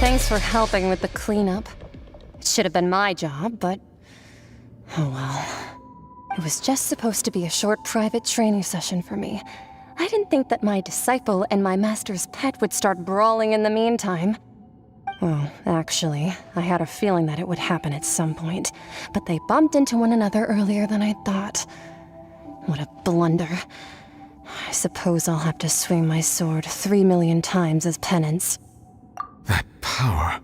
Thanks for helping with the cleanup. It should have been my job, but... oh well. It was just supposed to be a short private training session for me. I didn't think that my disciple and my master's pet would start brawling in the meantime. Well, actually, I had a feeling that it would happen at some point, but they bumped into one another earlier than I thought. What a blunder. I suppose I'll have to swing my sword 3 million times as penance. That power.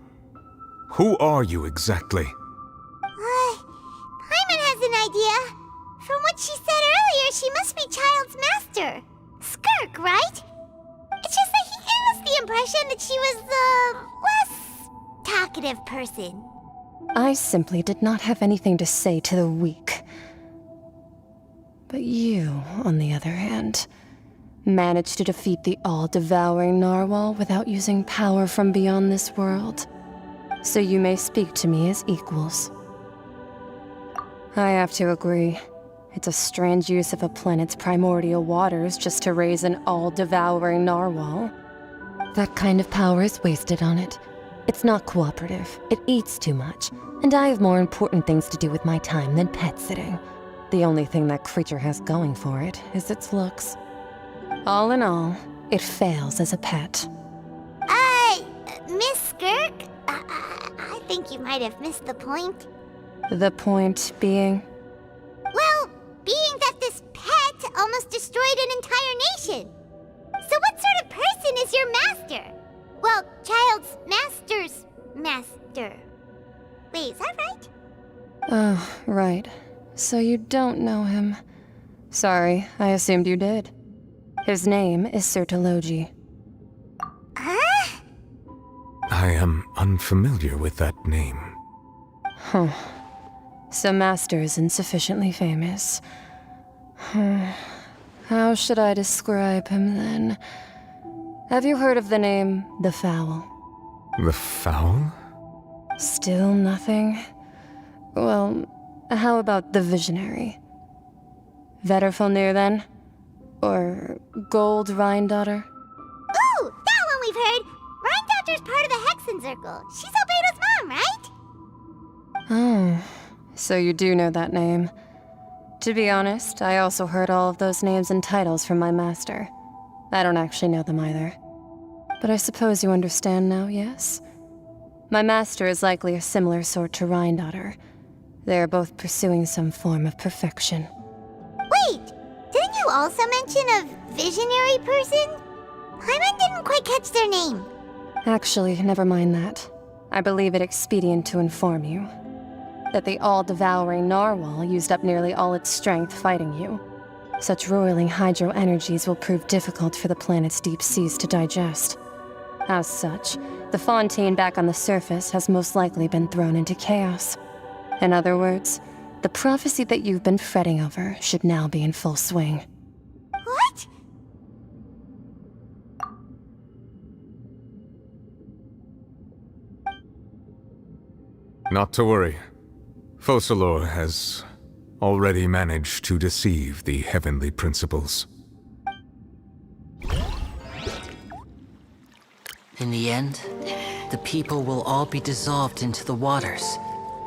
Who are you exactly? Paimon has an idea. From what she said earlier, she must be Child's master. Skirk, right? It's just that he gave us the impression that she was the less talkative person. I simply did not have anything to say to the weak. But you, on the other hand, managed to defeat the all-devouring narwhal without using power from beyond this world. So you may speak to me as equals. I have to agree. It's a strange use of a planet's primordial waters just to raise an all-devouring narwhal. That kind of power is wasted on it. It's not cooperative. It eats too much. And I have more important things to do with my time than pet sitting. The only thing that creature has going for it is its looks. All in all, it fails as a pet. Miss Skirk? I think you might have missed the point. The point being? Well, being that this pet almost destroyed an entire nation. So what sort of person is your master? Well, Child's master's master. Wait, is that right? Oh, right. So you don't know him. Sorry, I assumed you did. His name is Sir Deluge. Huh? I am unfamiliar with that name. Huh. So Master isn't sufficiently famous. How should I describe him then? Have you heard of the name The Fowl? The Fowl? Still nothing? Well, how about the Visionary? Vetterfulnir then? Or Gold Rhine-daughter? Ooh, that one we've heard! Rhine-daughter's part of the Hexen Circle. She's Albedo's mom, right? Oh, so you do know that name. To be honest, I also heard all of those names and titles from my master. I don't actually know them either. But I suppose you understand now, yes? My master is likely a similar sort to Rhine-daughter. They are both pursuing some form of perfection. Wait! Didn't you also mention a visionary person? Paimon didn't quite catch their name. Actually, never mind that. I believe it expedient to inform you that the all-devouring narwhal used up nearly all its strength fighting you. Such roiling hydro energies will prove difficult for the planet's deep seas to digest. As such, the Fontaine back on the surface has most likely been thrown into chaos. In other words, the prophecy that you've been fretting over should now be in full swing. What? Not to worry. Focalor has already managed to deceive the heavenly principles. In the end, the people will all be dissolved into the waters,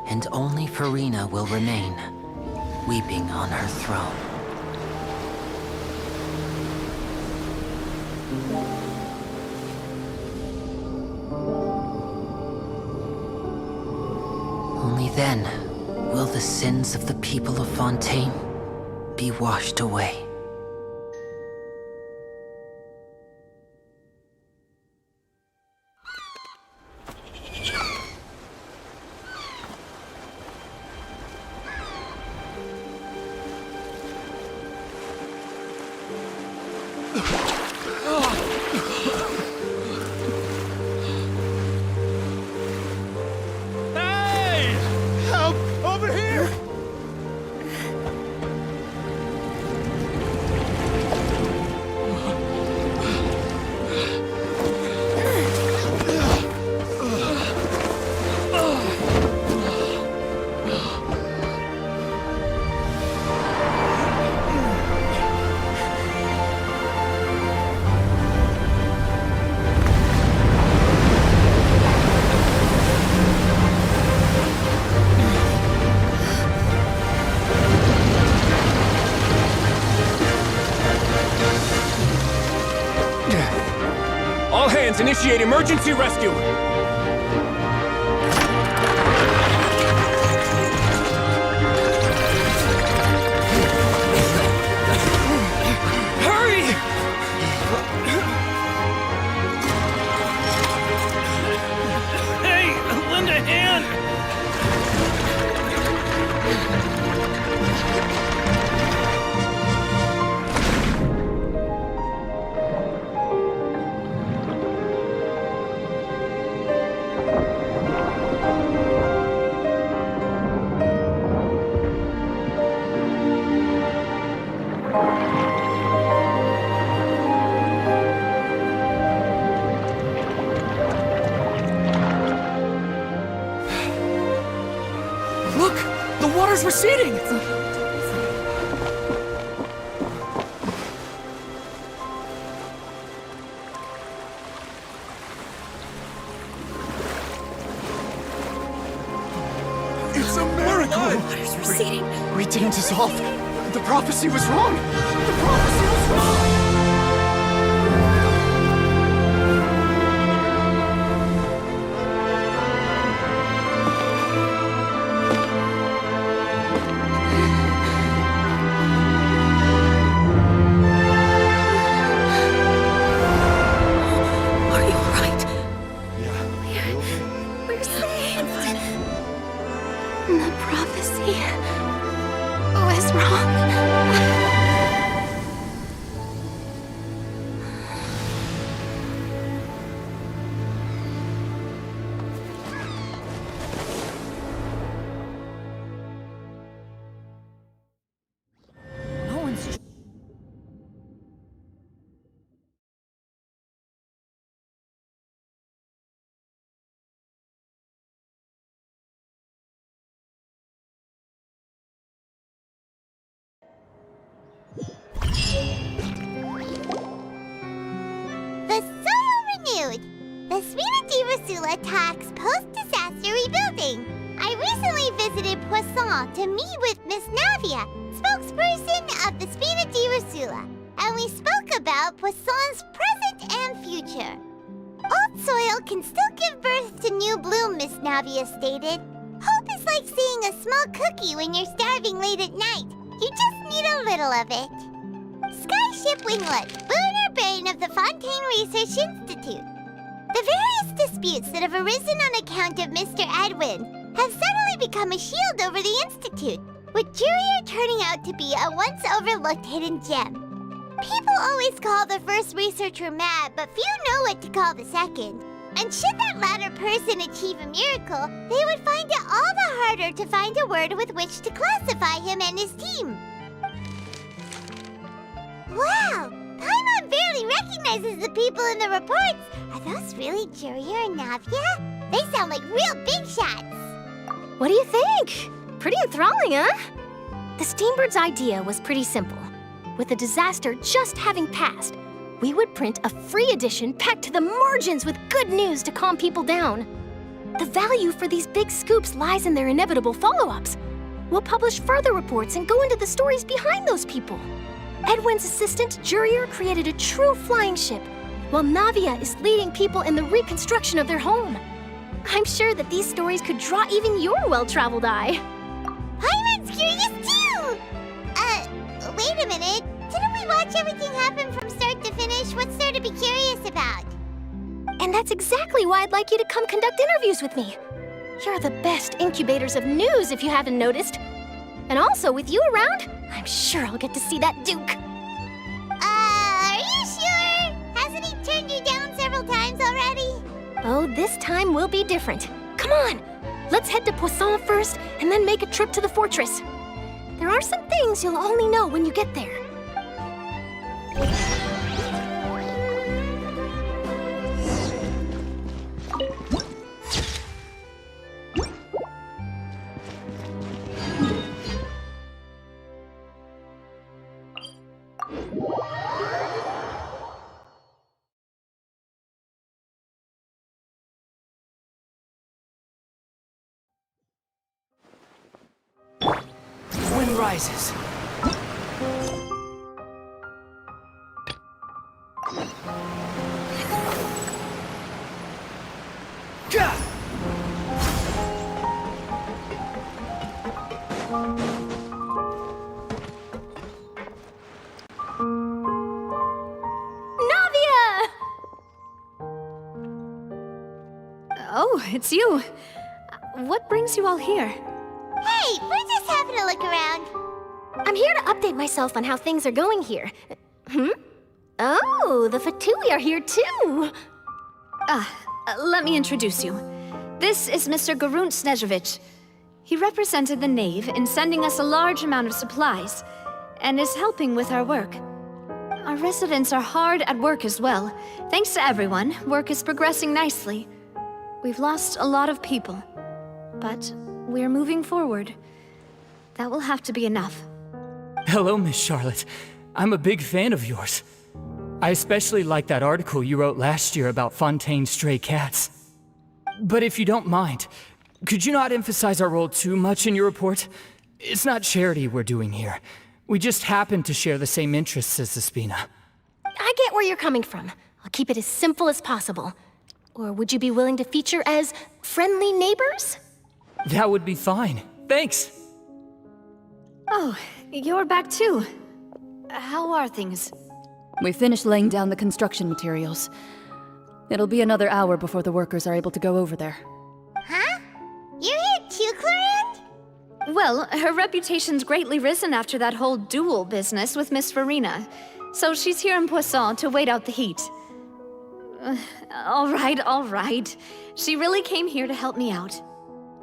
and only Furina will remain, weeping on her throne. Only then will the sins of the people of Fontaine be washed away. Hey! Help! Over here! All hands, initiate emergency rescue! Hurry! Hey, lend a hand! Look! The water's receding! It's a miracle! Water's receding. We didn't dissolve. The prophecy was wrong. The prophecy was wrong. Are you alright? Yeah. We're saved. The prophecy was wrong. No one's. The soil renewed. The Spina di Rosula talks post-disaster rebuilding. I recently visited Poisson to meet with Miss Navia, spokesperson of the Spina di Rosula, and we spoke about Poisson's present and future. Old soil can still give birth to new bloom, Miss Navia stated. Hope is like seeing a small cookie when you're starving late at night. You just need a little of it. Skyship Winglet, lunar brain of the Fontaine Research Institute. The various disputes that have arisen on account of Mr. Edwin have suddenly become a shield over the Institute, with Jurier turning out to be a once overlooked hidden gem. People always call the first researcher mad, but few know what to call the second. And should that latter person achieve a miracle, they would find it all the harder to find a word with which to classify him and his team. Wow! Paimon barely recognizes the people in the reports. Are those really Jurier and Navia? They sound like real big shots. What do you think? Pretty enthralling, huh? The Steambird's idea was pretty simple. With the disaster just having passed, we would print a free edition packed to the margins with good news to calm people down. The value for these big scoops lies in their inevitable follow-ups. We'll publish further reports and go into the stories behind those people. Edwin's assistant, Jurier, created a true flying ship, while Navia is leading people in the reconstruction of their home. I'm sure that these stories could draw even your well-traveled eye. Paimon's curious too! Wait a minute. Didn't we watch everything happen from start to finish? What's there to be curious about? And that's exactly why I'd like you to come conduct interviews with me. You're the best incubators of news, if you haven't noticed. And also, with you around, I'm sure I'll get to see that Duke. Are you sure? Hasn't he turned you down several times already? Oh, this time will be different. Come on! Let's head to Poisson first, and then make a trip to the fortress. There are some things you'll only know when you get there. Wind rises. Gah! Oh, it's you. What brings you all here? Hey, we're just having a look around. I'm here to update myself on how things are going here. Oh, the Fatui are here too. Let me introduce you. This is Mr. Garunt Snežević. He represented the Knave in sending us a large amount of supplies, and is helping with our work. Our residents are hard at work as well. Thanks to everyone, work is progressing nicely. We've lost a lot of people, but we're moving forward. That will have to be enough. Hello, Miss Charlotte. I'm a big fan of yours. I especially like that article you wrote last year about Fontaine's stray cats. But if you don't mind, could you not emphasize our role too much in your report? It's not charity we're doing here. We just happen to share the same interests as the Spina. I get where you're coming from. I'll keep it as simple as possible. Or would you be willing to feature as friendly neighbors? That would be fine. Thanks. Oh, you're back too. How are things? We finished laying down the construction materials. It'll be another hour before the workers are able to go over there. Huh? You're here too, Clarence? Well, her reputation's greatly risen after that whole duel business with Miss Furina. So she's here in Poisson to wait out the heat. All right. She really came here to help me out.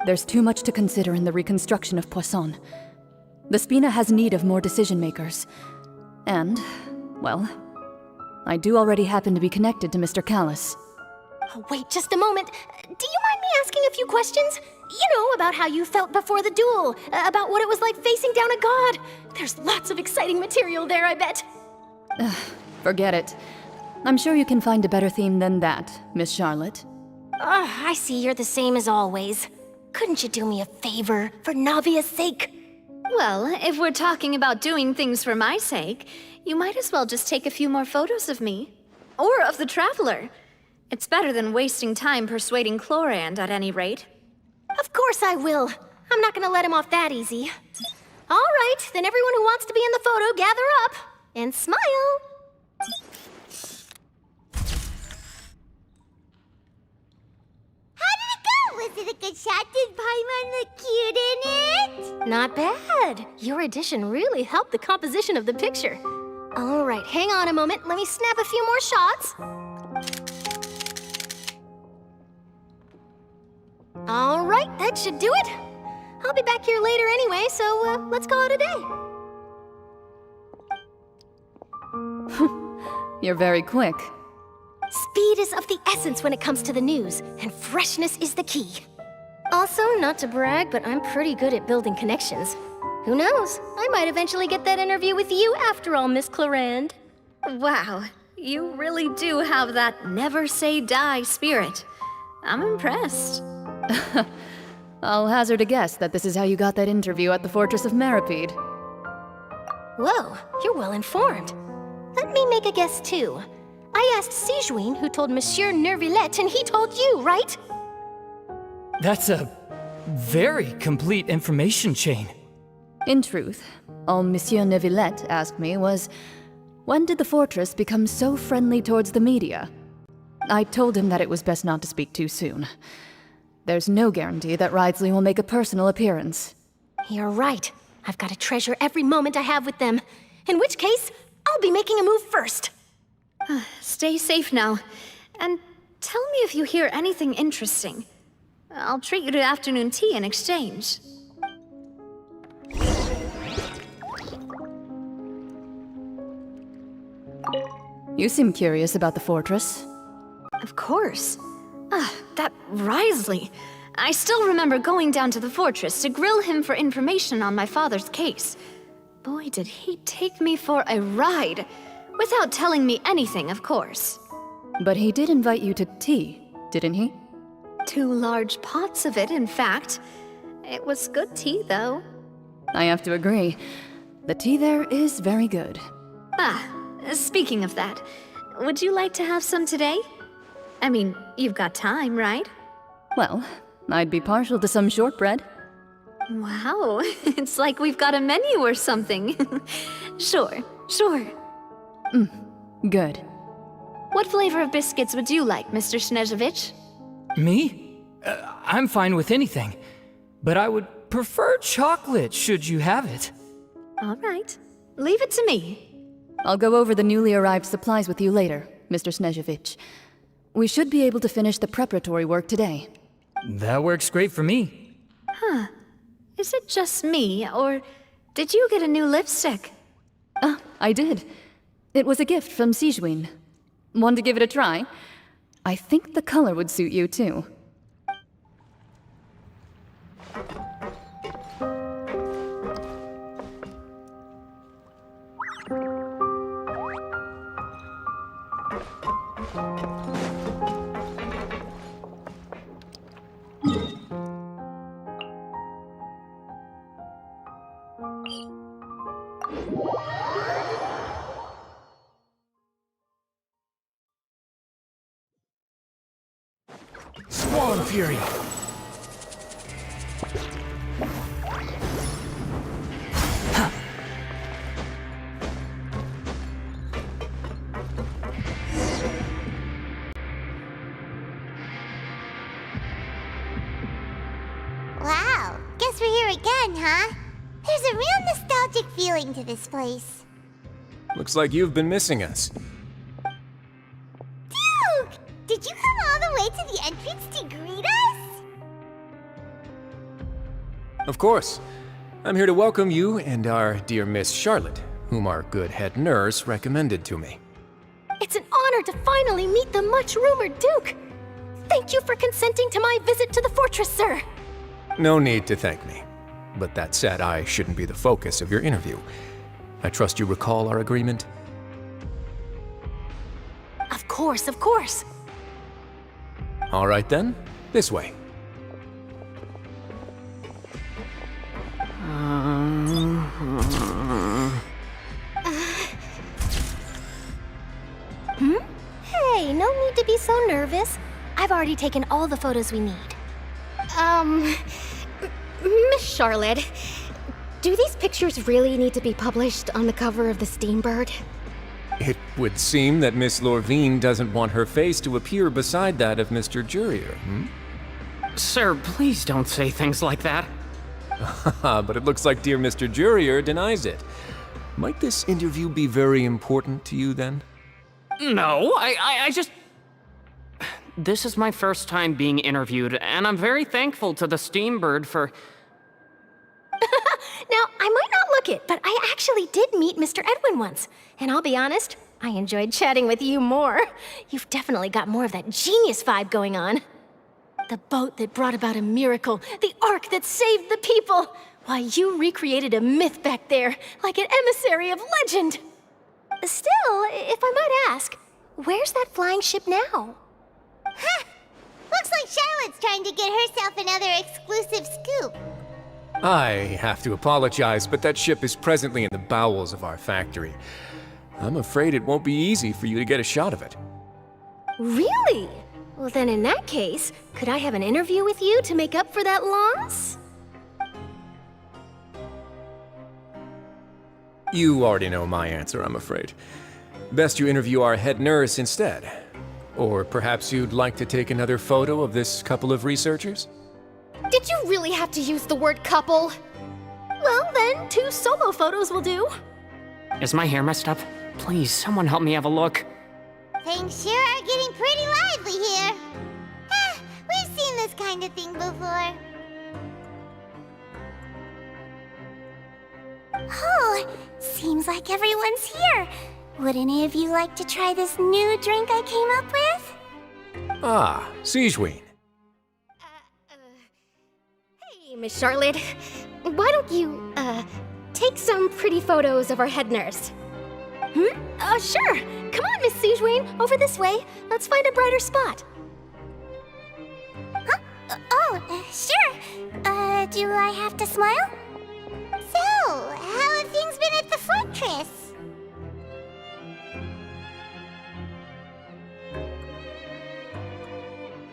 There's too much to consider in the reconstruction of Poisson. The Spina has need of more decision-makers. And, well, I do already happen to be connected to Mr. Callis. Oh, wait just a moment. Do you mind me asking a few questions? You know, about how you felt before the duel, about what it was like facing down a god. There's lots of exciting material there, I bet. Forget it. I'm sure you can find a better theme than that, Miss Charlotte. I see you're the same as always. Couldn't you do me a favor, for Navia's sake? Well, if we're talking about doing things for my sake, you might as well just take a few more photos of me. Or of the Traveler. It's better than wasting time persuading Chlorand, at any rate. Of course I will. I'm not gonna let him off that easy. All right, then everyone who wants to be in the photo, gather up. And smile. Was it a good shot? Did Paimon look cute in it? Not bad. Your addition really helped the composition of the picture. All right, hang on a moment. Let me snap a few more shots. All right, that should do it. I'll be back here later anyway, so let's call it a day. You're very quick. Speed is of the essence when it comes to the news, and freshness is the key. Also, not to brag, but I'm pretty good at building connections. Who knows? I might eventually get that interview with you after all, Miss Chlorand. Wow, you really do have that never say die spirit. I'm impressed. I'll hazard a guess that this is how you got that interview at the Fortress of Meripede. Whoa, you're well informed. Let me make a guess too. I asked Sijuin who told Monsieur Neuvillette, and he told you, right? That's a very complete information chain. In truth, all Monsieur Neuvillette asked me was, when did the fortress become so friendly towards the media? I told him that it was best not to speak too soon. There's no guarantee that Ridesley will make a personal appearance. You're right. I've got to treasure every moment I have with them. In which case, I'll be making a move first. Stay safe now. And tell me if you hear anything interesting. I'll treat you to afternoon tea in exchange. You seem curious about the fortress. Of course. That Ridesley. I still remember going down to the fortress to grill him for information on my father's case. Boy, did he take me for a ride. Without telling me anything, of course. But he did invite you to tea, didn't he? 2 large pots of it, in fact. It was good tea, though. I have to agree. The tea there is very good. Speaking of that, would you like to have some today? I mean, you've got time, right? Well, I'd be partial to some shortbread. Wow, it's like we've got a menu or something. Sure. Good. What flavor of biscuits would you like, Mr. Snezhevich? Me? I'm fine with anything. But I would prefer chocolate, should you have it. All right. Leave it to me. I'll go over the newly arrived supplies with you later, Mr. Snezhevich. We should be able to finish the preparatory work today. That works great for me. Is it just me, or did you get a new lipstick? I did. It was a gift from Sijuin. Want to give it a try? I think the color would suit you, too. Swan Fury! Wow, guess we're here again, huh? There's a real nostalgic feeling to this place. Looks like you've been missing us. Duke! Did you come all the way to the entrance to greet us? Of course. I'm here to welcome you and our dear Miss Charlotte, whom our good head nurse recommended to me. It's an honor to finally meet the much-rumored Duke. Thank you for consenting to my visit to the fortress, sir. No need to thank me. But that said, I shouldn't be the focus of your interview. I trust you recall our agreement? Of course. All right then, this way. Hey, no need to be so nervous. I've already taken all the photos we need. Miss Charlotte, do these pictures really need to be published on the cover of the Steambird? It would seem that Miss Lorvine doesn't want her face to appear beside that of Mr. Jurier, Sir, please don't say things like that. But it looks like dear Mr. Jurier denies it. Might this interview be very important to you then? No, I just... This is my first time being interviewed, and I'm very thankful to the Steambird for... Now, I might not look it, but I actually did meet Mr. Edwin once. And I'll be honest, I enjoyed chatting with you more. You've definitely got more of that genius vibe going on. The boat that brought about a miracle, the ark that saved the people. Why, you recreated a myth back there, like an emissary of legend. Still, if I might ask, where's that flying ship now? Huh! Looks like Charlotte's trying to get herself another exclusive scoop. I have to apologize, but that ship is presently in the bowels of our factory. I'm afraid it won't be easy for you to get a shot of it. Really? Well, then in that case, could I have an interview with you to make up for that loss? You already know my answer, I'm afraid. Best you interview our head nurse instead. Or perhaps you'd like to take another photo of this couple of researchers? Did you really have to use the word couple? Well, then, 2 solo photos will do. Is my hair messed up? Please, someone help me have a look. Things sure are getting pretty lively here. We've seen this kind of thing before. Oh, seems like everyone's here. Would any of you like to try this new drink I came up with? Ah, Sigewinne. Hey, Miss Charlotte. Why don't you, take some pretty photos of our head nurse? Sure. Come on, Miss Sigewinne. Over this way. Let's find a brighter spot. Huh? Sure. Do I have to smile? So, how have things been at the fortress?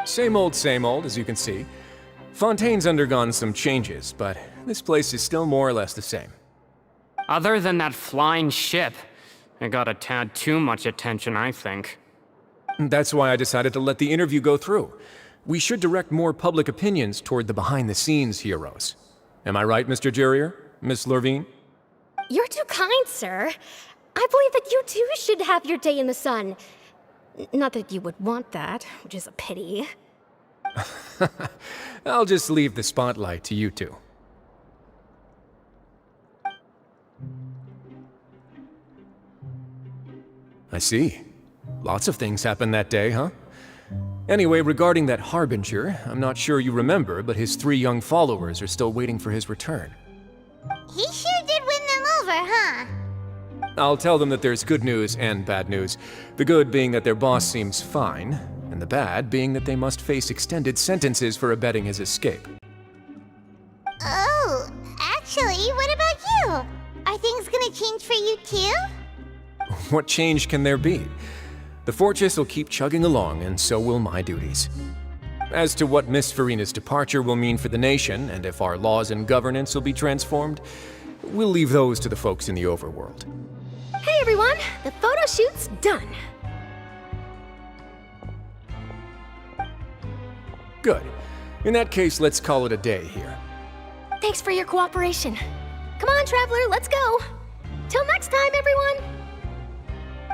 Same old, as you can see. Fontaine's undergone some changes, but this place is still more or less the same. Other than that flying ship, it got a tad too much attention, I think. That's why I decided to let the interview go through. We should direct more public opinions toward the behind-the-scenes heroes. Am I right, Mr. Jurier? Miss Lurvine? You're too kind, sir. I believe that you too should have your day in the sun. Not that you would want that, which is a pity. I'll just leave the spotlight to you two. I see. Lots of things happened that day, huh? Anyway, regarding that Harbinger, I'm not sure you remember, but his 3 young followers are still waiting for his return. He sure did win them over, huh? I'll tell them that there's good news and bad news. The good being that their boss seems fine, and the bad being that they must face extended sentences for abetting his escape. Oh, actually, what about you? Are things gonna change for you too? What change can there be? The fortress will keep chugging along, and so will my duties. As to what Miss Furina's departure will mean for the nation, and if our laws and governance will be transformed, we'll leave those to the folks in the overworld. Hey everyone, the photo shoot's done. Good. In that case, let's call it a day here. Thanks for your cooperation. Come on, Traveler, let's go. Till next time, everyone.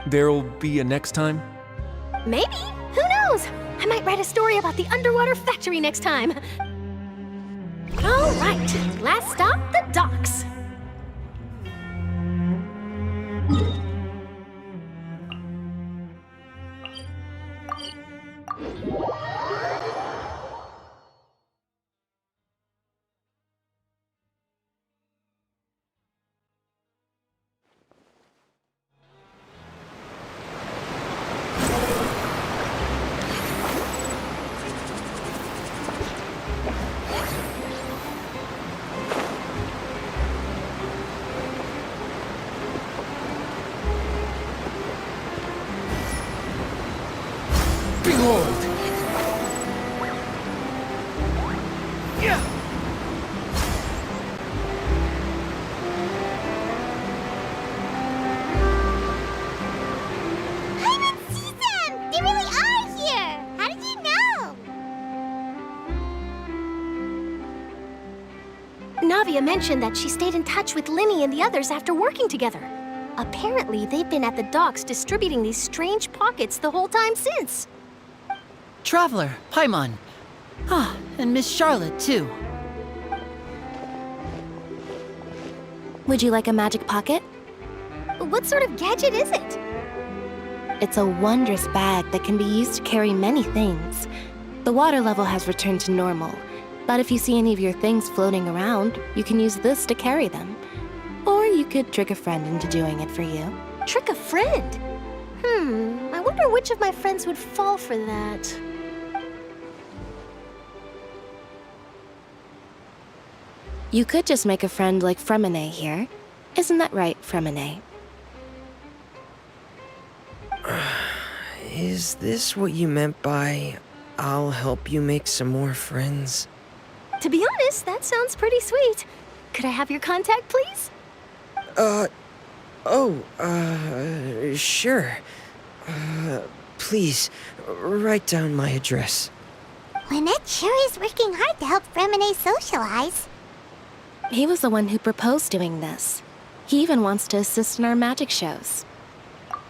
There'll be a next time? Maybe. Who knows? I might write a story about the underwater factory next time. All right, last stop, the docks. Behold! Yeah! I didn't see them! They really are here! How did you know? Navia mentioned that she stayed in touch with Linny and the others after working together. Apparently, they've been at the docks distributing these strange pockets the whole time since. Traveler, Paimon. Ah, and Miss Charlotte, too. Would you like a magic pocket? What sort of gadget is it? It's a wondrous bag that can be used to carry many things. The water level has returned to normal, but if you see any of your things floating around, you can use this to carry them. Or you could trick a friend into doing it for you. Trick a friend? I wonder which of my friends would fall for that. You could just make a friend like Fremine here. Isn't that right, Fremine? Is this what you meant by I'll help you make some more friends. To be honest, that sounds pretty sweet. Could I have your contact, please? Sure. Please, write down my address. Lynette sure is working hard to help Fremine socialize. He was the one who proposed doing this. He even wants to assist in our magic shows.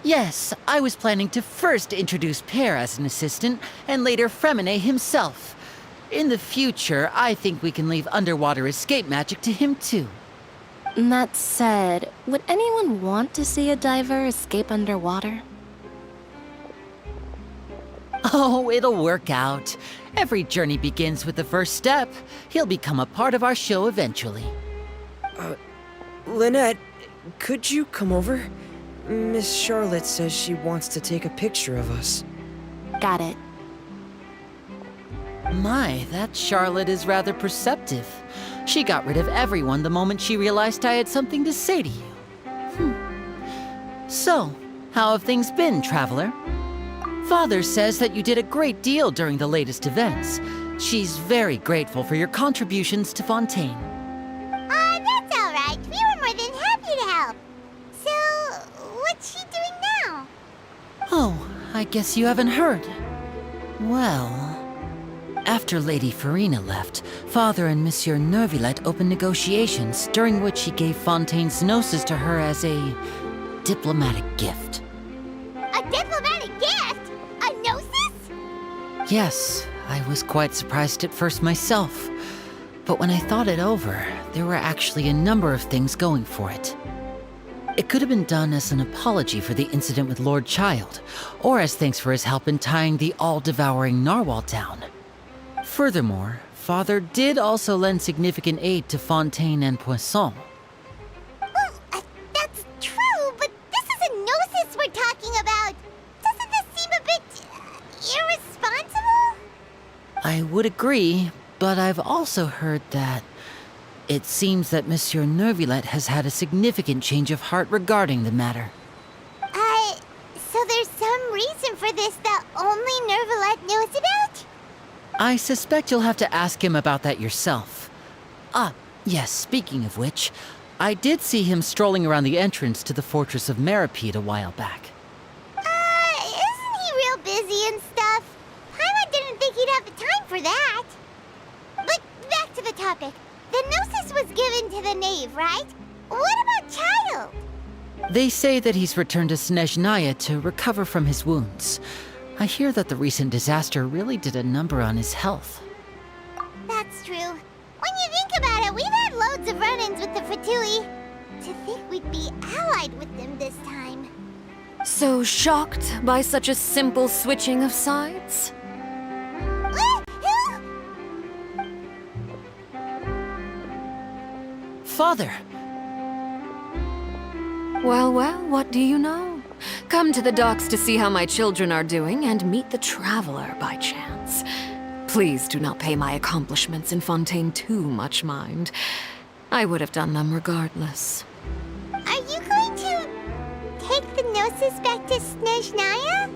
Yes, I was planning to first introduce Pear as an assistant, and later Fremine himself. In the future, I think we can leave underwater escape magic to him too. That said, would anyone want to see a diver escape underwater? Oh, it'll work out. Every journey begins with the first step. He'll become a part of our show eventually. Lynette, could you come over? Miss Charlotte says she wants to take a picture of us. Got it. My, that Charlotte is rather perceptive. She got rid of everyone the moment she realized I had something to say to you. So, how have things been, Traveler? Father says that you did a great deal during the latest events. She's very grateful for your contributions to Fontaine. That's all right. We were more than happy to help. So, what's she doing now? Oh, I guess you haven't heard. Well, after Lady Furina left, Father and Monsieur Neuvillette opened negotiations, during which he gave Fontaine's gnosis to her as a diplomatic gift. A diplomatic gift? A gnosis? Yes, I was quite surprised at first myself. But when I thought it over, there were actually a number of things going for it. It could have been done as an apology for the incident with Lord Child, or as thanks for his help in tying the all-devouring narwhal down. Furthermore, Father did also lend significant aid to Fontaine and Poisson. Well, that's true, but this is a gnosis we're talking about. Doesn't this seem a bit irresponsible? I would agree, but I've also heard that it seems that Monsieur Neuvillette has had a significant change of heart regarding the matter. So there's some reason for this that only Neuvillette knows about? I suspect you'll have to ask him about that yourself. Ah, yes, speaking of which, I did see him strolling around the entrance to the Fortress of Masquerade a while back. Isn't he real busy and stuff? Paimon didn't think he'd have the time for that. But back to the topic. The gnosis was given to the knave, right? What about Child? They say that he's returned to Snezhnaya to recover from his wounds. I hear that the recent disaster really did a number on his health. That's true. When you think about it, we've had loads of run-ins with the Fatui. To think we'd be allied with them this time. So shocked by such a simple switching of sides? Father! Well, what do you know? Come to the docks to see how my children are doing and meet the Traveler by chance. Please do not pay my accomplishments in Fontaine too much mind. I would have done them regardless. Are you going to take the gnosis back to Snezhnaya?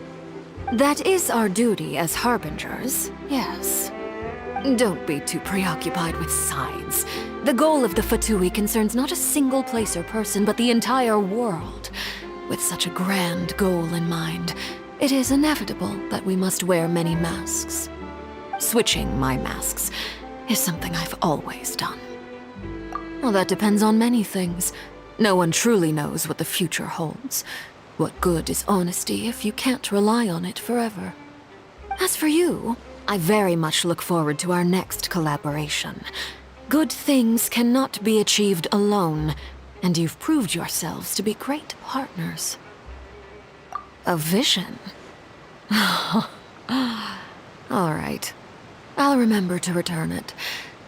That is our duty as harbingers, yes. Don't be too preoccupied with sides. The goal of the Fatui concerns not a single place or person, but the entire world. With such a grand goal in mind, it is inevitable that we must wear many masks. Switching my masks is something I've always done. Well, that depends on many things. No one truly knows what the future holds. What good is honesty if you can't rely on it forever? As for you, I very much look forward to our next collaboration. Good things cannot be achieved alone, and you've proved yourselves to be great partners. A vision? All right. I'll remember to return it.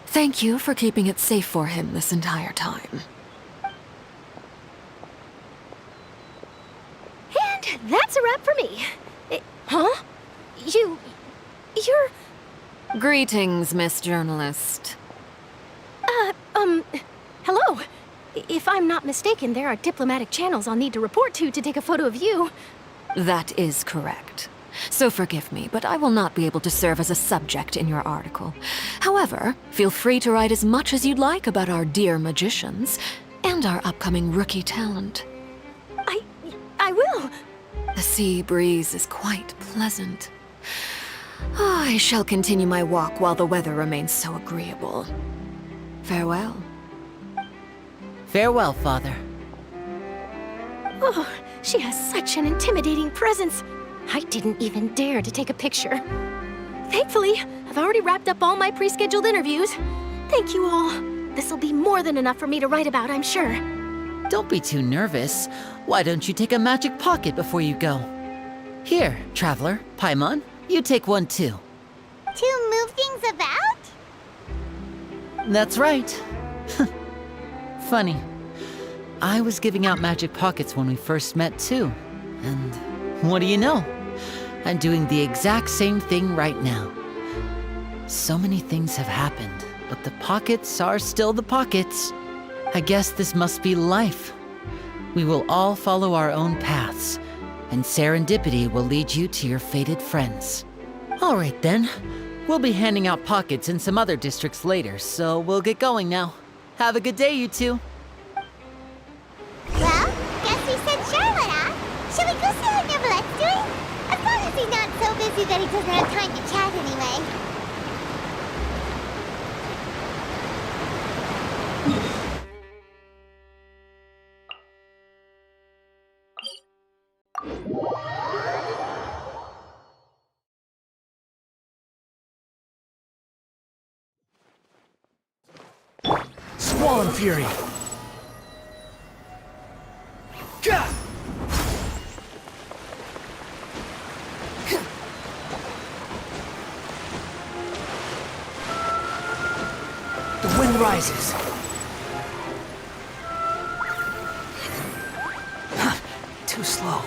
Thank you for keeping it safe for him this entire time. And that's a wrap for me. Huh? You're... Greetings, Miss Journalist. Hello. If I'm not mistaken, there are diplomatic channels I'll need to report to take a photo of you. That is correct. So forgive me, but I will not be able to serve as a subject in your article. However, feel free to write as much as you'd like about our dear magicians and our upcoming rookie talent. I will. The sea breeze is quite pleasant. I shall continue my walk while the weather remains so agreeable. Farewell. Farewell, Father. Oh, she has such an intimidating presence. I didn't even dare to take a picture. Thankfully, I've already wrapped up all my pre-scheduled interviews. Thank you all. This'll be more than enough for me to write about, I'm sure. Don't be too nervous. Why don't you take a magic pocket before you go? Here, Traveler, Paimon, you take one too. To move things about? That's right. Funny. I was giving out magic pockets when we first met too. And what do you know? I'm doing the exact same thing right now. So many things have happened, but the pockets are still the pockets. I guess this must be life. We will all follow our own paths, and serendipity will lead you to your fated friends. All right then. We'll be handing out pockets in some other districts later, so we'll get going now. Have a good day, you two. Well, guess we sent Charlotte off. Shall we go see how Neuvillette's doing? As long as he's not so busy that he doesn't have time to chat anyway. Squall Fury! Gah! The wind rises. Too slow.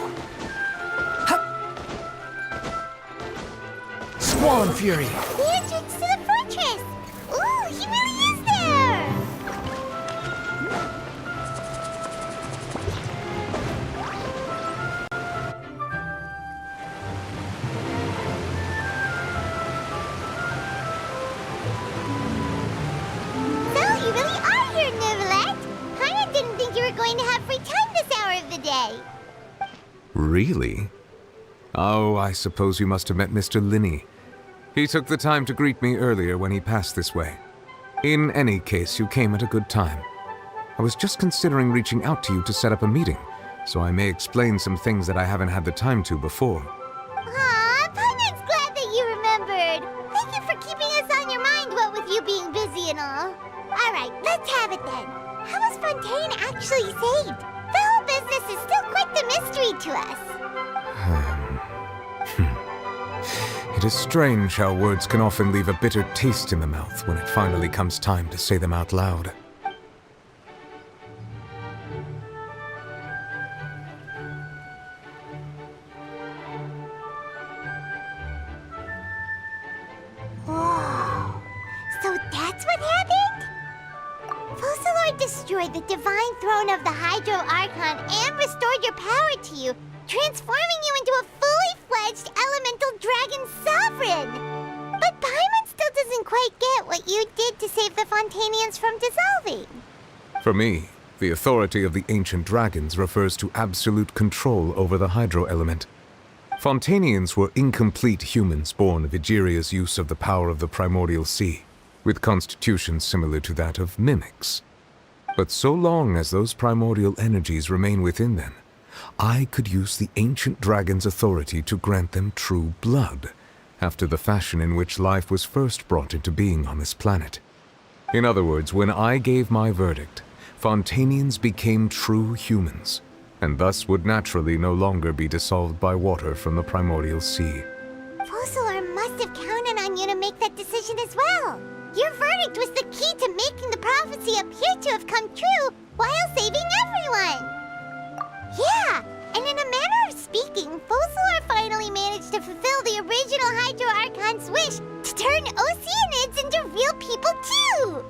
Squall and Fury. The entrance to the fortress! Ooh, he really is there! So, you really are here, Neuvillette! Paimon didn't think you were going to have free time this hour of the day. Really? Oh, I suppose you must have met Mr. Linney. He took the time to greet me earlier when he passed this way. In any case, you came at a good time. I was just considering reaching out to you to set up a meeting, so I may explain some things that I haven't had the time to before. Aw, Paimon's glad that you remembered. Thank you for keeping us on your mind, what with you being busy and all. Alright, let's have it then. How was Fontaine actually saved? The whole business is still quite the mystery to us. It is strange how words can often leave a bitter taste in the mouth when it finally comes time to say them out loud. Whoa. So that's what happened? Focalor destroyed the divine throne of the Hydro Archon and restored your power to you, transforming you into a fully fledged elemental dragon sovereign! But Paimon still doesn't quite get what you did to save the Fontainians from dissolving. For me, the authority of the ancient dragons refers to absolute control over the hydro element. Fontainians were incomplete humans born of Egeria's use of the power of the primordial sea, with constitutions similar to that of mimics. But so long as those primordial energies remain within them, I could use the ancient dragon's authority to grant them true blood, after the fashion in which life was first brought into being on this planet. In other words, when I gave my verdict, Fontainians became true humans, and thus would naturally no longer be dissolved by water from the primordial sea. Focalor must have counted on you to make that decision as well. Your verdict was the key to making the prophecy appear to have come true while saving everyone. Yeah, and in a manner of speaking, Focalor finally managed to fulfill the original Hydro Archon's wish to turn Oceanids into real people too!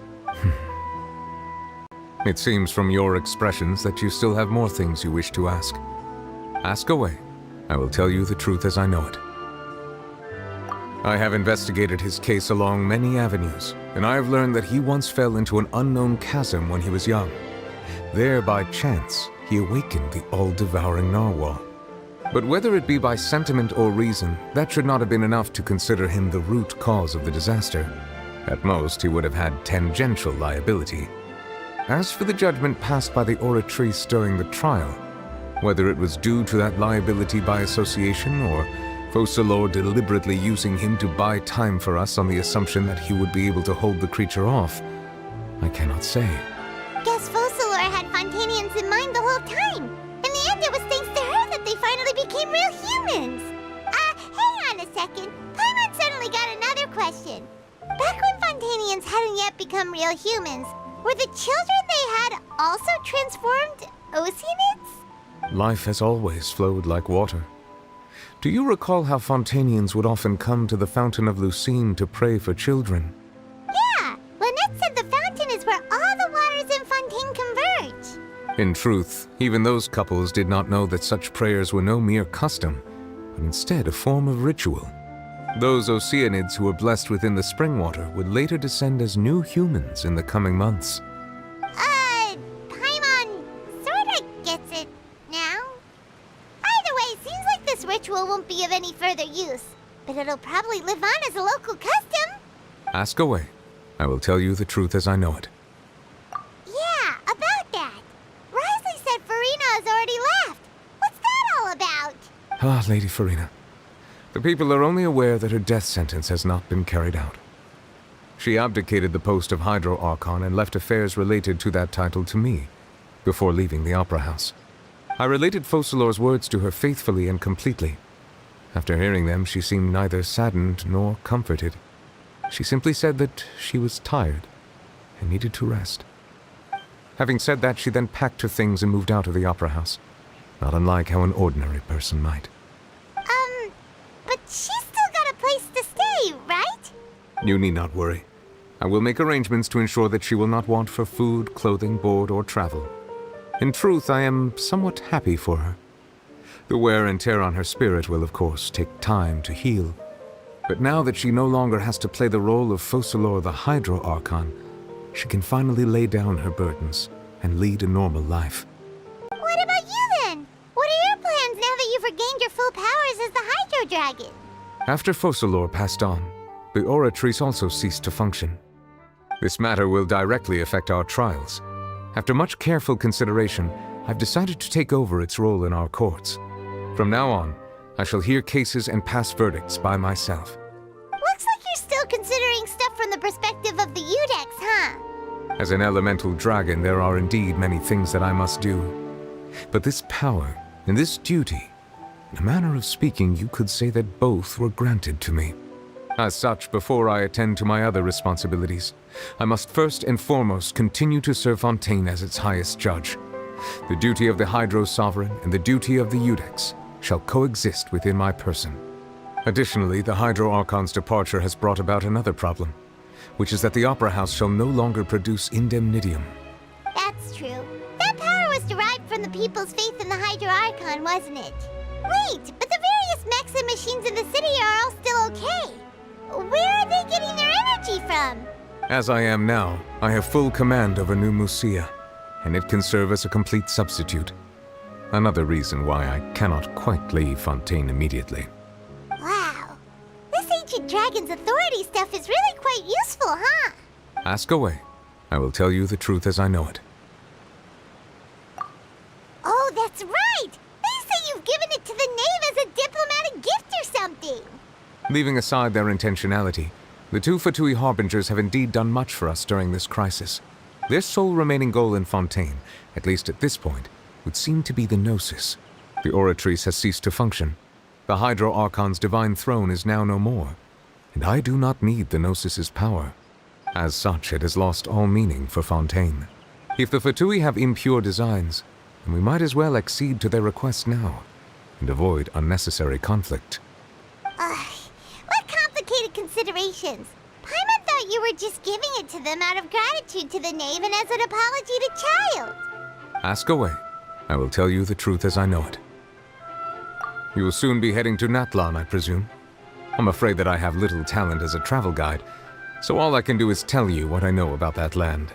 It seems from your expressions that you still have more things you wish to ask. Ask away. I will tell you the truth as I know it. I have investigated his case along many avenues, and I have learned that he once fell into an unknown chasm when he was young. There, by chance, he awakened the all-devouring narwhal. But whether it be by sentiment or reason, that should not have been enough to consider him the root cause of the disaster. At most, he would have had tangential liability. As for the judgment passed by the Oratrice during the trial, whether it was due to that liability by association or Focalors deliberately using him to buy time for us on the assumption that he would be able to hold the creature off, I cannot say. Guess Focalors had Fontainians in mind the whole time. In the end, it was thanks to her that they finally became real humans. Hang on a second. Paimon suddenly got another question. Back when Fontainians hadn't yet become real humans, were the children they had also transformed Oceanids? Life has always flowed like water. Do you recall how Fontainians would often come to the Fountain of Lucine to pray for children? Yeah! Lynette said the fountain is where all the waters in Fontaine converge. In truth, even those couples did not know that such prayers were no mere custom, but instead a form of ritual. Those Oceanids who were blessed within the spring water would later descend as new humans in the coming months. Paimon sorta gets it now. Either way, seems like this ritual won't be of any further use, but it'll probably live on as a local custom. Ask away. I will tell you the truth as I know it. Yeah, about that. Risley said Furina has already left. What's that all about? Ah, Lady Furina. The people are only aware that her death sentence has not been carried out. She abdicated the post of Hydro Archon and left affairs related to that title to me, before leaving the Opera House. I related Focalors' words to her faithfully and completely. After hearing them, she seemed neither saddened nor comforted. She simply said that she was tired and needed to rest. Having said that, she then packed her things and moved out of the Opera House, not unlike how an ordinary person might. But she's still got a place to stay, right? You need not worry. I will make arrangements to ensure that she will not want for food, clothing, board, or travel. In truth, I am somewhat happy for her. The wear and tear on her spirit will, of course, take time to heal. But now that she no longer has to play the role of Focalors the Hydro Archon, she can finally lay down her burdens and lead a normal life. What about you then? What are your plans now that you've regained your full powers as the Hydro Dragon? After Focalors passed on, the Oratrice also ceased to function. This matter will directly affect our trials. After much careful consideration, I've decided to take over its role in our courts. From now on, I shall hear cases and pass verdicts by myself. Looks like you're still considering stuff from the perspective of the Udex, huh? As an elemental dragon, there are indeed many things that I must do. But this power and this duty, in a manner of speaking, you could say that both were granted to me. As such, before I attend to my other responsibilities, I must first and foremost continue to serve Fontaine as its highest judge. The duty of the Hydro Sovereign and the duty of the Udex shall coexist within my person. Additionally, the Hydro Archon's departure has brought about another problem, which is that the Opera House shall no longer produce indemnitium. That's true. That power was derived from the people's faith in the Hydro Archon, wasn't it? Wait, but the various mechs and machines in the city are all still okay. Where are they getting their energy from? As I am now, I have full command over New Musia, and it can serve as a complete substitute. Another reason why I cannot quite leave Fontaine immediately. Wow. This ancient dragon's authority stuff is really quite useful, huh? Ask away. I will tell you the truth as I know it. Oh, that's right! They say you've given it to the knave as a diplomatic gift or something! Leaving aside their intentionality, the two Fatui Harbingers have indeed done much for us during this crisis. Their sole remaining goal in Fontaine, at least at this point, would seem to be the Gnosis. The Oratrice has ceased to function. The Hydro Archon's divine throne is now no more, and I do not need the Gnosis's power. As such, it has lost all meaning for Fontaine. If the Fatui have impure designs, then we might as well accede to their request now, and avoid unnecessary conflict. What complicated considerations! Paimon thought you were just giving it to them out of gratitude to the knave and as an apology to Child. Ask away. I will tell you the truth as I know it. You will soon be heading to Natlan, I presume. I'm afraid that I have little talent as a travel guide, so all I can do is tell you what I know about that land.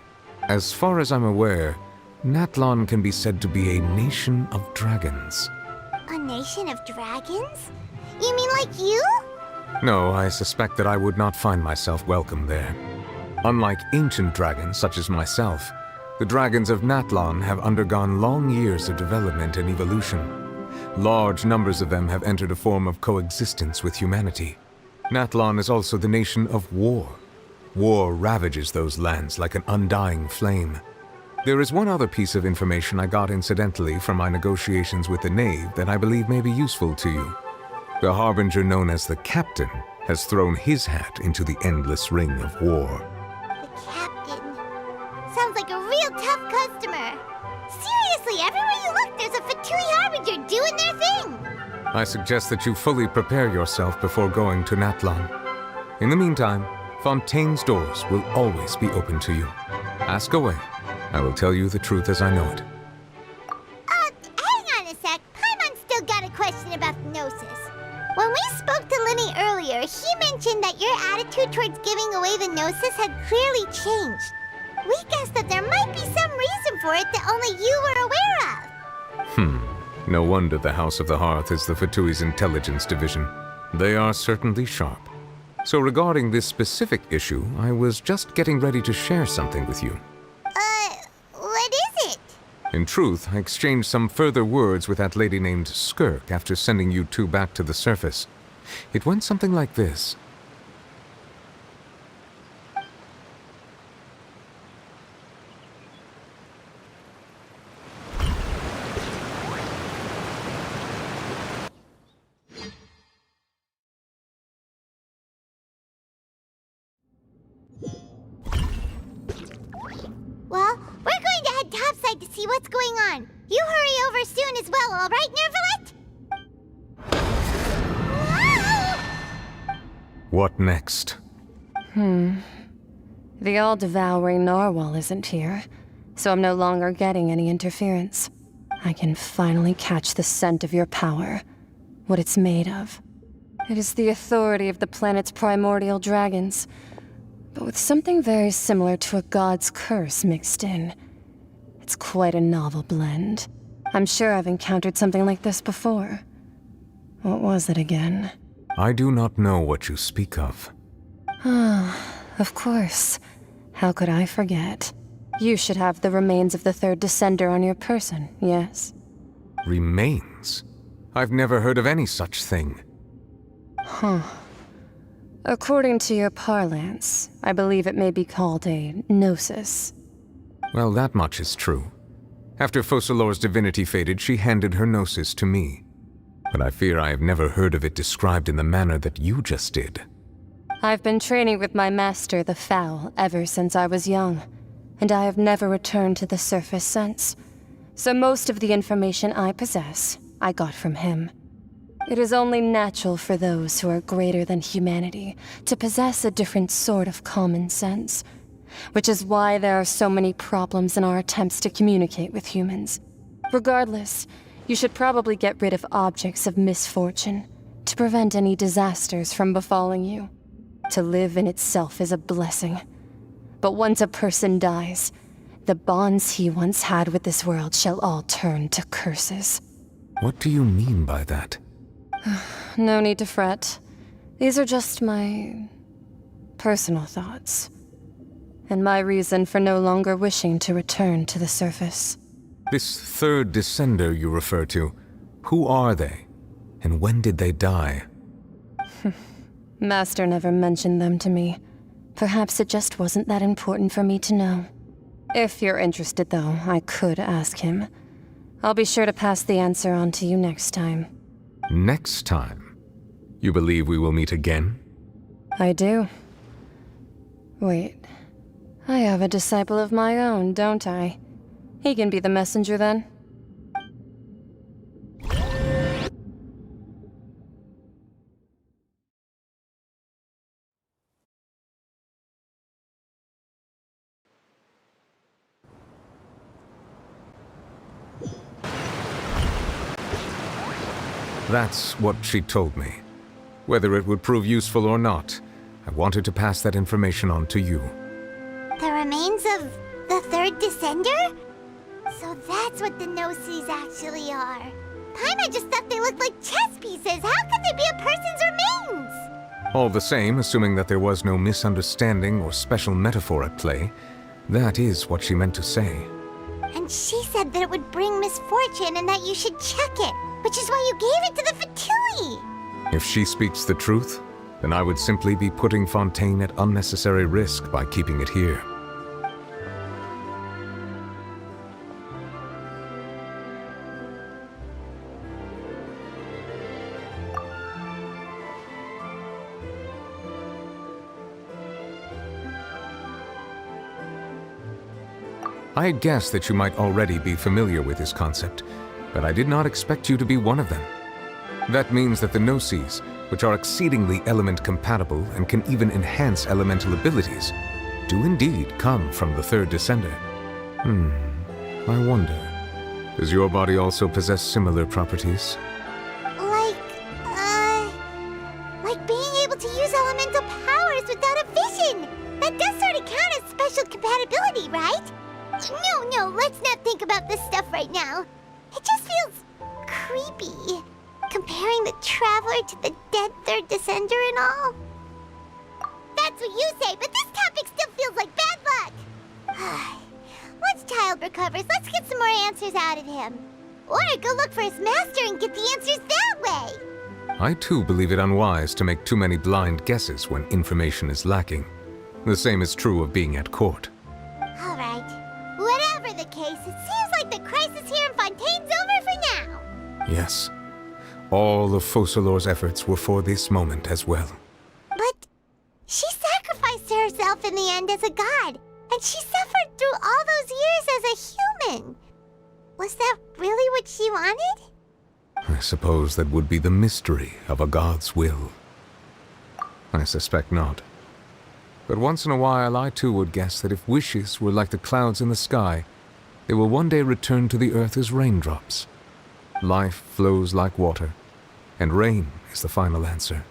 As far as I'm aware, Natlan can be said to be a nation of dragons. A nation of dragons? You mean like you? No, I suspect that I would not find myself welcome there. Unlike ancient dragons such as myself, the dragons of Natlan have undergone long years of development and evolution. Large numbers of them have entered a form of coexistence with humanity. Natlan is also the nation of war. War ravages those lands like an undying flame. There is one other piece of information I got incidentally from my negotiations with the Knave that I believe may be useful to you. The harbinger known as the Captain has thrown his hat into the endless ring of war. The Captain. Sounds like a real tough customer. Seriously, everywhere you look, there's a Fatui harbinger doing their thing. I suggest that you fully prepare yourself before going to Natlan. In the meantime, Fontaine's doors will always be open to you. Ask away. I will tell you the truth as I know it. Hang on a sec. Paimon still got a question about the Gnosis. When we spoke to Linny earlier, he mentioned that your attitude towards giving away the Gnosis had clearly changed. We guessed that there might be some reason for it that only you were aware of. No wonder the House of the Hearth is the Fatui's intelligence division. They are certainly sharp. So regarding this specific issue, I was just getting ready to share something with you. What is it? In truth, I exchanged some further words with that lady named Skirk after sending you two back to the surface. It went something like this. Well, we're going to head topside to see what's going on. You hurry over soon as well, all right, Neuvillette? What next? The all-devouring narwhal isn't here, so I'm no longer getting any interference. I can finally catch the scent of your power, what it's made of. It is the authority of the planet's primordial dragons, but with something very similar to a god's curse mixed in. It's quite a novel blend. I'm sure I've encountered something like this before. What was it again? I do not know what you speak of. Of course. How could I forget? You should have the remains of the third descender on your person, yes? Remains? I've never heard of any such thing. According to your parlance, I believe it may be called a gnosis. Well, that much is true. After Focalor's divinity faded, she handed her gnosis to me. But I fear I have never heard of it described in the manner that you just did. I've been training with my master, the Foul, ever since I was young, and I have never returned to the surface since. So most of the information I possess, I got from him. It is only natural for those who are greater than humanity to possess a different sort of common sense, which is why there are so many problems in our attempts to communicate with humans. Regardless, you should probably get rid of objects of misfortune to prevent any disasters from befalling you. To live in itself is a blessing. But once a person dies, the bonds he once had with this world shall all turn to curses. What do you mean by that? No need to fret. These are just my personal thoughts, and my reason for no longer wishing to return to the surface. This third descender you refer to, who are they? And when did they die? Master never mentioned them to me. Perhaps it just wasn't that important for me to know. If you're interested, though, I could ask him. I'll be sure to pass the answer on to you next time. Next time? You believe we will meet again? I do. Wait. I have a disciple of my own, don't I? He can be the messenger then. That's what she told me. Whether it would prove useful or not, I wanted to pass that information on to you. The remains of the third descender? So that's what the Gnosis actually are. Paimon just thought they looked like chess pieces. How could they be a person's remains? All the same, assuming that there was no misunderstanding or special metaphor at play, that is what she meant to say. And she said that it would bring misfortune and that you should check it, which is why you gave it to the Fatui. If she speaks the truth, then I would simply be putting Fontaine at unnecessary risk by keeping it here. I had guessed that you might already be familiar with this concept, but I did not expect you to be one of them. That means that the Gnosis, which are exceedingly element-compatible and can even enhance elemental abilities, do indeed come from the third descender. I wonder, does your body also possess similar properties? Like being able to use elemental powers without a vision! That does sort of count as special compatibility, right? No, let's not think about this stuff right now. It just feels creepy. Comparing the Traveler to the dead third descender and all. That's what you say, but this topic still feels like bad luck. Once Child recovers, let's get some more answers out of him. Or go look for his master and get the answers that way. I too believe it unwise to make too many blind guesses when information is lacking. The same is true of being at court. All right. Whatever the case, it seems like the crisis here in Fontaine's over for now. Yes. All of Focalor's efforts were for this moment as well. But she sacrificed herself in the end as a god, and she suffered through all those years as a human. Was that really what she wanted? I suppose that would be the mystery of a god's will. I suspect not. But once in a while I too would guess that if wishes were like the clouds in the sky, they will one day return to the earth as raindrops. Life flows like water, and rain is the final answer.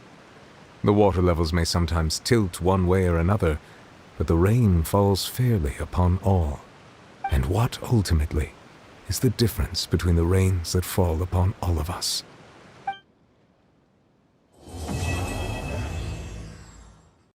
The water levels may sometimes tilt one way or another, but the rain falls fairly upon all. And what, ultimately, is the difference between the rains that fall upon all of us?